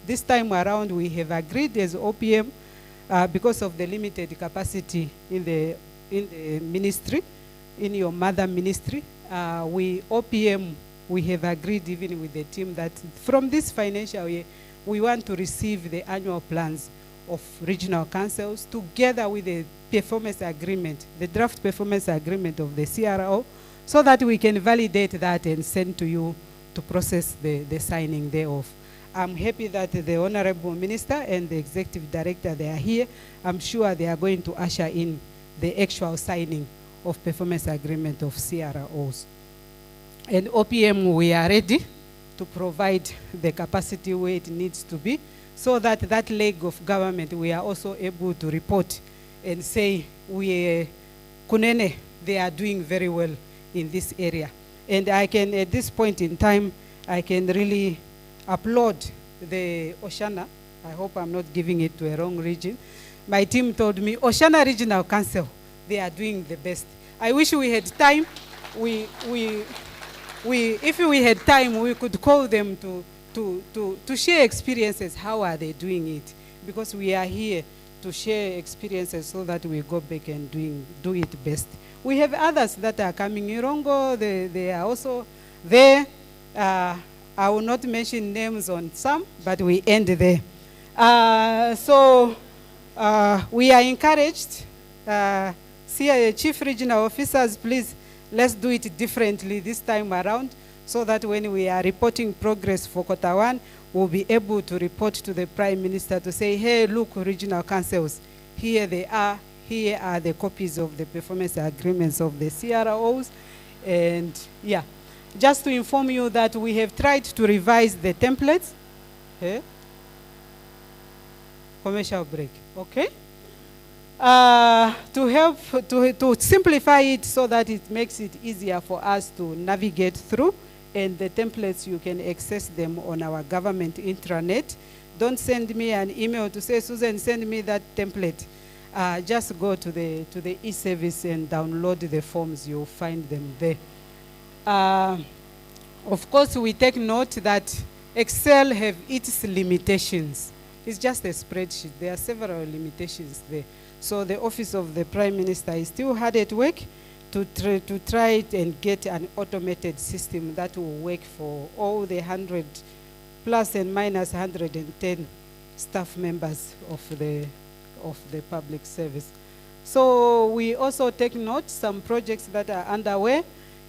This time around, we have agreed as OPM, because of the limited capacity in the ministry, in your mother ministry, OPM, we have agreed even with the team that from this financial year, we want to receive the annual plans of regional councils together with the performance agreement, the draft performance agreement of the CRO, so that we can validate that and send to you to process the signing thereof. I'm happy that the Honorable Minister and the Executive Director, they are here. I'm sure they are going to usher in the actual signing of performance agreement of CROs. And OPM, we are ready to provide the capacity where it needs to be, so that that leg of government, we are also able to report and say, Kunene, they are doing very well in this area. And I can, at this point in time, I can really applaud the Oshana. I hope I'm not giving it to a wrong region. My team told me, Oshana Regional Council, they are doing the best. I wish we had time. If we had time, we could call them to share experiences. How are they doing it? Because we are here to share experiences so that we go back and do it best. We have others that are coming. Irongo, they are also there. I will not mention names on some, but we end there. We are encouraged. Chief Regional Officers, please, let's do it differently this time around, so that when we are reporting progress for quarter one, we'll be able to report to the Prime Minister to say, hey, look, regional councils, here they are. Here are the copies of the performance agreements of the CROs. And yeah, just to inform you that we have tried to revise the templates. Okay. Commercial break, okay? To simplify it so that it makes it easier for us to navigate through, and the templates, you can access them on our government intranet. Don't send me an email to say, Susan, send me that template. Just go to the e-service and download the forms. You'll find them there. Of course, we take note that Excel have its limitations. It's just a spreadsheet. There are several limitations there. So the Office of the Prime Minister is still hard at work to try and get an automated system that will work for all the 100 plus and minus 110 staff members of the public service. So we also take note some projects that are underway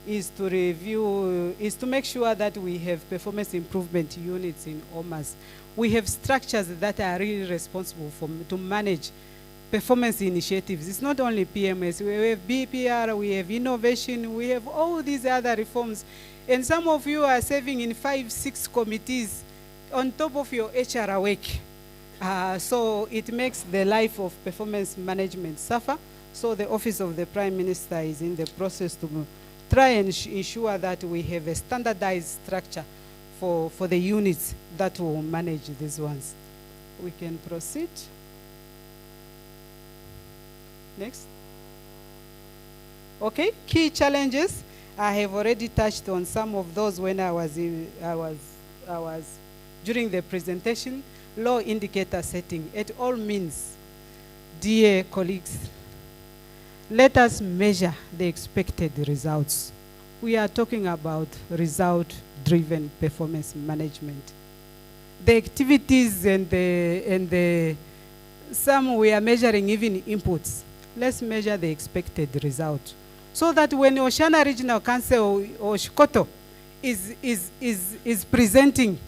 is to review, is to make sure that we have performance improvement units in OMAs. We have structures that are really responsible to manage performance initiatives. It's not only PMS, we have BPR, we have innovation, we have all these other reforms. And some of you are serving in 5, 6 committees on top of your HR work. So it makes the life of performance management suffer. So the Office of the Prime Minister is in the process to try and ensure that we have a standardized structure for the units that will manage these ones. We can proceed. Next. Okay, key challenges. I have already touched on some of those when I was during the presentation. Low indicator setting. It all means, dear colleagues, let us measure the expected results. We are talking about result-driven performance management. The activities and some we are measuring even inputs. Let's measure the expected result. So that when Oshana Regional Council or Shikoto is presenting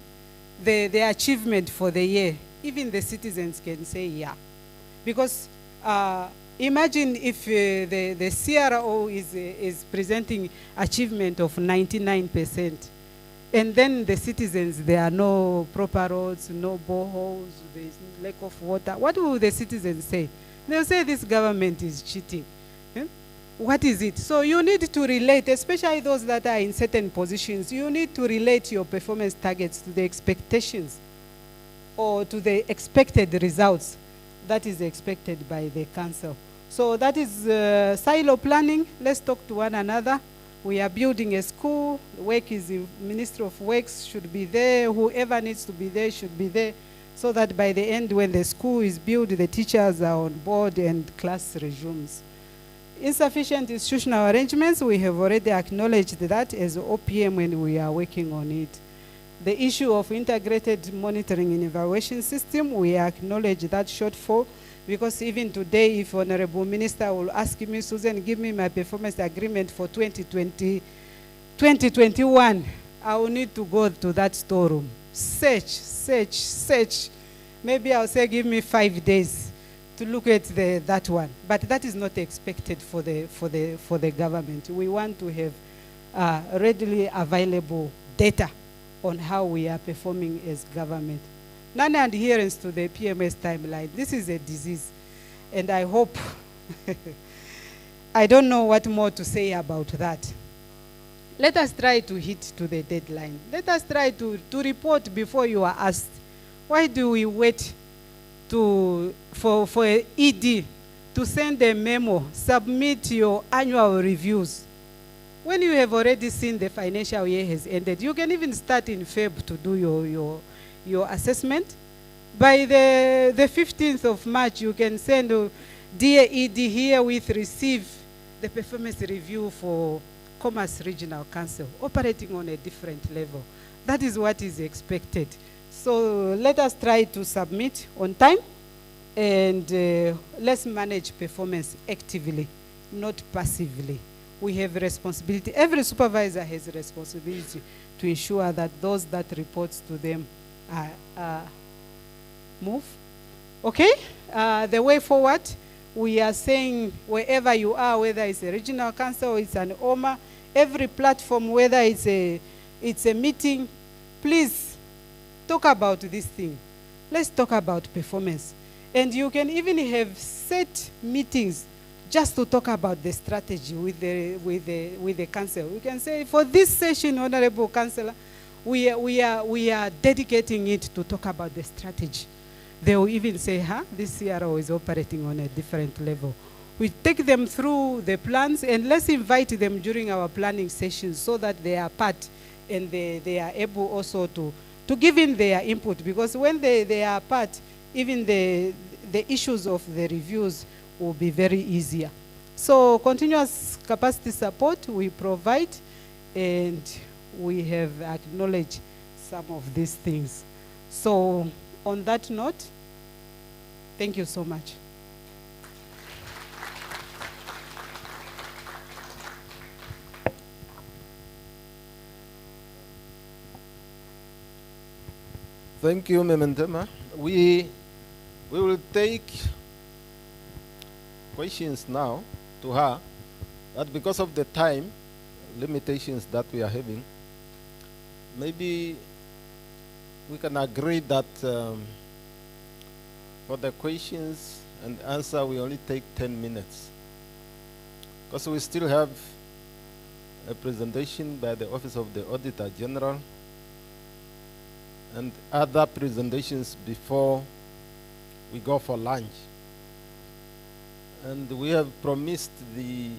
the achievement for the year, even the citizens can say, yeah. Because imagine if the CRO is presenting achievement of 99%, and then the citizens, there are no proper roads, no boreholes, there is lack of water. What will the citizens say? They'll say this government is cheating. What is it? So you need to relate, especially those that are in certain positions, you need to relate your performance targets to the expectations or to the expected results that is expected by the council. So that is silo planning. Let's talk to one another. We are building a school. Work is the Ministry of Works should be there. Whoever needs to be there should be there, so that by the end, when the school is built, the teachers are on board and class resumes. Insufficient institutional arrangements, we have already acknowledged that as OPM when we are working on it. The issue of integrated monitoring and evaluation system, we acknowledge that shortfall, because even today, if Honorable Minister will ask me, Susan, give me my performance agreement for 2021, I will need to go to that storeroom. Search. Maybe I'll say, give me 5 days to look at that one. But that is not expected for the government. We want to have readily available data on how we are performing as government. Non-adherence to the PMS timeline. This is a disease. And I hope, I don't know what more to say about that. Let us try to hit to the deadline. Let us try to report before you are asked. Why do we wait for ED to send a memo, submit your annual reviews? When you have already seen the financial year has ended, you can even start in Feb to do your assessment. By the 15th of March, you can send, dear ED, here with receive the performance review for Commerce Regional Council, operating on a different level. That is what is expected. So let us try to submit on time, and let's manage performance actively, not passively. We have a responsibility. Every supervisor has a responsibility to ensure that those that reports to them move. Okay? The way forward, we are saying wherever you are, whether it's a regional council or it's an OMA, every platform, whether it's a meeting, please talk about this thing. Let's talk about performance. And you can even have set meetings just to talk about the strategy with the council. We can say, for this session, Honorable Councillor, we are dedicating it to talk about the strategy. They will even say, this CRO is operating on a different level. We take them through the plans, and let's invite them during our planning sessions so that they are part and they are able also to give in their input, because when they are part, even the issues of the reviews will be very easier. So continuous capacity support we provide, and we have acknowledged some of these things. So on that note, thank you so much. Thank you, Memendema. We will take questions now to her, but because of the time limitations that we are having, maybe we can agree that for the questions and answer we only take 10 minutes, because we still have a presentation by the Office of the Auditor General and other presentations before we go for lunch. And we have promised the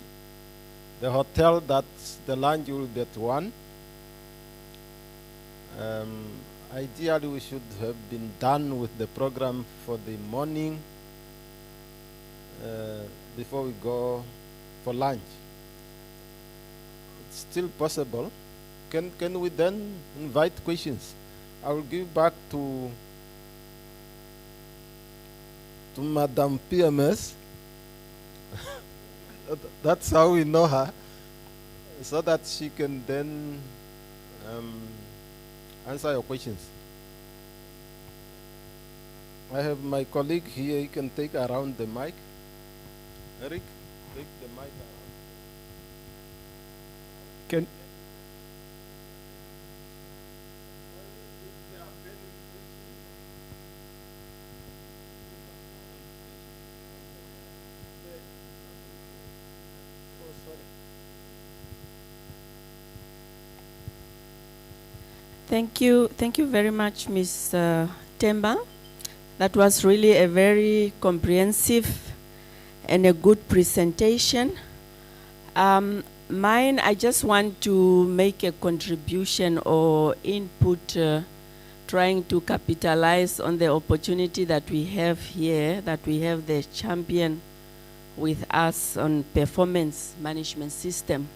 hotel that the lunch will be at 1. Ideally, we should have been done with the program for the morning before we go for lunch. It's still possible. Can we then invite questions? I will give back to Madam PMS. That's how we know her, so that she can then answer your questions. I have my colleague here, he can take around the mic. Eric, take the mic around. Can Thank you very much, Ms. Temba. That was really a very comprehensive and a good presentation. Mine, I just want to make a contribution or input, trying to capitalize on the opportunity that we have here, that we have the champion with us on performance management system.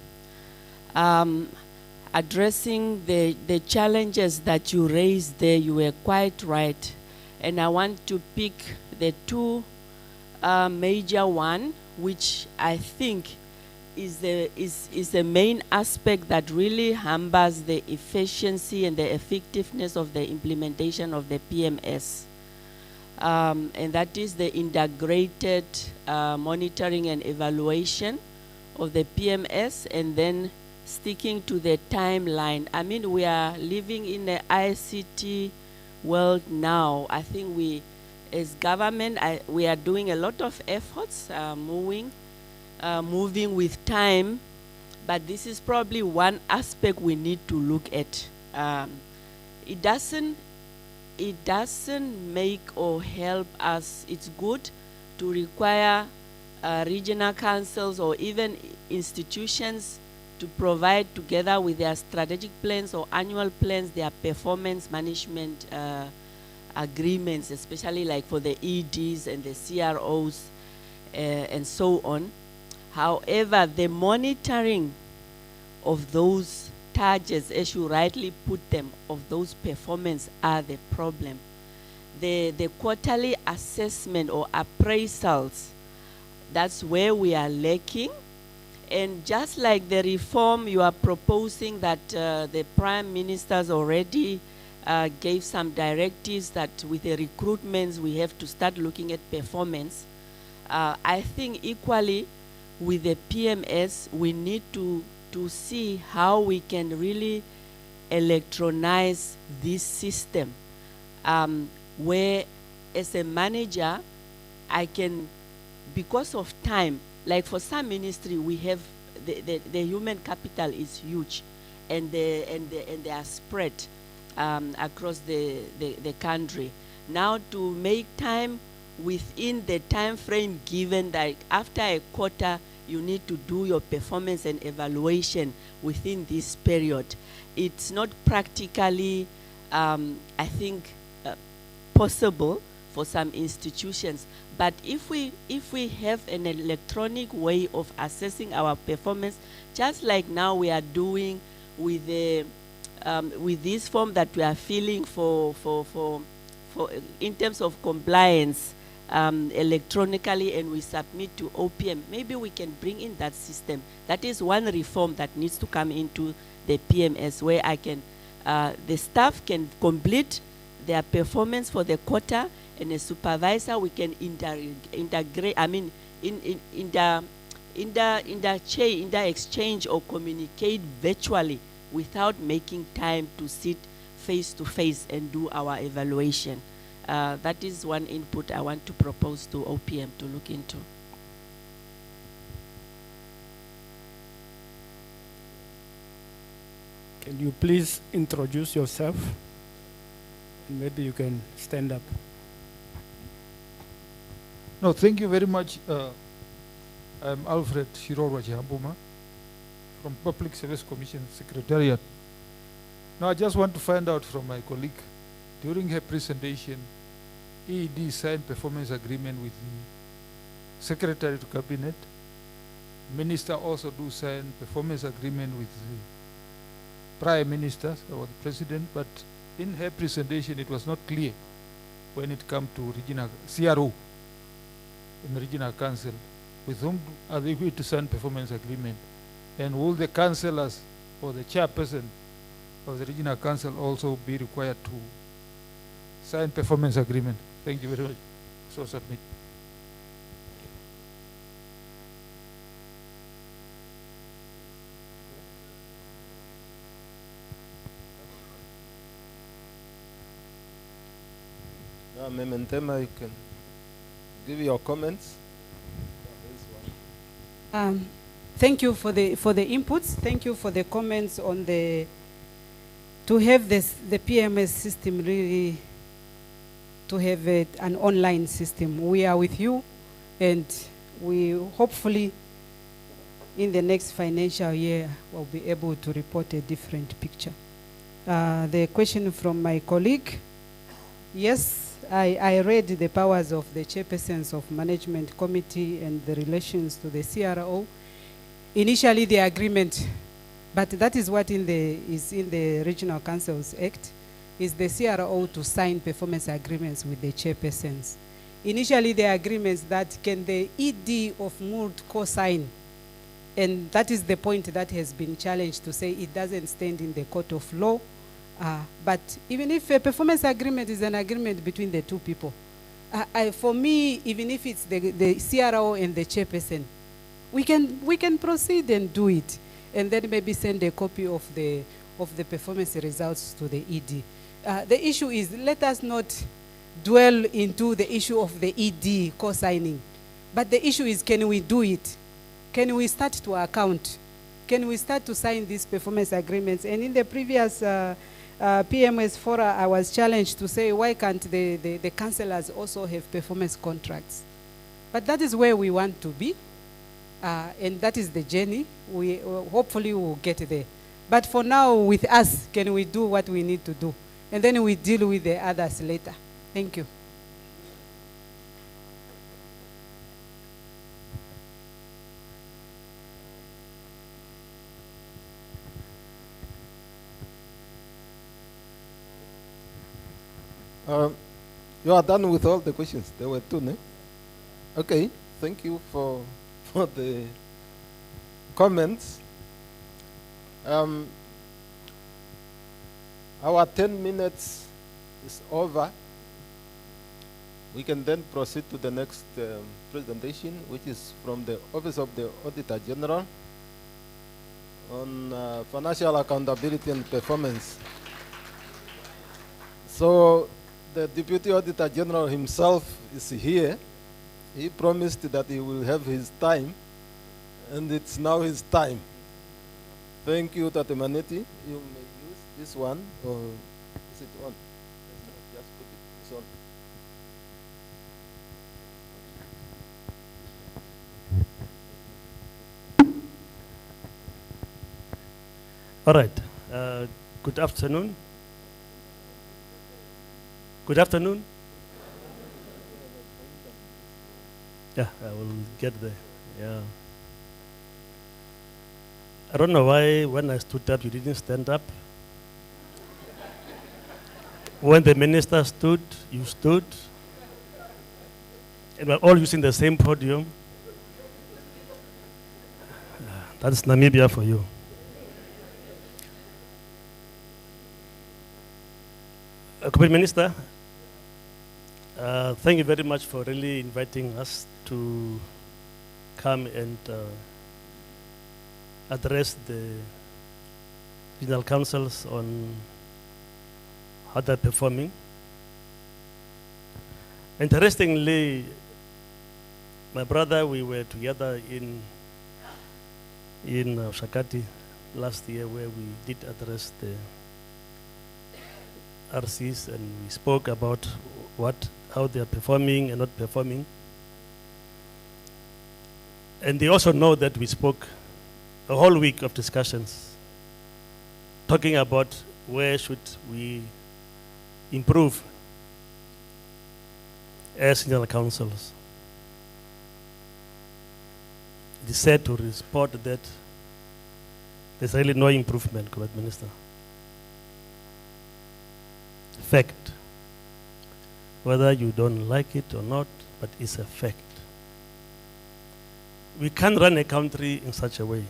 Addressing the challenges that you raised there, you were quite right. And I want to pick the two major one, which I think is the main aspect that really hampers the efficiency and the effectiveness of the implementation of the PMS. And that is the integrated monitoring and evaluation of the PMS, and then sticking to the timeline. I mean, we are living in the ICT world now. I think we, as government, we are doing a lot of efforts, moving with time, but this is probably one aspect we need to look at. It doesn't make or help us. It's good to require regional councils or even institutions to provide, together with their strategic plans or annual plans, their performance management agreements, especially like for the EDs and the CROs and so on. However, the monitoring of those targets, as you rightly put them, of those performance are the problem. The quarterly assessment or appraisals, that's where we are lacking. And just like the reform you are proposing that the Prime Minister's already gave some directives that with the recruitments we have to start looking at performance, I think equally with the PMS we need to see how we can really electronize this system, where as a manager I can, because of time, like for some ministry, we have the human capital is huge, and they are spread across the country. Now to make time within the time frame given, that after a quarter you need to do your performance and evaluation within this period, it's not practically, I think, possible for some institutions. But if we have an electronic way of assessing our performance, just like now we are doing with the with this form that we are filling for in terms of compliance electronically, and we submit to OPM, maybe we can bring in that system. That is one reform that needs to come into the PMS, where I can the staff can complete their performance for the quarter, and a supervisor, we can integrate, I mean, exchange or communicate virtually without making time to sit face to face and do our evaluation. That is one input I want to propose to OPM to look into. Can you please introduce yourself? And maybe you can stand up. No, thank you very much. I'm Alfred Shirorwa Chihambuma from Public Service Commission Secretariat. Now I just want to find out from my colleague, during her presentation, EED signed performance agreement with the Secretary to Cabinet. Minister also do sign performance agreement with the Prime Minister or the President, but in her presentation it was not clear when it comes to regional CRO in the regional council, with whom are they going to sign performance agreement, and will the councillors or the chairperson of the regional council also be required to sign performance agreement? Thank you very much. So submit. Mementema, you can give your comments. Thank you for the inputs. Thank you for the comments on the to have the PMS system really, to have an online system. We are with you, and we hopefully in the next financial year will be able to report a different picture. The question from my colleague, yes, I read the powers of the chairpersons of management committee and the relations to the CRO. Initially the agreement, but that is what is in the Regional Councils Act, is the CRO to sign performance agreements with the chairpersons. Initially the agreements that can the ED of MURD co-sign, and that is the point that has been challenged, to say it doesn't stand in the court of law. But even if a performance agreement is an agreement between the two people, for me, even if it's the CRO and the chairperson, we can proceed and do it, and then maybe send a copy of the performance results to the ED. The issue is, let us not dwell into the issue of the ED co-signing, but the issue is, can we do it? Can we start to account? Can we start to sign these performance agreements? And in the previous PMS fora, I was challenged to say, why can't the councillors also have performance contracts? But that is where we want to be, and that is the journey. We hopefully will get there. But for now, with us, can we do what we need to do? And then we deal with the others later. Thank you. You are done with all the questions. There were two, no? Okay, thank you for the comments. Our 10 minutes is over. We can then proceed to the next presentation, which is from the Office of the Auditor General on financial accountability and performance. So the Deputy Auditor General himself is here. He promised that he will have his time, and it's now his time. Thank you, Tate Maneti. You may use this one, or is it on? Just put it, it's on. All right. Good afternoon. Good afternoon. Yeah, I will get there. Yeah. I don't know why when I stood up, you didn't stand up. When the minister stood, you stood. And we're all using the same podium. That's Namibia for you. Corporate Minister, thank you very much for really inviting us to come and address the regional councils on how they're performing. Interestingly, my brother, we were together in Shakati last year where we did address the RCs and we spoke about how they are performing and not performing. And they also know that we spoke a whole week of discussions talking about where should we improve as regional councils. It is said to report that there's really no improvement, Corporate Minister. Fact. Whether you don't like it or not, but it's a fact. We can't run a country in such a way.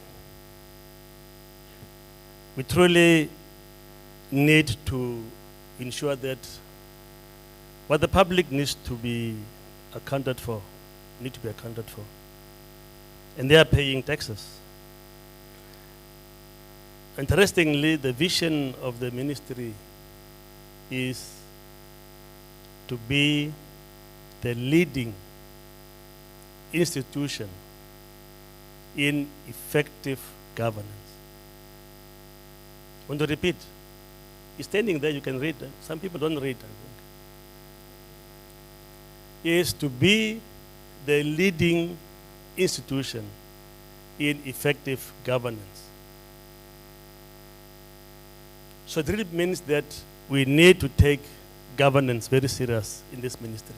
We truly need to ensure that what the public needs to be accounted for, need to be accounted for. And they are paying taxes. Interestingly, the vision of the ministry is to be the leading institution in effective governance. I want to repeat. You're standing there, you can read. Some people don't read, I think. Is to be the leading institution in effective governance. So it really means that we need to take governance very serious in this ministry.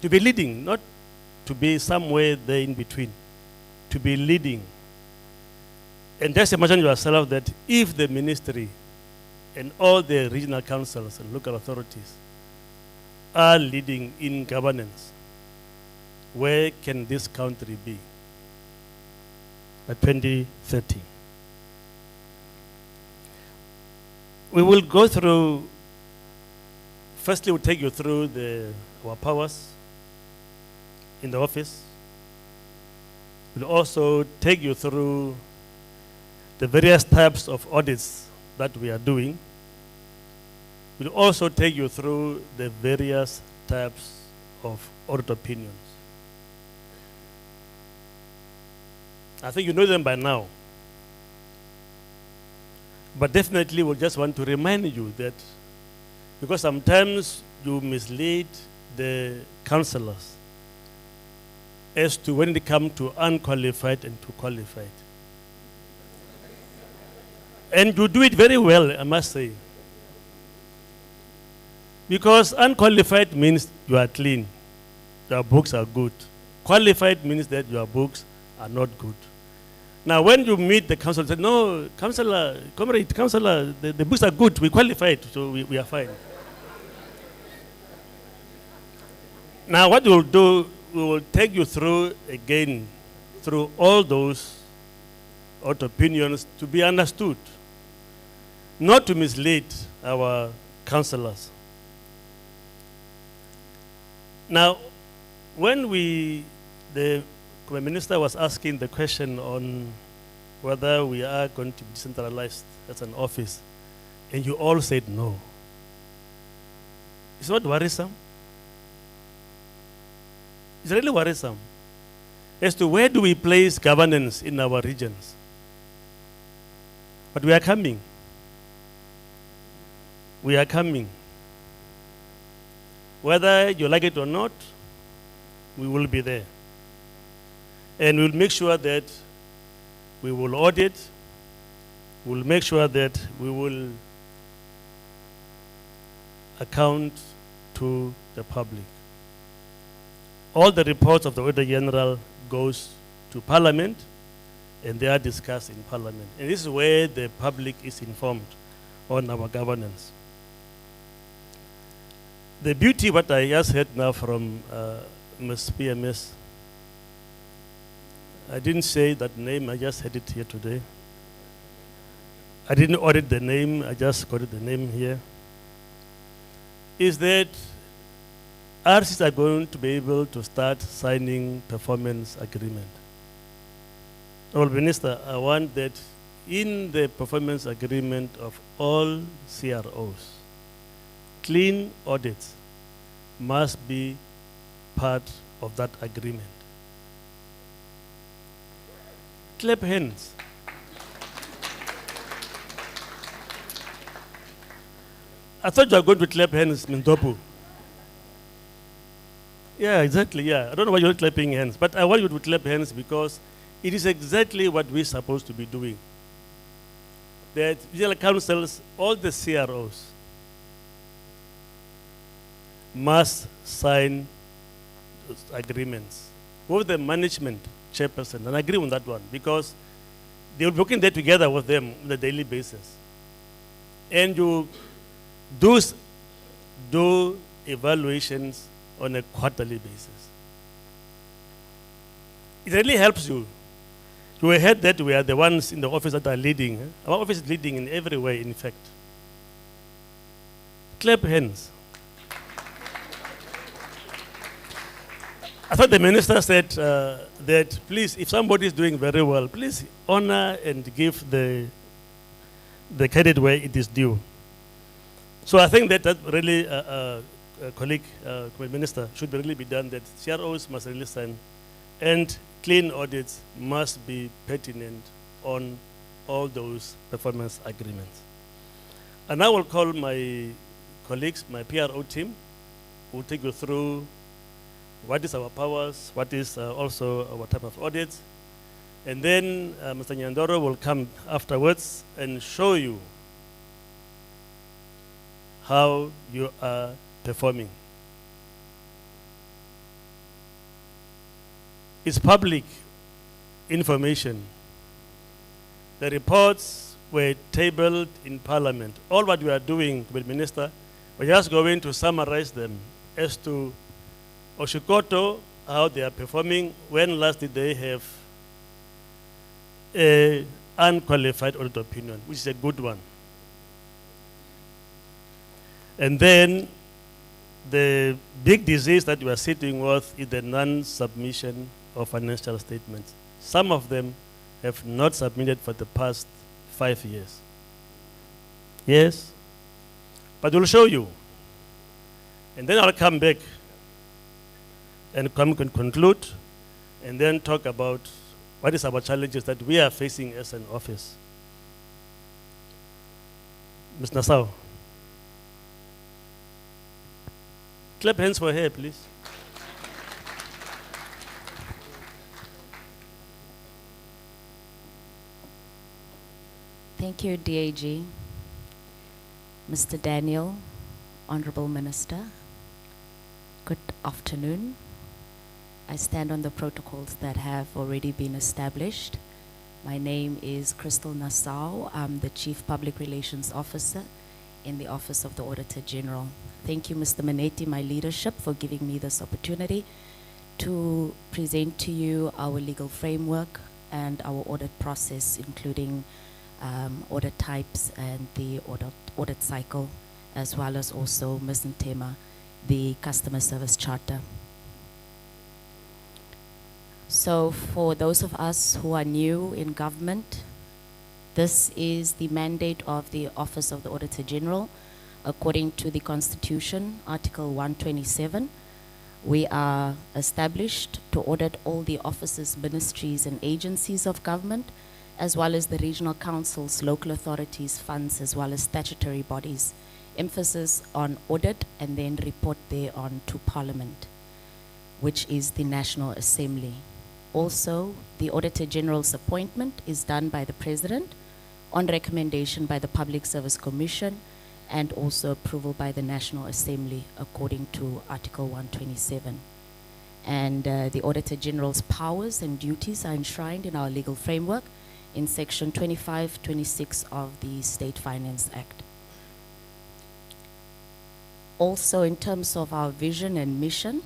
To be leading, not to be somewhere there in between. To be leading. And just imagine yourself that if the ministry and all the regional councils and local authorities are leading in governance, where can this country be by 2030? We will go through, firstly we'll take you through our powers in the office. We'll also take you through the various types of audits that we are doing. We'll also take you through the various types of audit opinions. I think you know them by now. But definitely we'll just want to remind you that, because sometimes you mislead the councillors as to when they come to unqualified and to qualified. And you do it very well, I must say. Because unqualified means you are clean, your books are good. Qualified means that your books are not good. Now, when you meet the council, say, no, councillor, comrade, councillor, the books are good, we qualified, so we are fine. Now, what we will do, we will take you through again, through all those opinions to be understood, not to mislead our councillors. Now, when the Minister was asking the question on whether we are going to be decentralized as an office, and you all said no. It's not worrisome. It's really worrisome as to where do we place governance in our regions. But we are coming. We are coming. Whether you like it or not, we will be there. And we'll make sure that we will audit, we'll make sure that we will account to the public. all the reports of the Auditor General goes to Parliament, and they are discussed in Parliament. And this is where the public is informed on our governance. The beauty, what I just heard now from Ms. PMS, I didn't say that name, I just heard it here today. I didn't audit the name, I just quoted the name here. Is that RCs are going to be able to start signing performance agreement. Honourable Minister, I want that in the performance agreement of all CROs, clean audits must be part of that agreement. Clap hands. I thought you were going to clap hands, Mintopu. Yeah, exactly, yeah. I don't know why you're clapping hands, but I want you to clap hands because it is exactly what we're supposed to be doing. That regional councils, all the CROs, must sign those agreements with the management chairperson, and I agree on that one because they will be working there together with them on a daily basis. And you do evaluations on a quarterly basis. It really helps you. You heard that we are the ones in the office that are leading. Our office is leading in every way, in fact. Clap hands. I thought the minister said that please, if somebody is doing very well, please honor and give the credit where it is due. So I think that really, colleague, minister, should really be done, that CROs must really sign, and clean audits must be pertinent on all those performance agreements. And I will call my colleagues, my PRO team, who will take you through what is our powers, what is also our type of audits. And then Mr. Nyandoro will come afterwards and show you how you are performing. It's public information. The reports were tabled in Parliament. All what we are doing, Minister, we're just going to summarize them as to Oshikoto, how they are performing, when last did they have an unqualified audit opinion, which is a good one. And then the big disease that we are sitting with is the non-submission of financial statements. Some of them have not submitted for the past 5 years. Yes? But we'll show you. And then I'll come back and conclude, and then talk about what is our challenges that we are facing as an office. Ms. Nassau. Clap hands for her, please. Thank you, DAG. Mr. Daniel, Honorable Minister, good afternoon. I stand on the protocols that have already been established. My name is Crystal Nassau. I'm the Chief Public Relations Officer in the Office of the Auditor General. Thank you, Mr. Maneti, my leadership, for giving me this opportunity to present to you our legal framework and our audit process, including audit types and the audit cycle, as well as also Ms. Ntema, the Customer Service Charter. So for those of us who are new in government, this is the mandate of the Office of the Auditor General. According to the Constitution, Article 127, we are established to audit all the offices, ministries, and agencies of government, as well as the regional councils, local authorities, funds, as well as statutory bodies. Emphasis on audit and then report thereon to Parliament, which is the National Assembly. Also, the Auditor General's appointment is done by the President on recommendation by the Public Service Commission and also approval by the National Assembly according to Article 127. And the Auditor General's powers and duties are enshrined in our legal framework in Section 25-26 of the State Finance Act. Also, in terms of our vision and mission,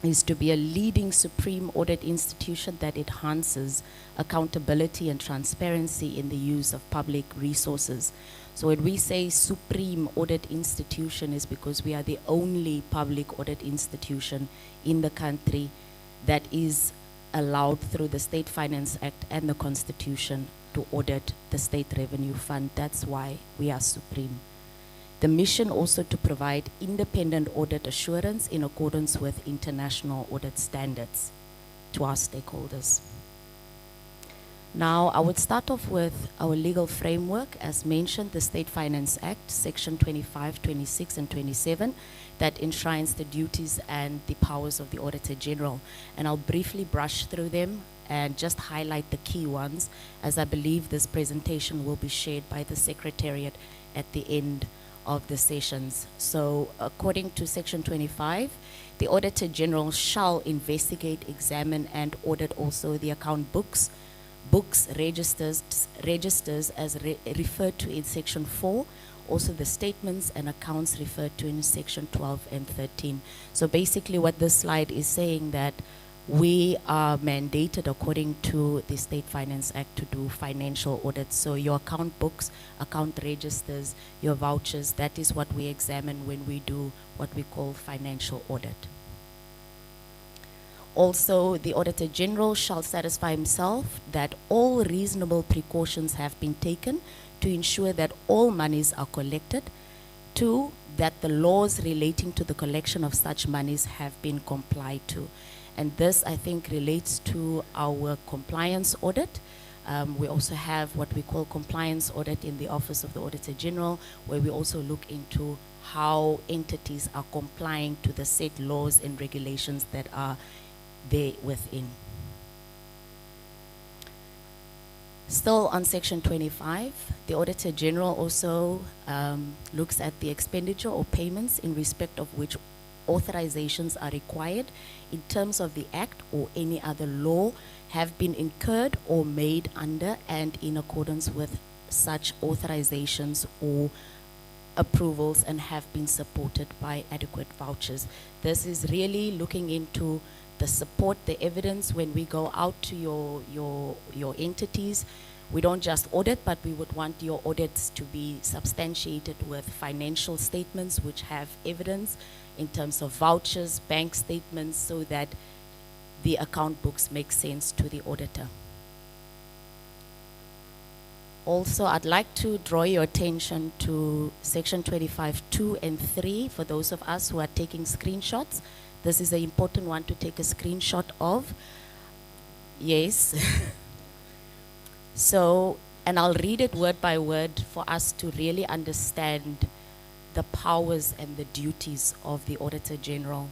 is to be a leading supreme audit institution that enhances accountability and transparency in the use of public resources. So when we say supreme audit institution, is because we are the only public audit institution in the country that is allowed through the State Finance Act and the Constitution to audit the State Revenue Fund. That's why we are supreme. The mission also to provide independent audit assurance in accordance with international audit standards to our stakeholders. Now, I would start off with our legal framework. As mentioned, the State Finance Act, Section 25, 26, and 27, that enshrines the duties and the powers of the Auditor General. And I'll briefly brush through them and just highlight the key ones, as I believe this presentation will be shared by the Secretariat at the end of the sessions. So according to Section 25, the Auditor General shall investigate, examine, and audit also the account books, registers as referred to in Section 4, also the statements and accounts referred to in Section 12 and 13. So basically what this slide is saying, that we are mandated according to the State Finance Act to do financial audits. So your account books, account registers, your vouchers, that is what we examine when we do what we call financial audit. Also, the Auditor General shall satisfy himself that all reasonable precautions have been taken to ensure that all monies are collected. 2, that the laws relating to the collection of such monies have been complied to. And this, I think, relates to our compliance audit. We also have what we call compliance audit in the Office of the Auditor General, where we also look into how entities are complying to the set laws and regulations that are there within. Still on Section 25, the Auditor General also looks at the expenditure or payments in respect of which authorizations are required in terms of the Act or any other law have been incurred or made under and in accordance with such authorizations or approvals and have been supported by adequate vouchers. This is really looking into the support, the evidence when we go out to your entities. We don't just audit, but we would want your audits to be substantiated with financial statements which have evidence in terms of vouchers, bank statements, so that the account books make sense to the auditor. Also, I'd like to draw your attention to Section 25(2) and 3 for those of us who are taking screenshots. This is an important one to take a screenshot of. Yes. So, and I'll read it word by word for us to really understand the powers and the duties of the Auditor General.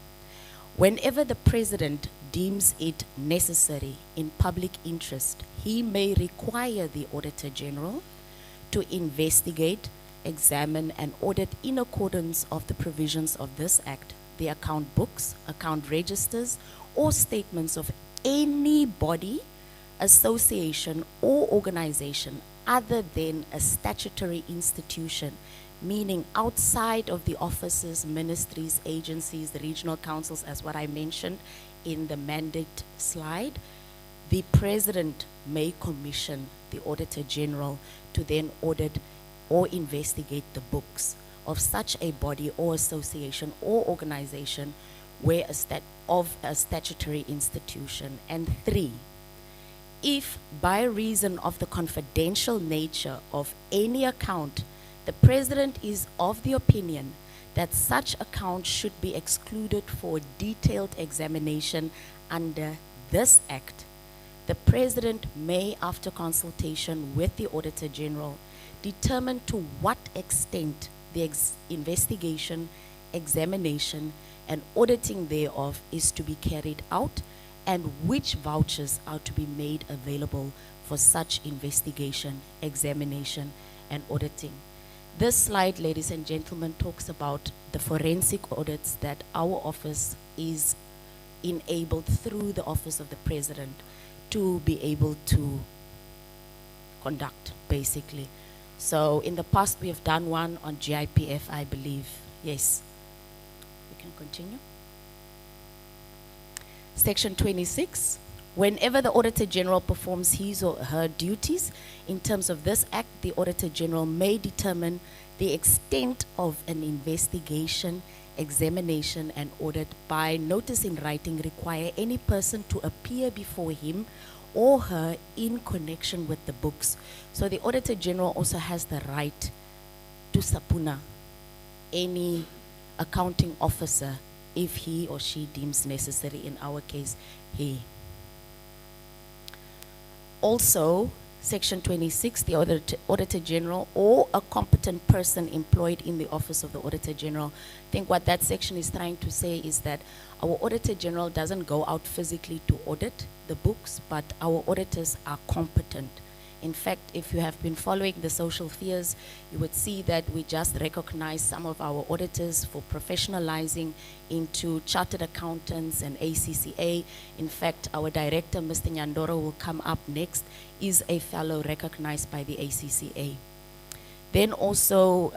Whenever the President deems it necessary in public interest, he may require the Auditor General to investigate, examine, and audit in accordance of the provisions of this Act, the account books, account registers, or statements of any body, association, or organization other than a statutory institution, meaning outside of the offices, ministries, agencies, the regional councils, as what I mentioned in the mandate slide. The President may commission the Auditor General to then audit or investigate the books of such a body or association or organization where of a statutory institution. And 3, if by reason of the confidential nature of any account, the President is of the opinion that such account should be excluded for detailed examination under this Act, the President may, after consultation with the Auditor General, determine to what extent the investigation, examination, and auditing thereof is to be carried out, and which vouchers are to be made available for such investigation, examination, and auditing. This slide, ladies and gentlemen, talks about the forensic audits that our office is enabled through the Office of the President to be able to conduct, basically. So in the past, we have done one on GIPF, I believe. Yes. We can continue. Section 26. Whenever the Auditor General performs his or her duties, in terms of this Act, the Auditor General may determine the extent of an investigation, examination, and audit by notice in writing require any person to appear before him or her in connection with the books. So the Auditor General also has the right to subpoena any accounting officer if he or she deems necessary, in our case, he. Also, Section 26, the Auditor General or a competent person employed in the Office of the Auditor General. I think what that section is trying to say is that our Auditor General doesn't go out physically to audit the books, but our auditors are competent. In fact, if you have been following the social fears, you would see that we just recognize some of our auditors for professionalizing into chartered accountants and ACCA. In fact, our director, Mr. Nyandoro, will come up next, is a fellow recognized by the ACCA. Then also,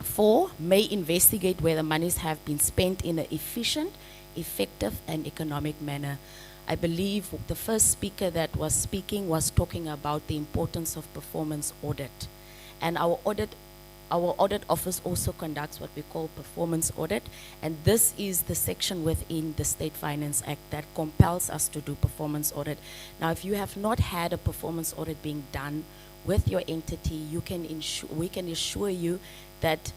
4, may investigate whether monies have been spent in an efficient, effective, and economic manner. I believe the first speaker that was speaking was talking about the importance of performance audit. And our audit office also conducts what we call performance audit. And this is the section within the State Finance Act that compels us to do performance audit. Now, if you have not had a performance audit being done with your entity, we can assure you that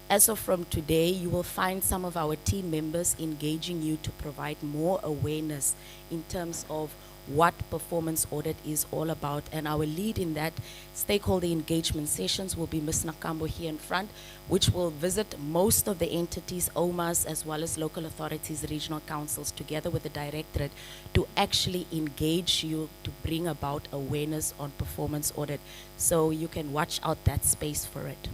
as of from today, you will find some of our team members engaging you to provide more awareness in terms of what performance audit is all about. And our lead in that stakeholder engagement sessions will be Ms. Nakambo here in front, which will visit most of the entities, OMAs, as well as local authorities, regional councils, together with the directorate, to actually engage you to bring about awareness on performance audit. So you can watch out that space for it.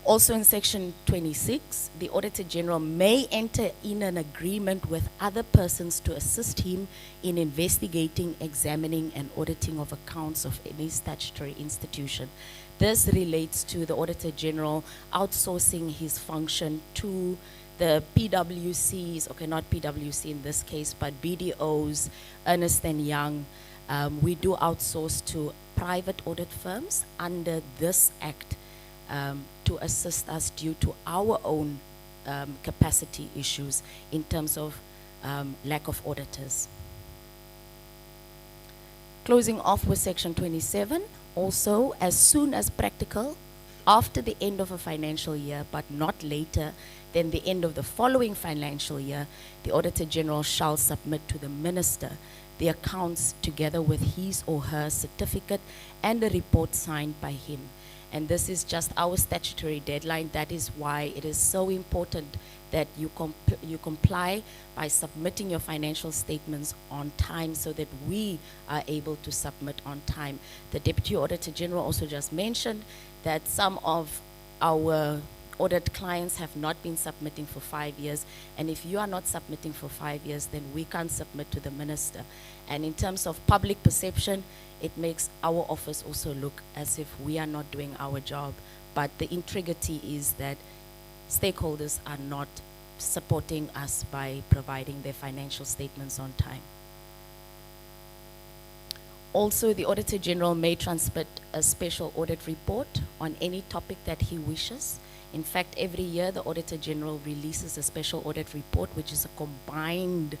Also in Section 26, the Auditor General may enter in an agreement with other persons to assist him in investigating, examining, and auditing of accounts of any statutory institution. This relates to the Auditor General outsourcing his function to the PwCs, okay, not PwC in this case, but BDOs, Ernst & Young. We do outsource to private audit firms under this Act to assist us due to our own capacity issues in terms of lack of auditors. Closing off with Section 27, also, as soon as practical, after the end of a financial year, but not later than the end of the following financial year, the Auditor General shall submit to the Minister the accounts together with his or her certificate and a report signed by him. And this is just our statutory deadline. That is why it is so important that you comply by submitting your financial statements on time so that we are able to submit on time. The Deputy Auditor General also just mentioned that some of our audit clients have not been submitting for 5 years. And if you are not submitting for 5 years, then we can't submit to the Minister. And in terms of public perception, it makes our office also look as if we are not doing our job. But the integrity is that stakeholders are not supporting us by providing their financial statements on time. Also, the Auditor General may transmit a special audit report on any topic that he wishes. In fact, every year the Auditor General releases a special audit report, which is a combined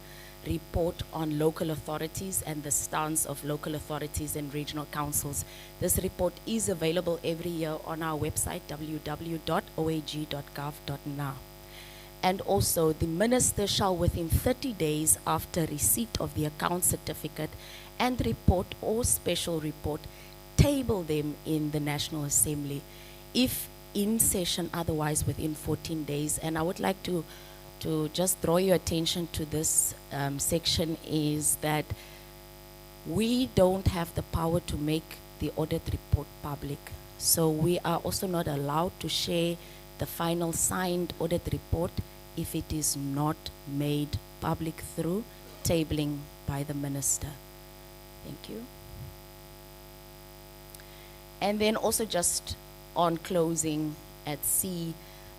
report on local authorities and the stance of local authorities and regional councils. This report is available every year on our website, www.oag.gov.na. And also, the Minister shall within 30 days after receipt of the account certificate and report or special report, table them in the National Assembly, if in session, otherwise within 14 days. And I would like to just draw your attention to this section is that we don't have the power to make the audit report public. So we are also not allowed to share the final signed audit report if it is not made public through tabling by the minister. Thank you. And then also just on closing at C,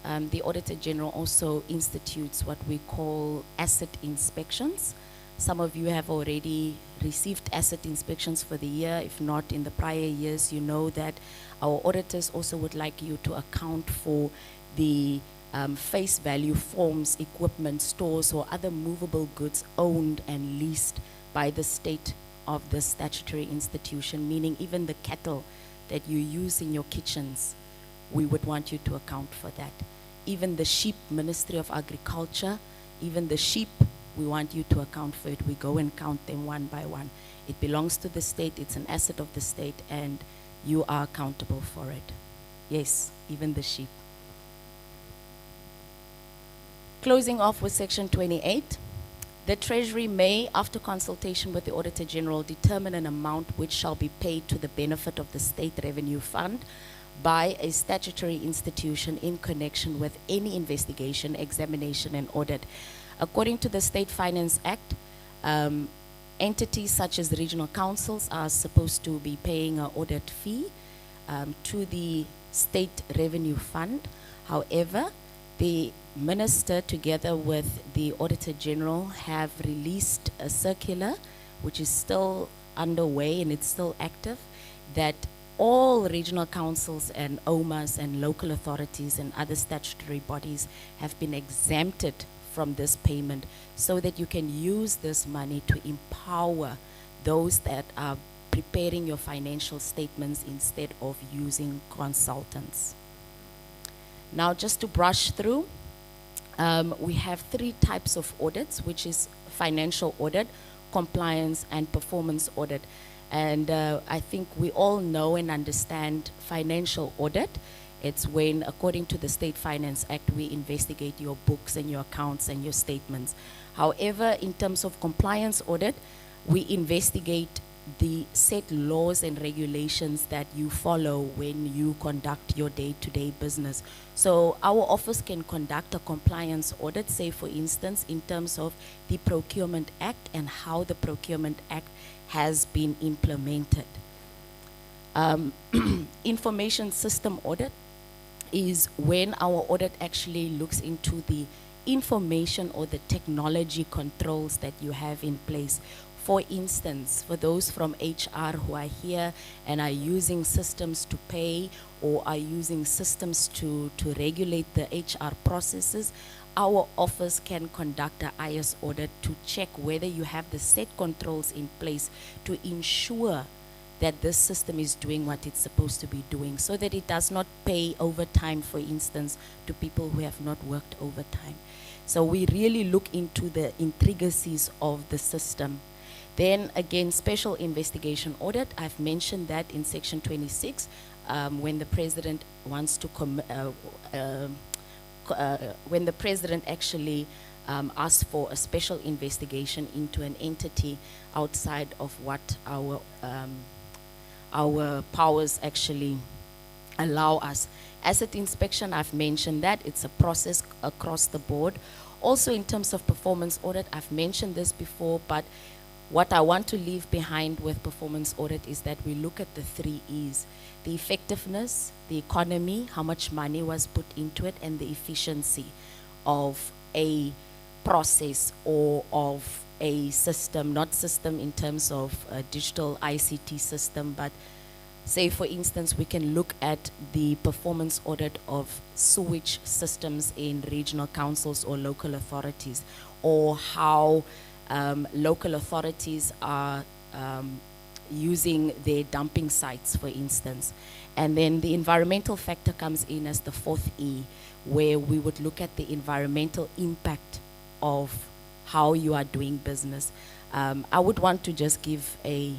the Auditor General also institutes what we call asset inspections. Some of you have already received asset inspections for the year. If not in the prior years, you know that our auditors also would like you to account for the face value forms, equipment, stores, or other movable goods owned and leased by the state of the statutory institution, meaning even the kettle that you use in your kitchens, we would want you to account for that. Even the sheep, Ministry of Agriculture, even the sheep, we want you to account for it. We go and count them one by one. It belongs to the state, it's an asset of the state, and you are accountable for it. Yes, even the sheep. Closing off with section 28. The Treasury may, after consultation with the Auditor General, determine an amount which shall be paid to the benefit of the State Revenue Fund by a statutory institution in connection with any investigation, examination, and audit. According to the State Finance Act, entities such as the regional councils are supposed to be paying an audit fee to the State Revenue Fund. However, the Minister, together with the Auditor General, have released a circular, which is still underway and it's still active, that all regional councils and OMAs and local authorities and other statutory bodies have been exempted from this payment so that you can use this money to empower those that are preparing your financial statements instead of using consultants. Now, just to brush through, we have 3 types of audits, which is financial audit, compliance, and performance audit. And I think we all know and understand financial audit. It's when, according to the State Finance Act, we investigate your books and your accounts and your statements. However, in terms of compliance audit, we investigate the set laws and regulations that you follow when you conduct your day-to-day business. So our office can conduct a compliance audit, say for instance, in terms of the Procurement Act and how the Procurement Act has been implemented. Information system audit is when our audit actually looks into the information or the technology controls that you have in place. For instance, for those from HR who are here and are using systems to pay or are using systems to regulate the HR processes, our office can conduct an IS audit to check whether you have the set controls in place to ensure that this system is doing what it's supposed to be doing, so that it does not pay overtime, for instance, to people who have not worked overtime. So we really look into the intricacies of the system. Then again, special investigation audit, I've mentioned that in section 26, when the president wants to, when the president actually asks for a special investigation into an entity outside of what our powers actually allow us. Asset inspection, I've mentioned that, it's a process across the board. Also in terms of performance audit, I've mentioned this before, but what I want to leave behind with performance audit is that we look at the 3 E's: the effectiveness, the economy, how much money was put into it, and the efficiency of a process or of a system, not system in terms of a digital ICT system, but say for instance, we can look at the performance audit of sewage systems in regional councils or local authorities, or how local authorities are using their dumping sites, for instance. And then the environmental factor comes in as the 4th E, where we would look at the environmental impact of how you are doing business. I would want to just give a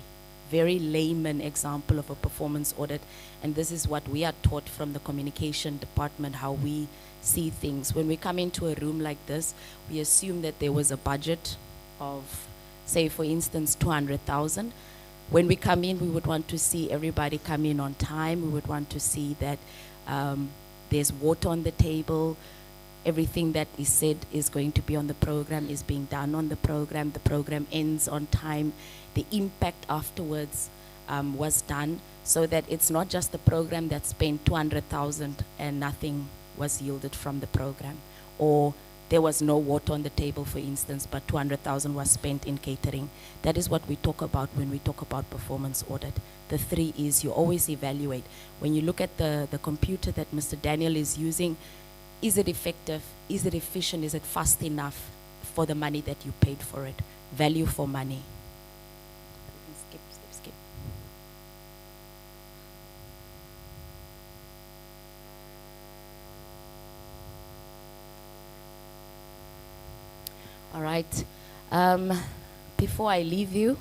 very layman example of a performance audit, and this is what we are taught from the communication department, how we see things. When we come into a room like this, we assume that there was a budget of, say for instance, 200,000. When we come in, we would want to see everybody come in on time. We would want to see that there's water on the table, everything that is said is going to be on the program is being done on the program ends on time, the impact afterwards was done, so that it's not just the program that spent 200,000 and nothing was yielded from the program, or there was no water on the table, for instance, but 200,000 was spent in catering. That is what we talk about when we talk about performance audit. The 3 is you always evaluate. When you look at the computer that Mr. Daniel is using, is it effective? Is it efficient? Is it fast enough for the money that you paid for it? Value for money. Skip. All right. Before I leave you,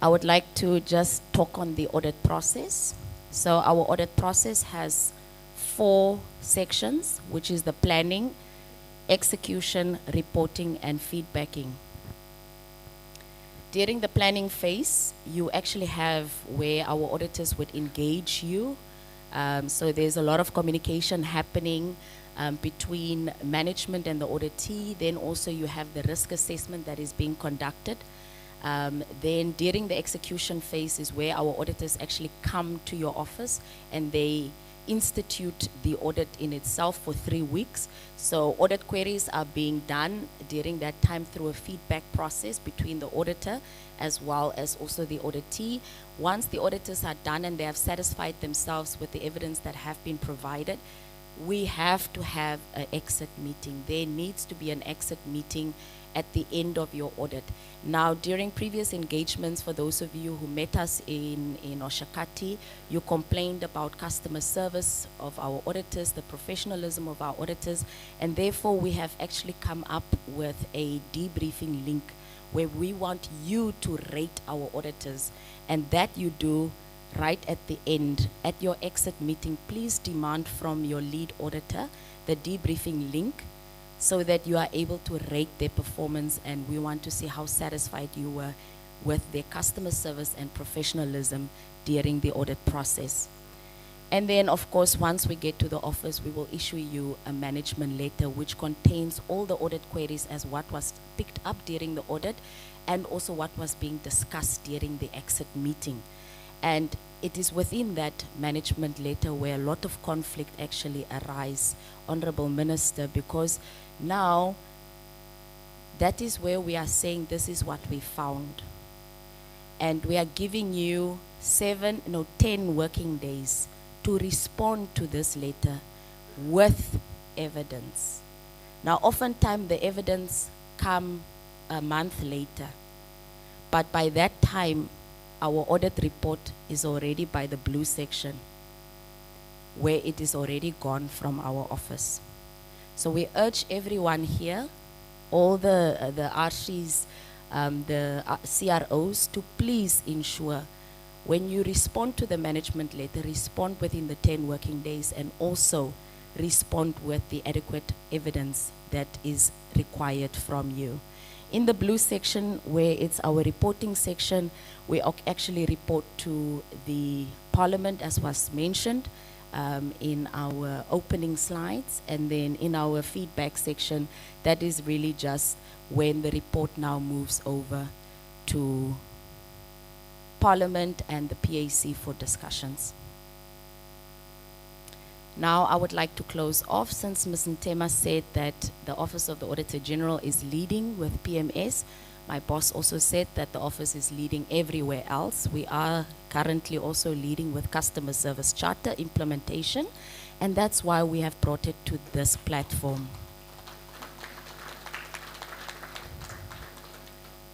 I would like to just talk on the audit process. So our audit process has 4 sections, which is the planning, execution, reporting, and feedbacking. During the planning phase, you actually have where our auditors would engage you. So there's a lot of communication happening between management and the auditee. Then also you have the risk assessment that is being conducted. Then during the execution phase is where our auditors actually come to your office and they institute the audit in itself for 3 weeks. So audit queries are being done during that time through a feedback process between the auditor as well as also the auditee. Once the auditors are done and they have satisfied themselves with the evidence that have been provided, we have to have an exit meeting. There needs to be an exit meeting at the end of your audit. Now, during previous engagements, for those of you who met us in Oshakati, you complained about customer service of our auditors, the professionalism of our auditors, and therefore we have actually come up with a debriefing link where we want you to rate our auditors, and that you do right at the end. At your exit meeting, please demand from your lead auditor the debriefing link so that you are able to rate their performance, and we want to see how satisfied you were with their customer service and professionalism during the audit process. And then, of course, once we get to the office, we will issue you a management letter which contains all the audit queries as what was picked up during the audit and also what was being discussed during the exit meeting. And it is within that management letter where a lot of conflict actually arise, Honorable Minister, because now that is where we are saying this is what we found. And we are giving you 10 working days to respond to this letter with evidence. Now, oftentimes the evidence come a month later, but by that time, our audit report is already by the blue section, where it is already gone from our office. So we urge everyone here, all the RCs, the CROs, to please ensure when you respond to the management letter, respond within the 10 working days and also respond with the adequate evidence that is required from you. In the blue section, where it's our reporting section, we actually report to the Parliament, as was mentioned in our opening slides. And then in our feedback section, that is really just when the report now moves over to Parliament and the PAC for discussions. Now, I would like to close off, since Ms. Ntema said that the Office of the Auditor General is leading with PMS. My boss also said that the office is leading everywhere else. We are currently also leading with Customer Service Charter implementation, and that's why we have brought it to this platform.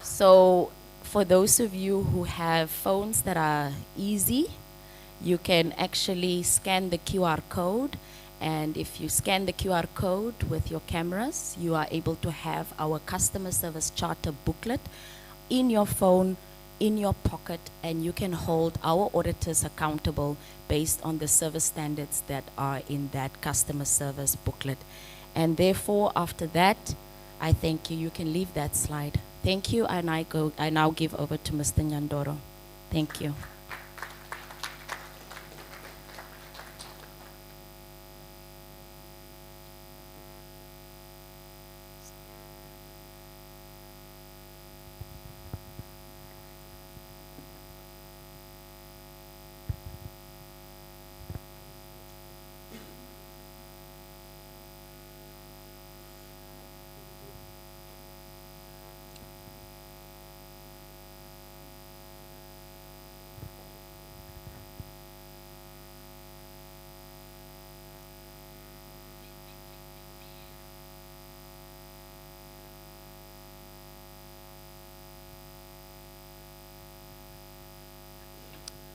So, for those of you who have phones that are easy, you can actually scan the QR code, and if you scan the QR code with your cameras, you are able to have our Customer Service Charter booklet in your phone, in your pocket, and you can hold our auditors accountable based on the service standards that are in that customer service booklet. And therefore, after that, I thank you. You can leave that slide. Thank you, and I now give over to Mr. Nyandoro. Thank you.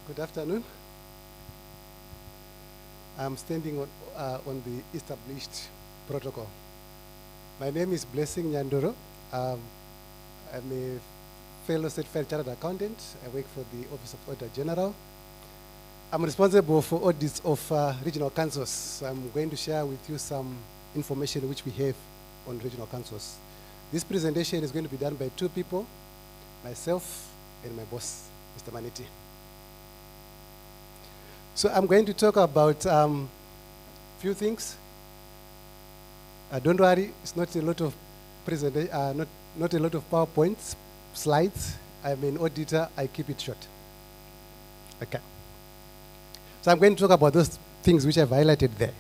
Good afternoon. I'm standing on the established protocol. My name is Blessing Nyandoro. I'm a fellow certified chartered accountant. I work for the Office of Auditor General. I'm responsible for audits of regional councils. So I'm going to share with you some information which we have on regional councils. This presentation is going to be done by two people, myself and my boss, Mr. Maniti. So I'm going to talk about few things. Don't worry, it's not a lot of not a lot of PowerPoints, slides. I'm an auditor, I keep it short. Okay. So I'm going to talk about those things which I've highlighted there.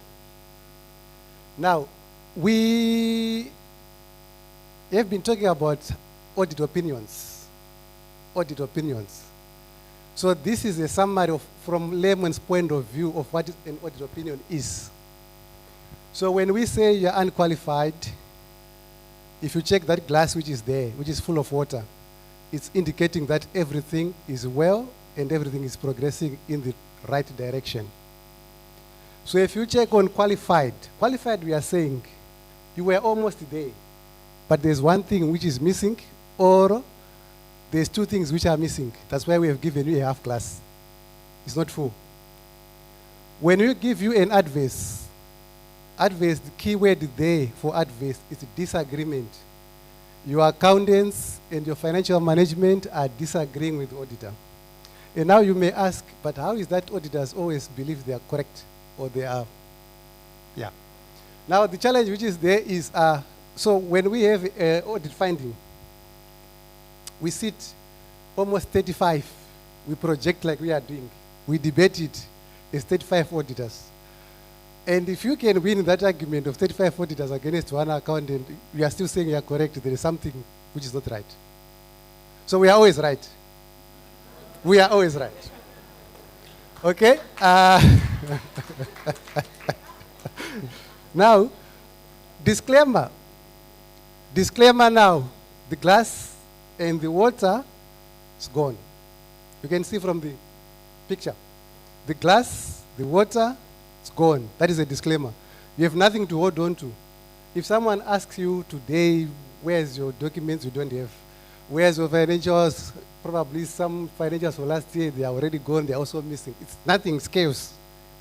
Now, we have been talking about audit opinions. Audit opinions. So this is a summary of, from layman's point of view, of what an audit opinion is. So when we say you're unqualified, if you check that glass which is there, which is full of water, it's indicating that everything is well and everything is progressing in the right direction. So if you check on qualified, we are saying you were almost there, but there's one thing which is missing, or there's two things which are missing. That's why we have given you a half class. It's not full. When we give you an adverse, the key word there for adverse is disagreement. Your accountants and your financial management are disagreeing with the auditor. And now you may ask, but how is that auditors always believe they are correct or they are, yeah. Now the challenge which is there is, so when we have audit finding, we sit almost 35. We project like we are doing. We debate it as 35 auditors. And if you can win that argument of 35 auditors against one accountant, you are still saying you are correct, there is something which is not right. So we are always right. We are always right. Okay? Now, disclaimer. Disclaimer now. The glass and the water is gone. You can see from the picture. The glass, the water, is gone. That is a disclaimer. You have nothing to hold on to. If someone asks you today, where's your documents, you don't have. Where's your financials? Probably some financials for last year, they are already gone, they are also missing. It's nothing, it's chaos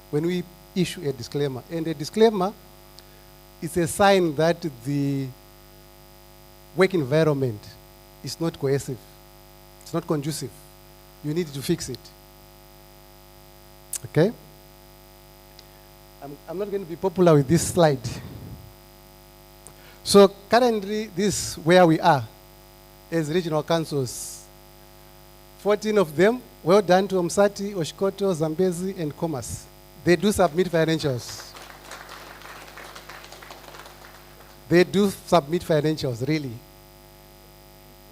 when we issue a disclaimer. And a disclaimer is a sign that the work environment is not cohesive. It's not conducive. You need to fix it. Okay? I'm not going to be popular with this slide. So currently, this is where we are as regional councils. 14 of them, well done to Omsati, Oshkoto, Zambezi, and Commerce. They do submit financials. They do submit financials, really.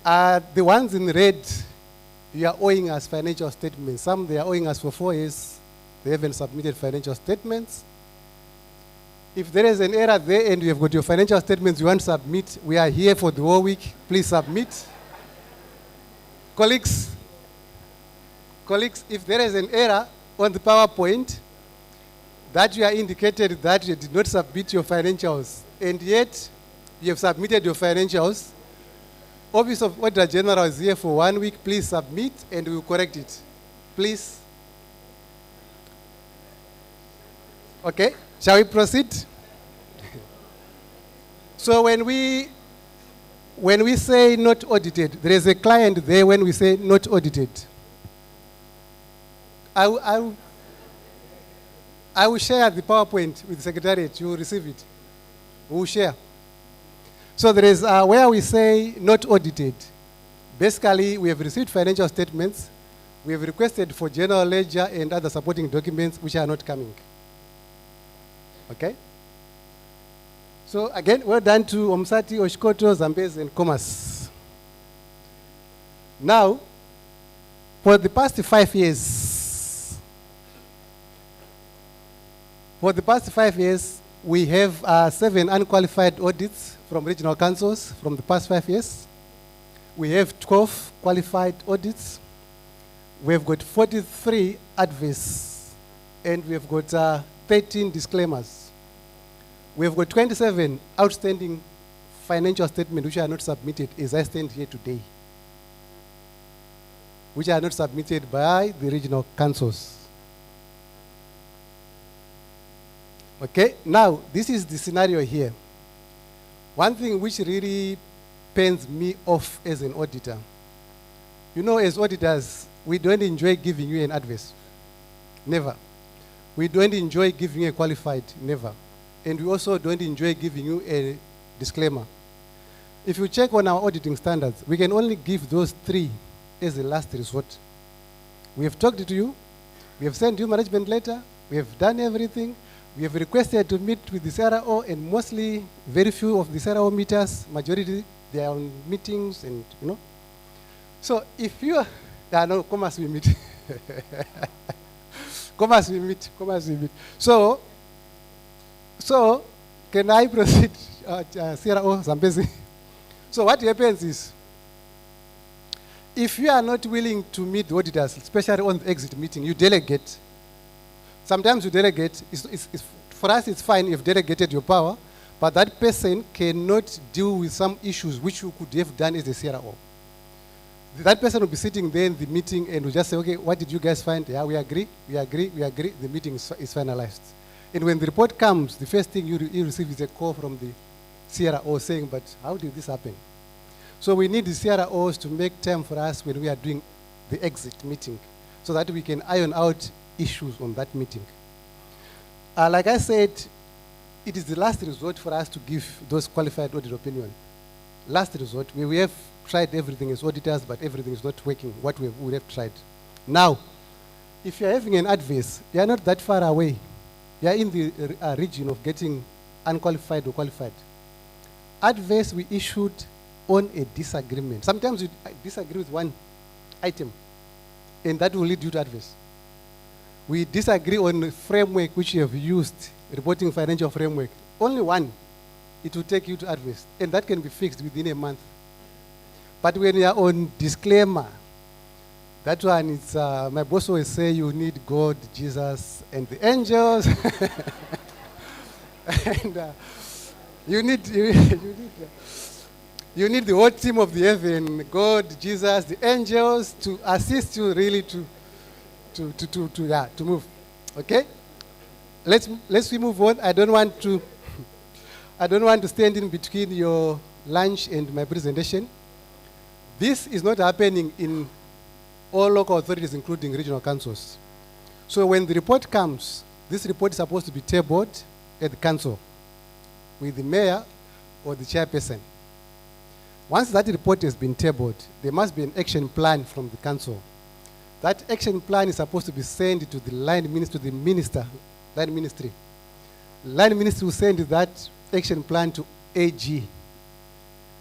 The ones in red, you are owing us financial statements. Some they are owing us for 4 years. They haven't submitted financial statements. If there is an error there and you have got your financial statements you want to submit, we are here for the whole week. Please submit. Colleagues, if there is an error on the PowerPoint that you are indicated that you did not submit your financials and yet you have submitted your financials, Office of Auditor General is here for 1 week. Please submit and we will correct it. Please. Okay, shall we proceed? So when we say not audited, there is a client there when we say not audited. I will share the PowerPoint with the Secretariat. You will receive it. We will share. So there is where we say not audited. Basically, we have received financial statements. We have requested for general ledger and other supporting documents which are not coming. Okay? So again, well done to Omsati, Oshkoto, Zambezi, and Commerce. Now, for the past 5 years, we have 7 unqualified audits from regional councils from the past 5 years. We have 12 qualified audits. we've got 43 advice, and we've got 13 disclaimers. We've got 27 outstanding financial statements which are not submitted as I stand here today, which are not submitted by the regional councils. Okay, now this is the scenario here. One thing which really pains me off as an auditor, you know, as auditors, we don't enjoy giving you an advice. Never. We don't enjoy giving you a qualified. Never. And we also don't enjoy giving you a disclaimer. If you check on our auditing standards, we can only give those 3 as a last resort. We have talked to you, we have sent you management letter, we have done everything, we have requested to meet with the CRO, and mostly very few of the CRO meeters, majority, they are on meetings and, you know. So if you are, no, come as we meet. Come as we meet, come as we meet. So can I proceed, CRO Zambezi? So what happens is, if you are not willing to meet the auditors, especially on the exit meeting, you delegate. Sometimes you delegate. For us, it's fine if you've delegated your power, but that person cannot deal with some issues which you could have done as a CRO. That person will be sitting there in the meeting and will just say, okay, what did you guys find? Yeah, we agree, we agree, we agree. The meeting is finalized. And when the report comes, the first thing you receive is a call from the CRO saying, but how did this happen? So we need the CROs to make time for us when we are doing the exit meeting so that we can iron out issues on that meeting. Like I said, it is the last resort for us to give those qualified audit opinion. Last resort, we have tried everything as auditors, but everything is not working what we would have tried. Now, if you're having an advice, you're not that far away. You're in the region of getting unqualified or qualified. Advice we issued on a disagreement. Sometimes you disagree with one item, and that will lead you to advice. We disagree on the framework which you have used, reporting financial framework. Only one, it will take you to advice, and that can be fixed within a month. But when you are on disclaimer, that one is, my boss always say you need God, Jesus, and the angels. And you need the whole team of the heaven, God, Jesus, the angels, to assist you really to move. Okay? Let's move on. I don't want to stand in between your lunch and my presentation. This is not happening in all local authorities, including regional councils. So when the report comes, this report is supposed to be tabled at the council with the mayor or the chairperson. Once that report has been tabled, there must be an action plan from the council. That action plan is supposed to be sent to the line minister, to the minister, line ministry. Line ministry will send that action plan to AG.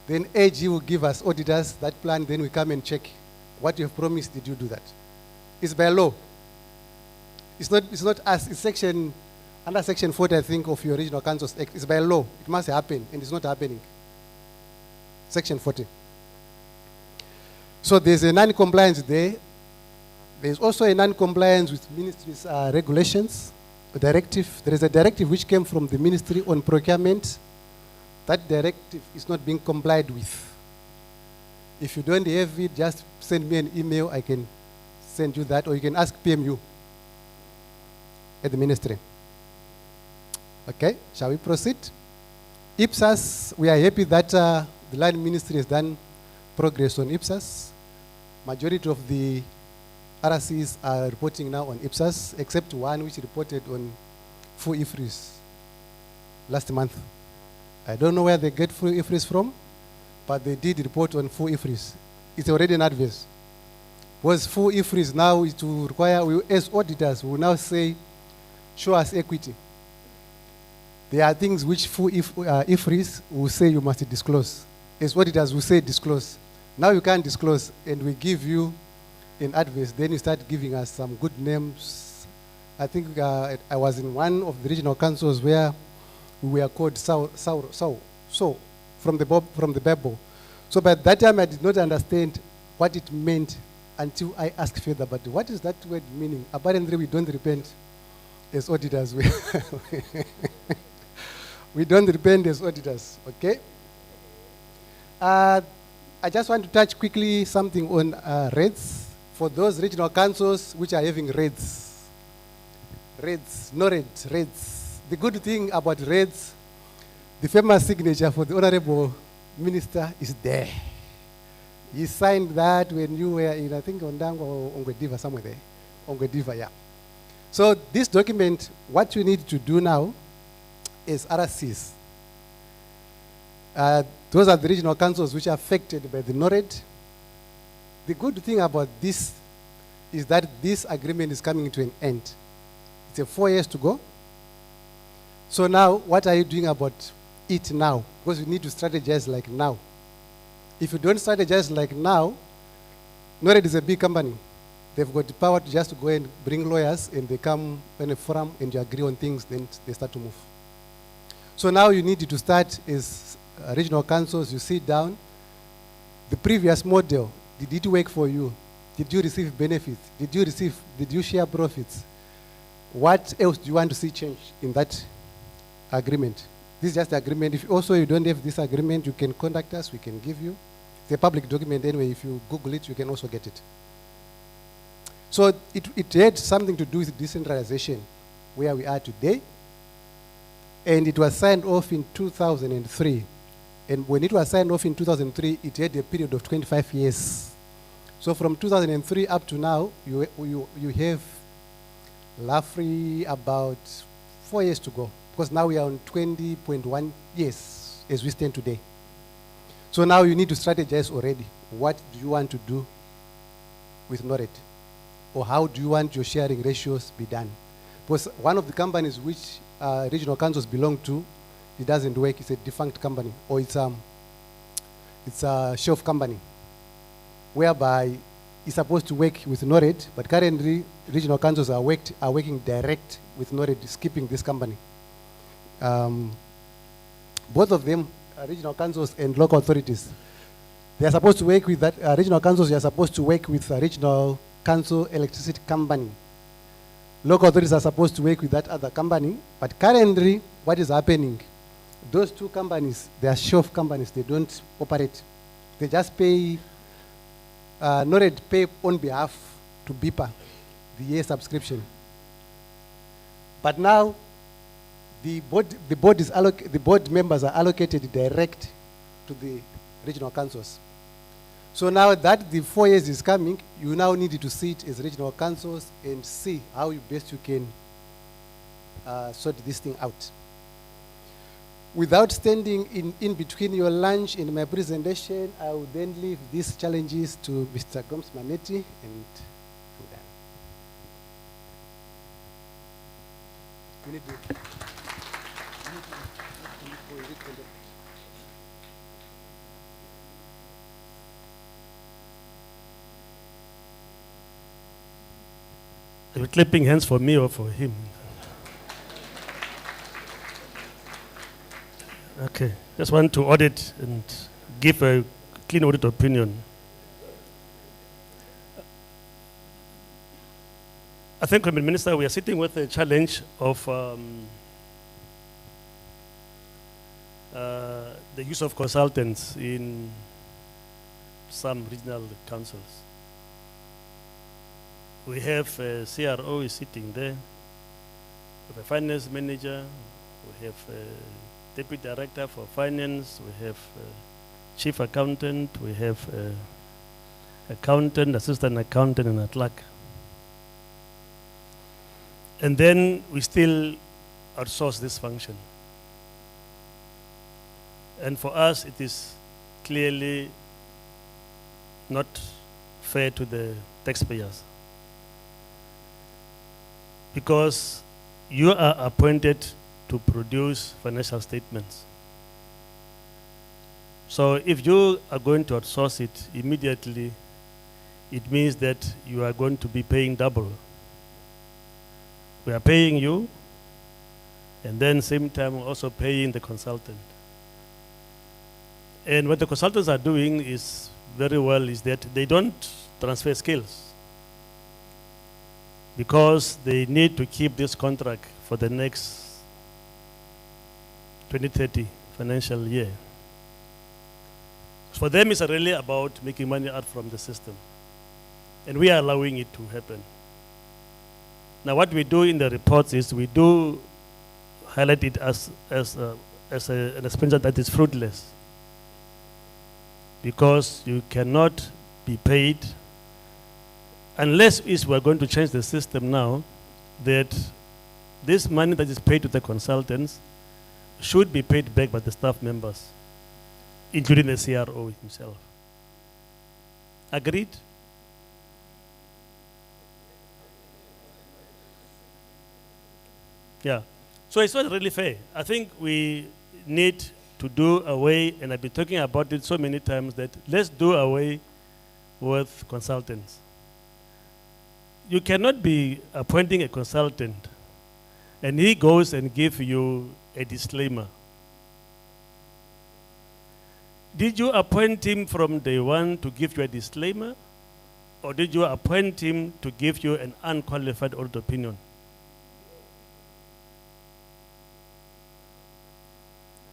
Then AG will give us auditors that plan, then we come and check what you have promised, did you do that? It's by law. It's not us, it's under section 40, I think, of your regional councils act. It's by law. It must happen, and it's not happening. Section 40. So there's a non-compliance there. There's also a non-compliance with ministry's regulations, a directive. There is a directive which came from the ministry on procurement. That directive is not being complied with. If you don't have it, just send me an email. I can send you that, or you can ask PMU at the ministry. Okay, shall we proceed? IPSAS, we are happy that the line ministry has done progress on IPSAS. Majority of the RCs are reporting now on IPSAS, except one which reported on full IFRIS last month. I don't know where they get full IFRIS from, but they did report on full IFRIS. It's already an advice. Was full IFRIS now to require, as auditors, we will now say, show us equity. There are things which full IFRIS will say you must disclose. As auditors will say disclose. Now you can't disclose, and we give you an advice. Then you start giving us some good names. I think I was in one of the regional councils where we were called so from the Bible. So by that time I did not understand what it meant until I ask further. But what is that word meaning? Apparently, we don't repent as auditors. We don't repent as auditors, okay? I just want to touch quickly something on rates. For those regional councils which are having rates, rates. The good thing about rates, the famous signature for the Honorable Minister is there. He signed that when you were in, I think, Ondang or Ongwediva, somewhere there. Ongwediva, yeah. So this document, what you need to do now is RCs. Those are the regional councils which are affected by the NORAD. The good thing about this is that this agreement is coming to an end. It's 4 years to go. So now, what are you doing about it now? Because you need to strategize like now. If you don't strategize like now, NORAD is a big company. They've got the power to just go and bring lawyers, and they come in a forum and you agree on things, then they start to move. So now you need to start as regional councils, you sit down. The previous model, did it work for you? Did you receive benefits? Did you share profits? What else do you want to see change in that agreement? This is just the agreement. If also you don't have this agreement, you can contact us, we can give you. It's a public document anyway. If you Google it, you can also get it. So it had something to do with decentralization, where we are today. And it was signed off in 2003. And when it was signed off in 2003, it had a period of 25 years. So from 2003 up to now, you have roughly about 4 years to go. Because now we are on 20.1 years as we stand today. So now you need to strategize already. What do you want to do with NORAD? Or how do you want your sharing ratios be done? Because one of the companies which regional councils belong to, it doesn't work. It's a defunct company, or it's a shelf company, whereby it's supposed to work with NORAD, but currently regional councils are working direct with NORAD, skipping this company. Both of them, regional councils and local authorities, they are supposed to work with that. Regional councils are supposed to work with a regional council electricity company. Local authorities are supposed to work with that other company, but currently, what is happening? Those two companies, they are shelf companies. They don't operate. They just pay, NORAD pay on behalf to BIPA, the year subscription. But now, the board members are allocated direct to the regional councils. So now that the 4 years is coming, you now need to sit as regional councils and see how best you can sort this thing out. Without standing in between your lunch and my presentation, I will then leave these challenges to Mr. Gomes Maneti and Are you clapping hands for me or for him? Okay, just want to audit and give a clean audit opinion. I think, Honourable Minister, we are sitting with a challenge of the use of consultants in some regional councils. We have a CRO is sitting there, we have a finance manager, we have a deputy director for finance, we have a chief accountant, we have accountant, assistant accountant, and a clerk. And then we still outsource this function. And for us, it is clearly not fair to the taxpayers, because you are appointed to produce financial statements. So if you are going to outsource it immediately, it means that you are going to be paying double. We are paying you, and then same time also paying the consultant. And what the consultants are doing is very well is that they don't transfer skills because they need to keep this contract for the next 2030 financial year. For them, it's really about making money out from the system. And we are allowing it to happen. Now, what we do in the reports is we do highlight it as an expenditure that is fruitless, because you cannot be paid unless we are going to change the system now, that this money that is paid to the consultants should be paid back by the staff members, including the CRO himself. Agreed? Yeah. So it's not really fair. I think we need to do away, and I've been talking about it so many times, that let's do away with consultants. You cannot be appointing a consultant and he goes and gives you a disclaimer. Did you appoint him from day one to give you a disclaimer, or did you appoint him to give you an unqualified audit opinion?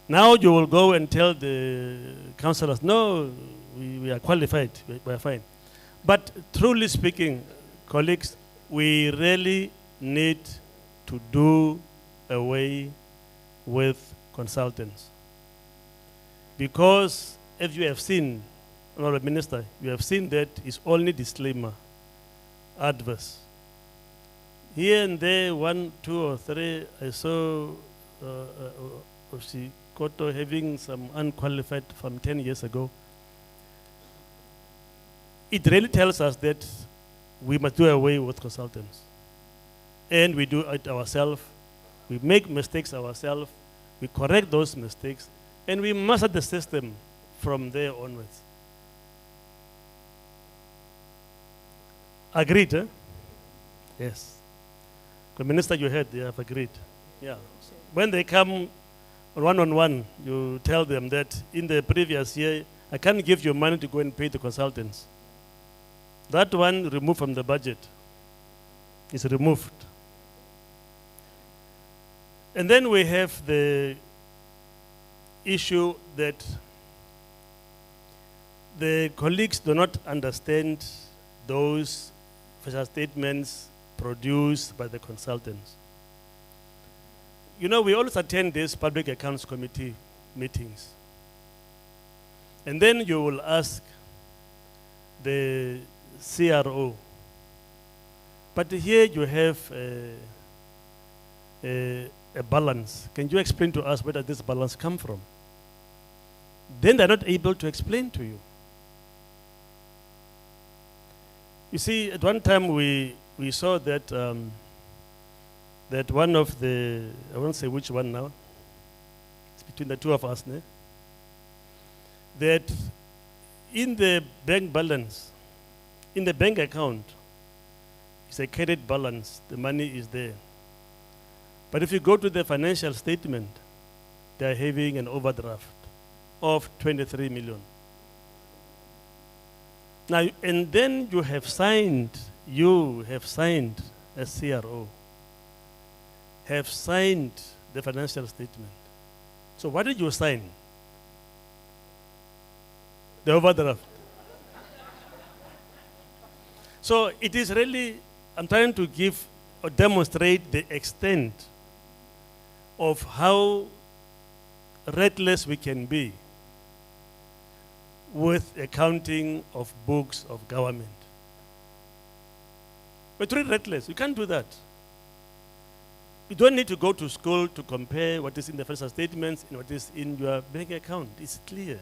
Now you will go and tell the councillors, no, we are qualified, we are fine. But truly speaking, colleagues, we really need to do away with consultants. Because if you have seen, Honorable Minister, you have seen that it's only disclaimer, adverse. Here and there, 1, 2, or 3, I saw Koto having some unqualified from 10 years ago. It really tells us that we must do away with consultants. And we do it ourselves. We make mistakes ourselves. We correct those mistakes. And we master the system from there onwards. Agreed, eh? Yes. The Minister, you heard, they have agreed. Yeah. So when they come one-on-one, you tell them that in the previous year, I can't give you money to go and pay the consultants. That one removed from the budget is removed. And then we have the issue that the colleagues do not understand those financial statements produced by the consultants. You know, we always attend these Public Accounts Committee meetings. And then you will ask the CRO, but here you have a balance. Can you explain to us where does this balance come from? Then they're not able to explain to you. You see, at one time we saw that that one of the, I won't say which one now, it's between the two of us, né? That in the bank balance, in the bank account, it's a credit balance, the money is there. But if you go to the financial statement, they're having an overdraft of 23 million. Now, and then you have signed as CRO, have signed the financial statement. So what did you sign? The overdraft. So it is really, I'm trying to give or demonstrate the extent of how reckless we can be with accounting of books of government. We're truly reckless. You can't do that. You don't need to go to school to compare what is in the financial statements and what is in your bank account. It's clear.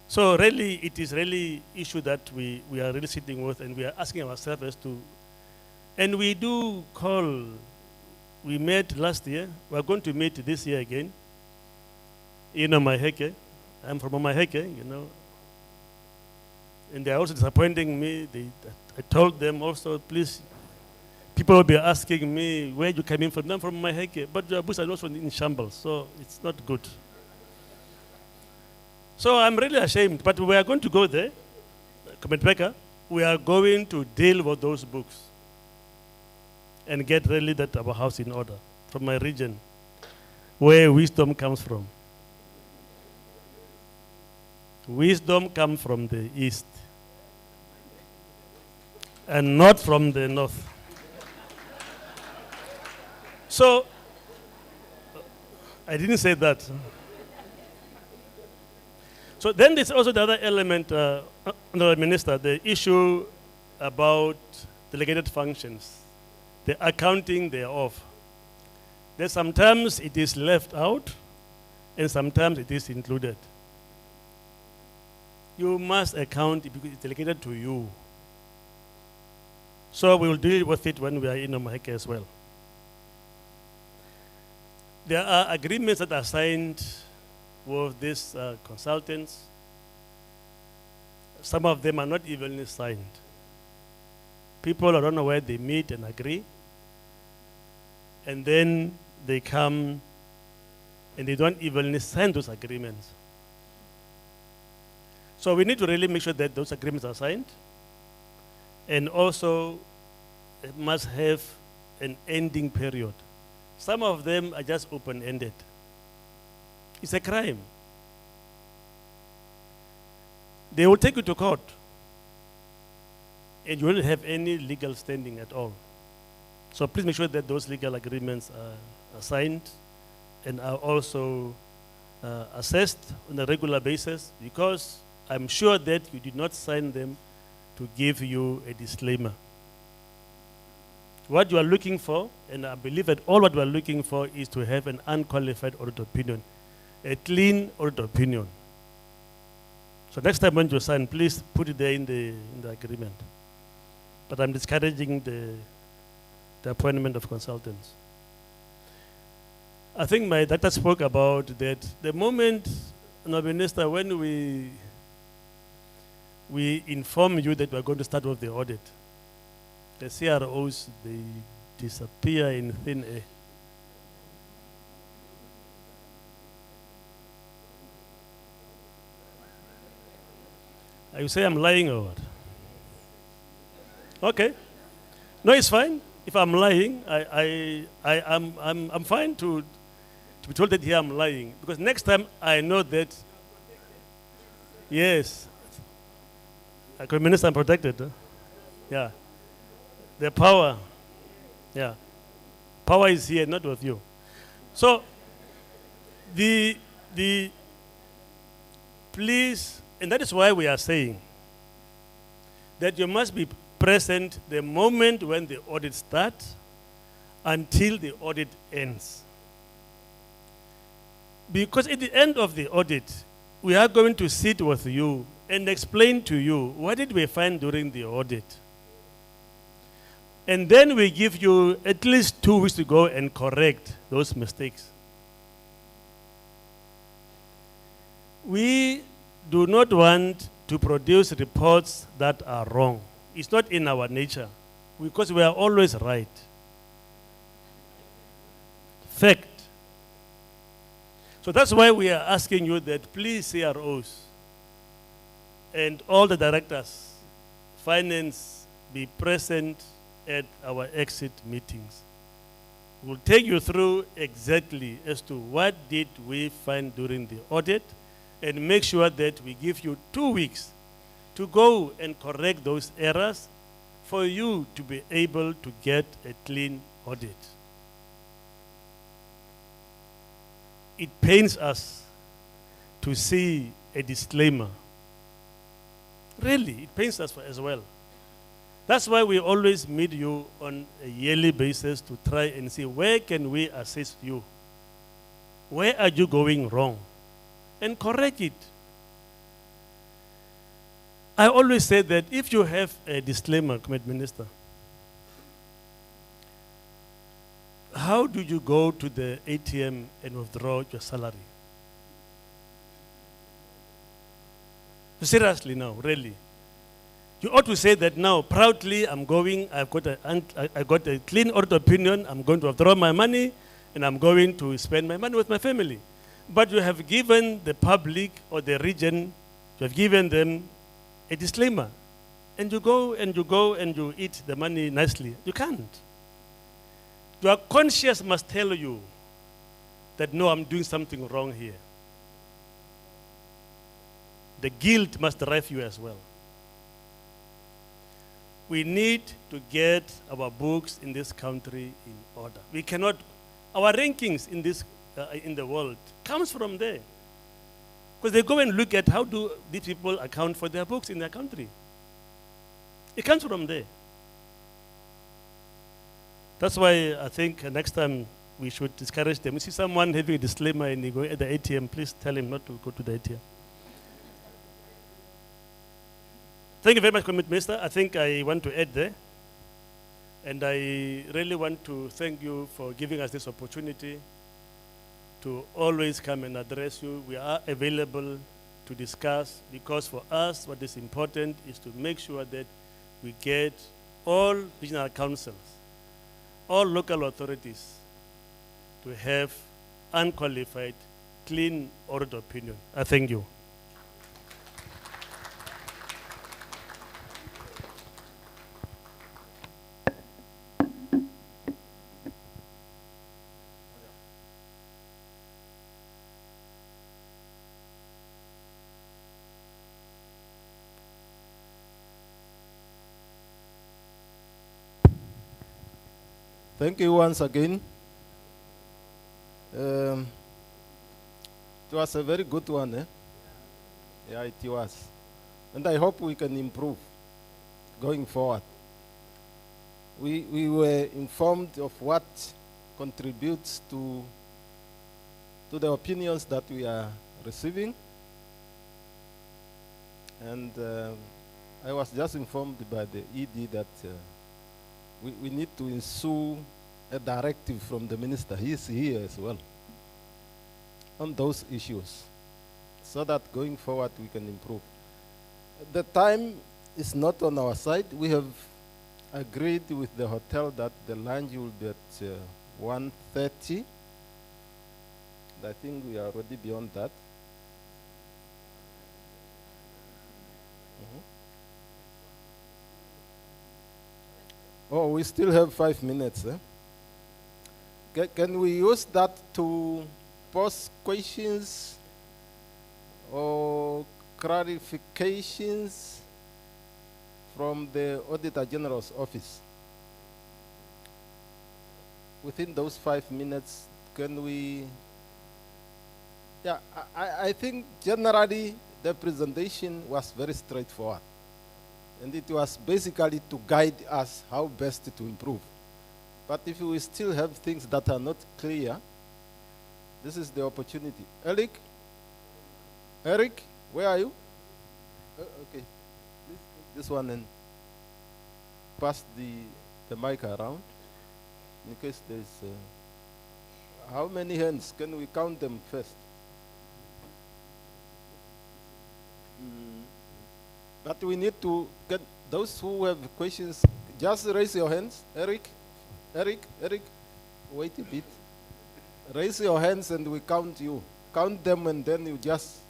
So really, it is really issue that we are really sitting with, and we are asking ourselves as to, and we do call, we met last year, we are going to meet this year again. You know Maheke, I'm from Maheke, you know. And they are also disappointing me. I told them also, please, people will be asking me, where you coming from? I'm from Maheke, but your books are also in shambles, so it's not good. So I'm really ashamed, but we are going to go there, Comment Becker, we are going to deal with those books and get really that our house in order from my region, where wisdom comes from. Wisdom comes from the east and not from the north. So, I didn't say that. So then there's also the other element, Honorable Minister, the issue about delegated functions, the accounting thereof. That sometimes it is left out and sometimes it is included. You must account it because it's delegated to you. So we will deal with it when we are in Omaheke as well. There are agreements that are signed with these consultants. Some of them are not evenly signed. People don't know where they meet and agree. And then they come and they don't evenly sign those agreements. So we need to really make sure that those agreements are signed. And also, it must have an ending period. Some of them are just open-ended. It's a crime. They will take you to court. And you won't have any legal standing at all. So please make sure that those legal agreements are signed and are also assessed on a regular basis, because I'm sure that you did not sign them to give you a disclaimer. What you are looking for, and I believe that all what we are looking for, is to have an unqualified audit opinion, a clean audit opinion. So next time when you sign, please put it there in the agreement. But I'm discouraging the appointment of consultants. I think my doctor spoke about that. The moment, Honorable Minister, when we inform you that we are going to start with the audit, the CROs, they disappear in thin air. You say I'm lying or what? Okay. No, it's fine. If I'm lying, I'm fine to be told that here I'm lying. Because next time I know that, yes, I'm Minister, I'm protected. Huh? Yeah. The power, yeah. Power is here, not with you. So, please, and that is why we are saying that you must be present the moment when the audit starts until the audit ends. Because at the end of the audit, we are going to sit with you and explain to you what did we find during the audit. And then we give you at least 2 weeks to go and correct those mistakes. We do not want to produce reports that are wrong. It's not in our nature, because we are always right. Fact. So that's why we are asking you that please, CROs and all the directors, finance, be present at our exit meetings. We'll take you through exactly as to what did we find during the audit, and make sure that we give you 2 weeks to go and correct those errors for you to be able to get a clean audit. It pains us to see a disclaimer. Really, it pains us as well. That's why we always meet you on a yearly basis to try and see where can we assist you. Where are you going wrong? And correct it. I always say that if you have a disclaimer, Committee Minister, how do you go to the ATM and withdraw your salary? Seriously now, really. You ought to say that now, proudly, I'm going, I got a clean audit opinion, I'm going to withdraw my money, and I'm going to spend my money with my family. But you have given the public or the region, you have given them a disclaimer. and you go and you go and you eat the money nicely. You can't. Your conscience must tell you that, no, I'm doing something wrong here. The guilt must drive you as well. We need to get our books in this country in order. We cannot, our rankings in this, in the world comes from there. Because they go and look at how do these people account for their books in their country. It comes from there. That's why I think next time we should discourage them. You see someone having a disclaimer and he go at the ATM, please tell him not to go to the ATM. Thank you very much, Minister. I think I want to add there. And I really want to thank you for giving us this opportunity to always come and address you. We are available to discuss, because for us what is important is to make sure that we get all regional councils, all local authorities to have unqualified, clean audit opinion. I thank you. Thank you once again. It was a very good one, eh? Yeah, it was. And I hope we can improve going forward. We were informed of what contributes to the opinions that we are receiving. And I was just informed by the ED that we need to ensue a directive from the minister. He is here as well on those issues, so that going forward we can improve. The time is not on our side. We have agreed with the hotel that the lunch will be at 1:30. I think we are already beyond that. Oh, we still have 5 minutes. Eh? Can we use that to pose questions or clarifications from the Auditor General's office? Within those 5 minutes, can we? Yeah, I think generally the presentation was very straightforward. And it was basically to guide us how best to improve. But if we still have things that are not clear, this is the opportunity. Eric, where are you? Okay, please take this one and pass the mic around in case there's. How many hands? Can we count them first? But we need to get those who have questions, just raise your hands. Eric, wait a bit. Raise your hands and we count you. Count them and then you just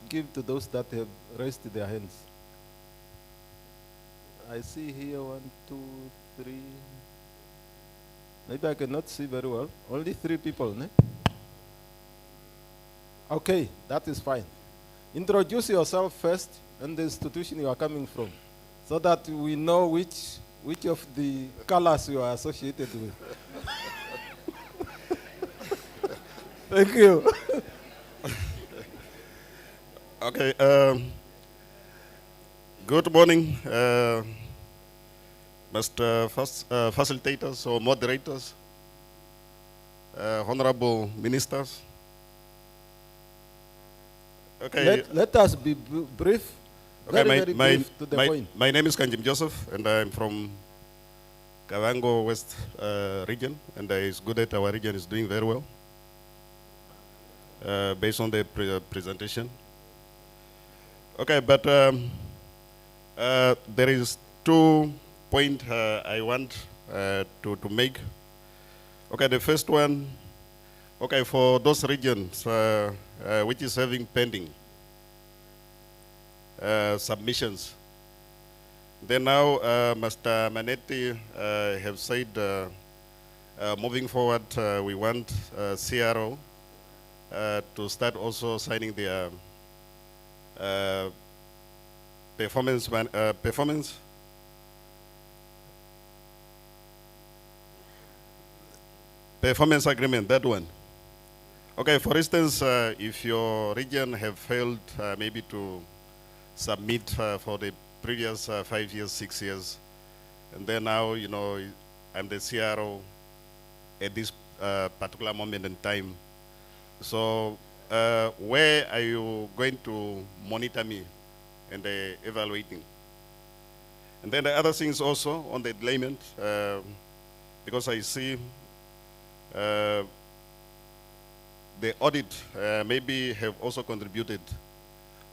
give to those that have raised their hands. I see here 1, 2, 3. Maybe I cannot see very well. Only 3 people, ne? Okay, that is fine. Introduce yourself first and the institution you are coming from, so that we know which of the colors you are associated with. Thank you. Okay. Good morning, Mr. Facilitators or moderators, honorable ministers. Okay. Let us be brief. Okay, very brief to the point. My name is Kanjim Joseph, and I'm from Kavango West region, and it's good that our region is doing very well based on the presentation. Okay, but there is 2 points I want to make. Okay, the first one, okay, for those regions which is having pending submissions Then now, Mr. Manetti have said, moving forward, we want CRO to start also signing their performance agreement, that one. Okay, for instance, if your region have failed maybe to submit for the previous 5 years, 6 years, and then now, you know, I'm the CRO at this particular moment in time. So where are you going to monitor me and evaluating? And then the other things also on the delayment, because I see the audit maybe have also contributed.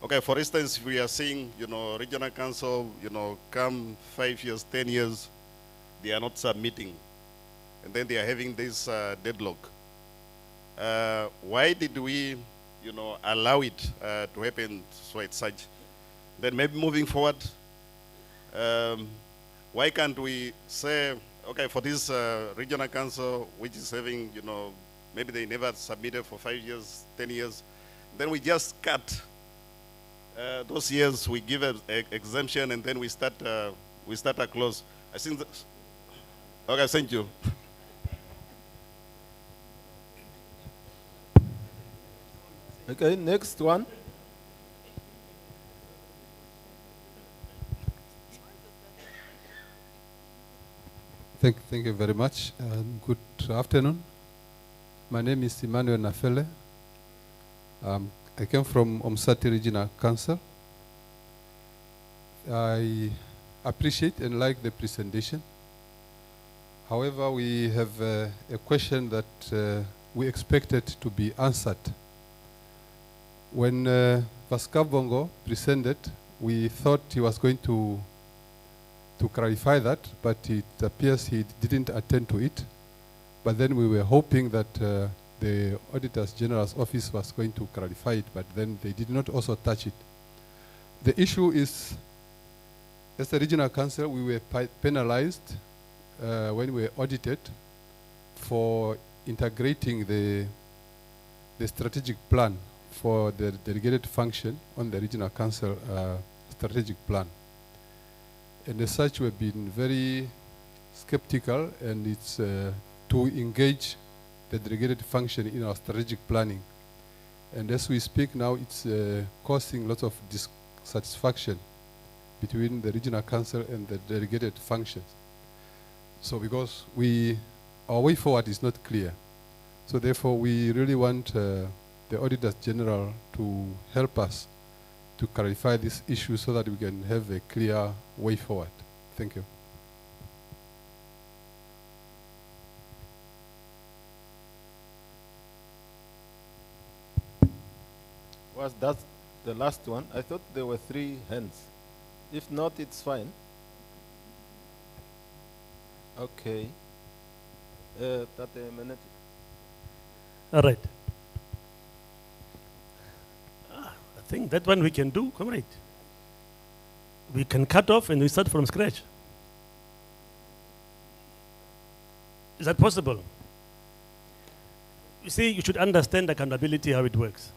Okay, for instance, we are seeing, you know, regional council, you know, come 5 years, 10 years, they are not submitting. And then they are having this deadlock. Why did we, you know, allow it to happen so it's such? Then maybe moving forward, why can't we say, okay, for this regional council, which is having, you know, maybe they never submitted for 5 years, 10 years, then we just cut those years, we give an exemption, and then we start a close. I think that, okay, thank you. Okay, next one. Thank you very much. Good afternoon. My name is Emmanuel Nafele. I came from Omsati Regional Council. I appreciate and like the presentation. However, we have a question that we expected to be answered. When Pascal Bongo presented, we thought he was going to clarify that, but it appears he didn't attend to it. But then we were hoping that the Auditor General's office was going to clarify it, but then they did not also touch it. The issue is, as a regional council, we were penalized when we were audited for integrating the strategic plan for the delegated function on the regional council strategic plan. And as such, we've been very skeptical, and it's to engage the delegated function in our strategic planning. And as we speak now, it's causing lots of dissatisfaction between the regional council and the delegated functions. So because our way forward is not clear. So therefore, we really want the Auditor General to help us to clarify this issue so that we can have a clear way forward. Thank you. Was that the last one? I thought there were 3 hands. If not, it's fine. Okay. Tate Menete. All right. I think that one we can do, comrade. We can cut off and we start from scratch. Is that possible? You see, you should understand accountability, how it works.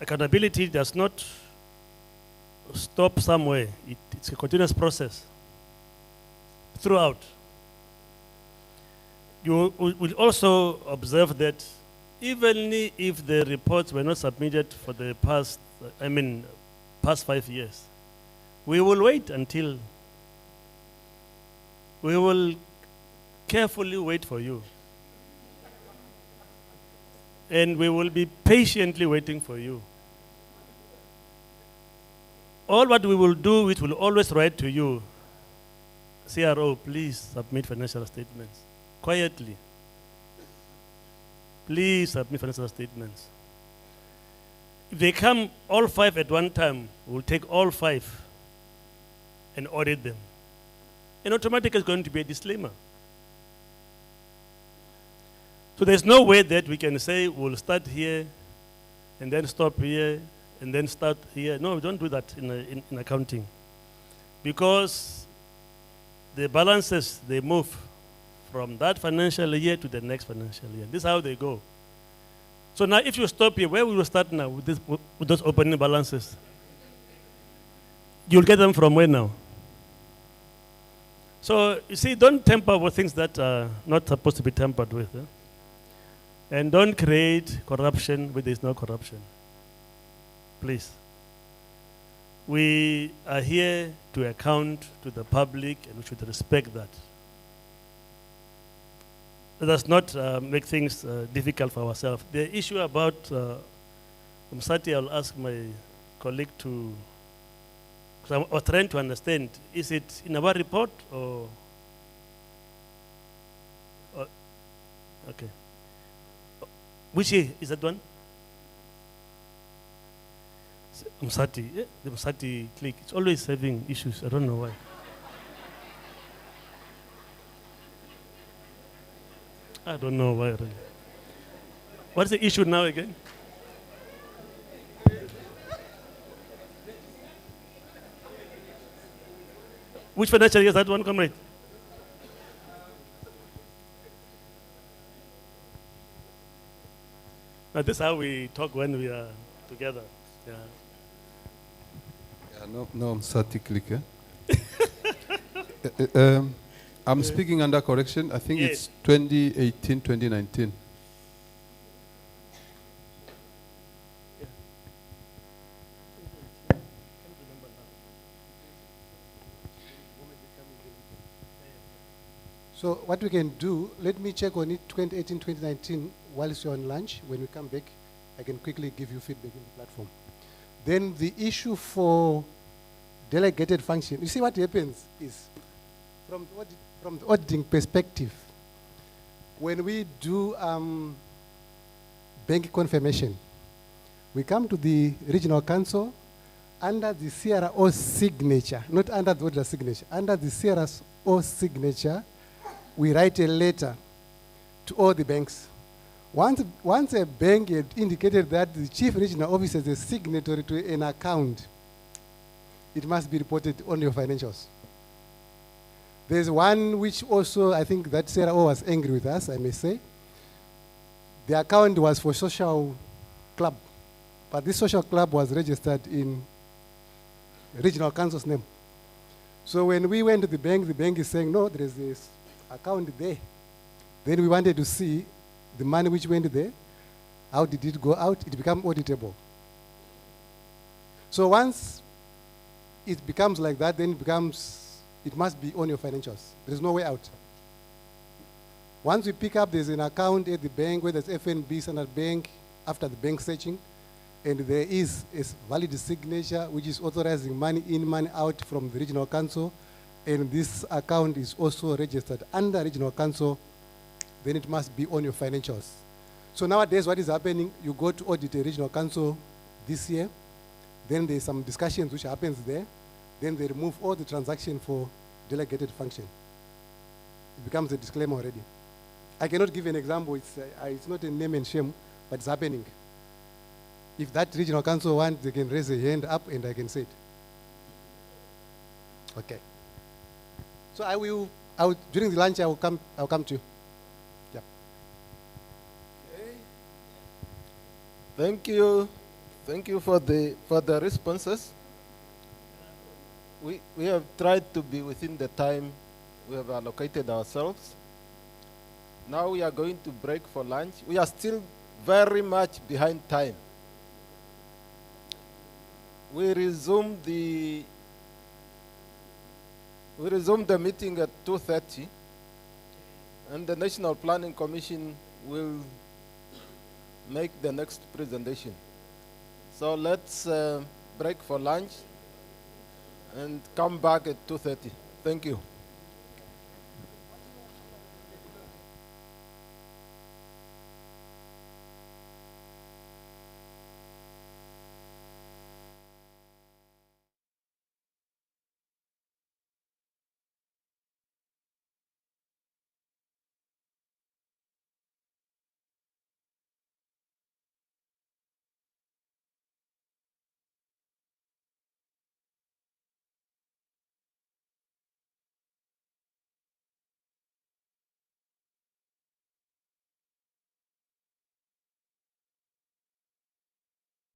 Accountability does not stop somewhere. It's a continuous process throughout. You will also observe that even if the reports were not submitted for the past 5 years, we will wait until, we will carefully wait for you. And we will be patiently waiting for you. All what we will do, it will always write to you, CRO, please submit financial statements. Quietly. Please submit financial statements. If they come all 5 at one time, we'll take all 5 and audit them. And automatically it's going to be a disclaimer. So there's no way that we can say we'll start here and then stop here and then start here. No, we don't do that in accounting. Because the balances, they move from that financial year to the next financial year. This is how they go. So now if you stop here, where will you start now with those opening balances? You'll get them from where now? So you see, don't tamper with things that are not supposed to be tampered with. And don't create corruption where there's no corruption. Please. We are here to account to the public, and we should respect that. Let us not make things difficult for ourselves. The issue about Msati, I'll ask my colleague to, because I was trying to understand, is it in our report or okay. Which is that one? Msati, the Msati clique, it's always having issues. I don't know why. I don't know why. Really. What's the issue now again? Which financial year is that one, comrade? Now, this is how we talk when we are together. Yeah. Yeah, no, Msati clique. I'm speaking under correction. I think it's 2018, 2019. So what we can do, let me check on it 2018, 2019 whilst you're on lunch. When we come back, I can quickly give you feedback in the platform. Then the issue for delegated function, you see what happens is, from the auditing perspective, when we do bank confirmation, we come to the regional council under the CRO signature, not under the auditor signature, under the CRO signature, we write a letter to all the banks. Once a bank had indicated that the chief regional officer is a signatory to an account, it must be reported on your financials. There's one which also, I think that Sarah O was angry with us, I may say. The account was for social club, but this social club was registered in regional council's name. So when we went to the bank is saying, no, there is this account there. Then we wanted to see the money which went there, how did it go out? It became auditable. So once it becomes like that, then it must be on your financials. There's no way out. Once we pick up, there's an account at the bank, whether it's FNB, Standard Bank, after the bank searching, and there is a valid signature which is authorizing money in, money out from the regional council, and this account is also registered under regional council, then it must be on your financials. So nowadays what is happening, you go to audit a regional council this year, then there's some discussions which happens there, then they remove all the transaction for delegated function. It becomes a disclaimer already. I cannot give an example, it's not a name and shame, but it's happening. If that regional council wants, they can raise a hand up and I can say it. Okay. So during the lunch, I'll come to you. Yeah. Okay. Thank you for the responses. We have tried to be within the time we have allocated ourselves. Now we are going to break for lunch. We are still very much behind time. We resume the meeting at 2:30, and the National Planning Commission will make the next presentation. So let's break for lunch and come back at 2:30. Thank you.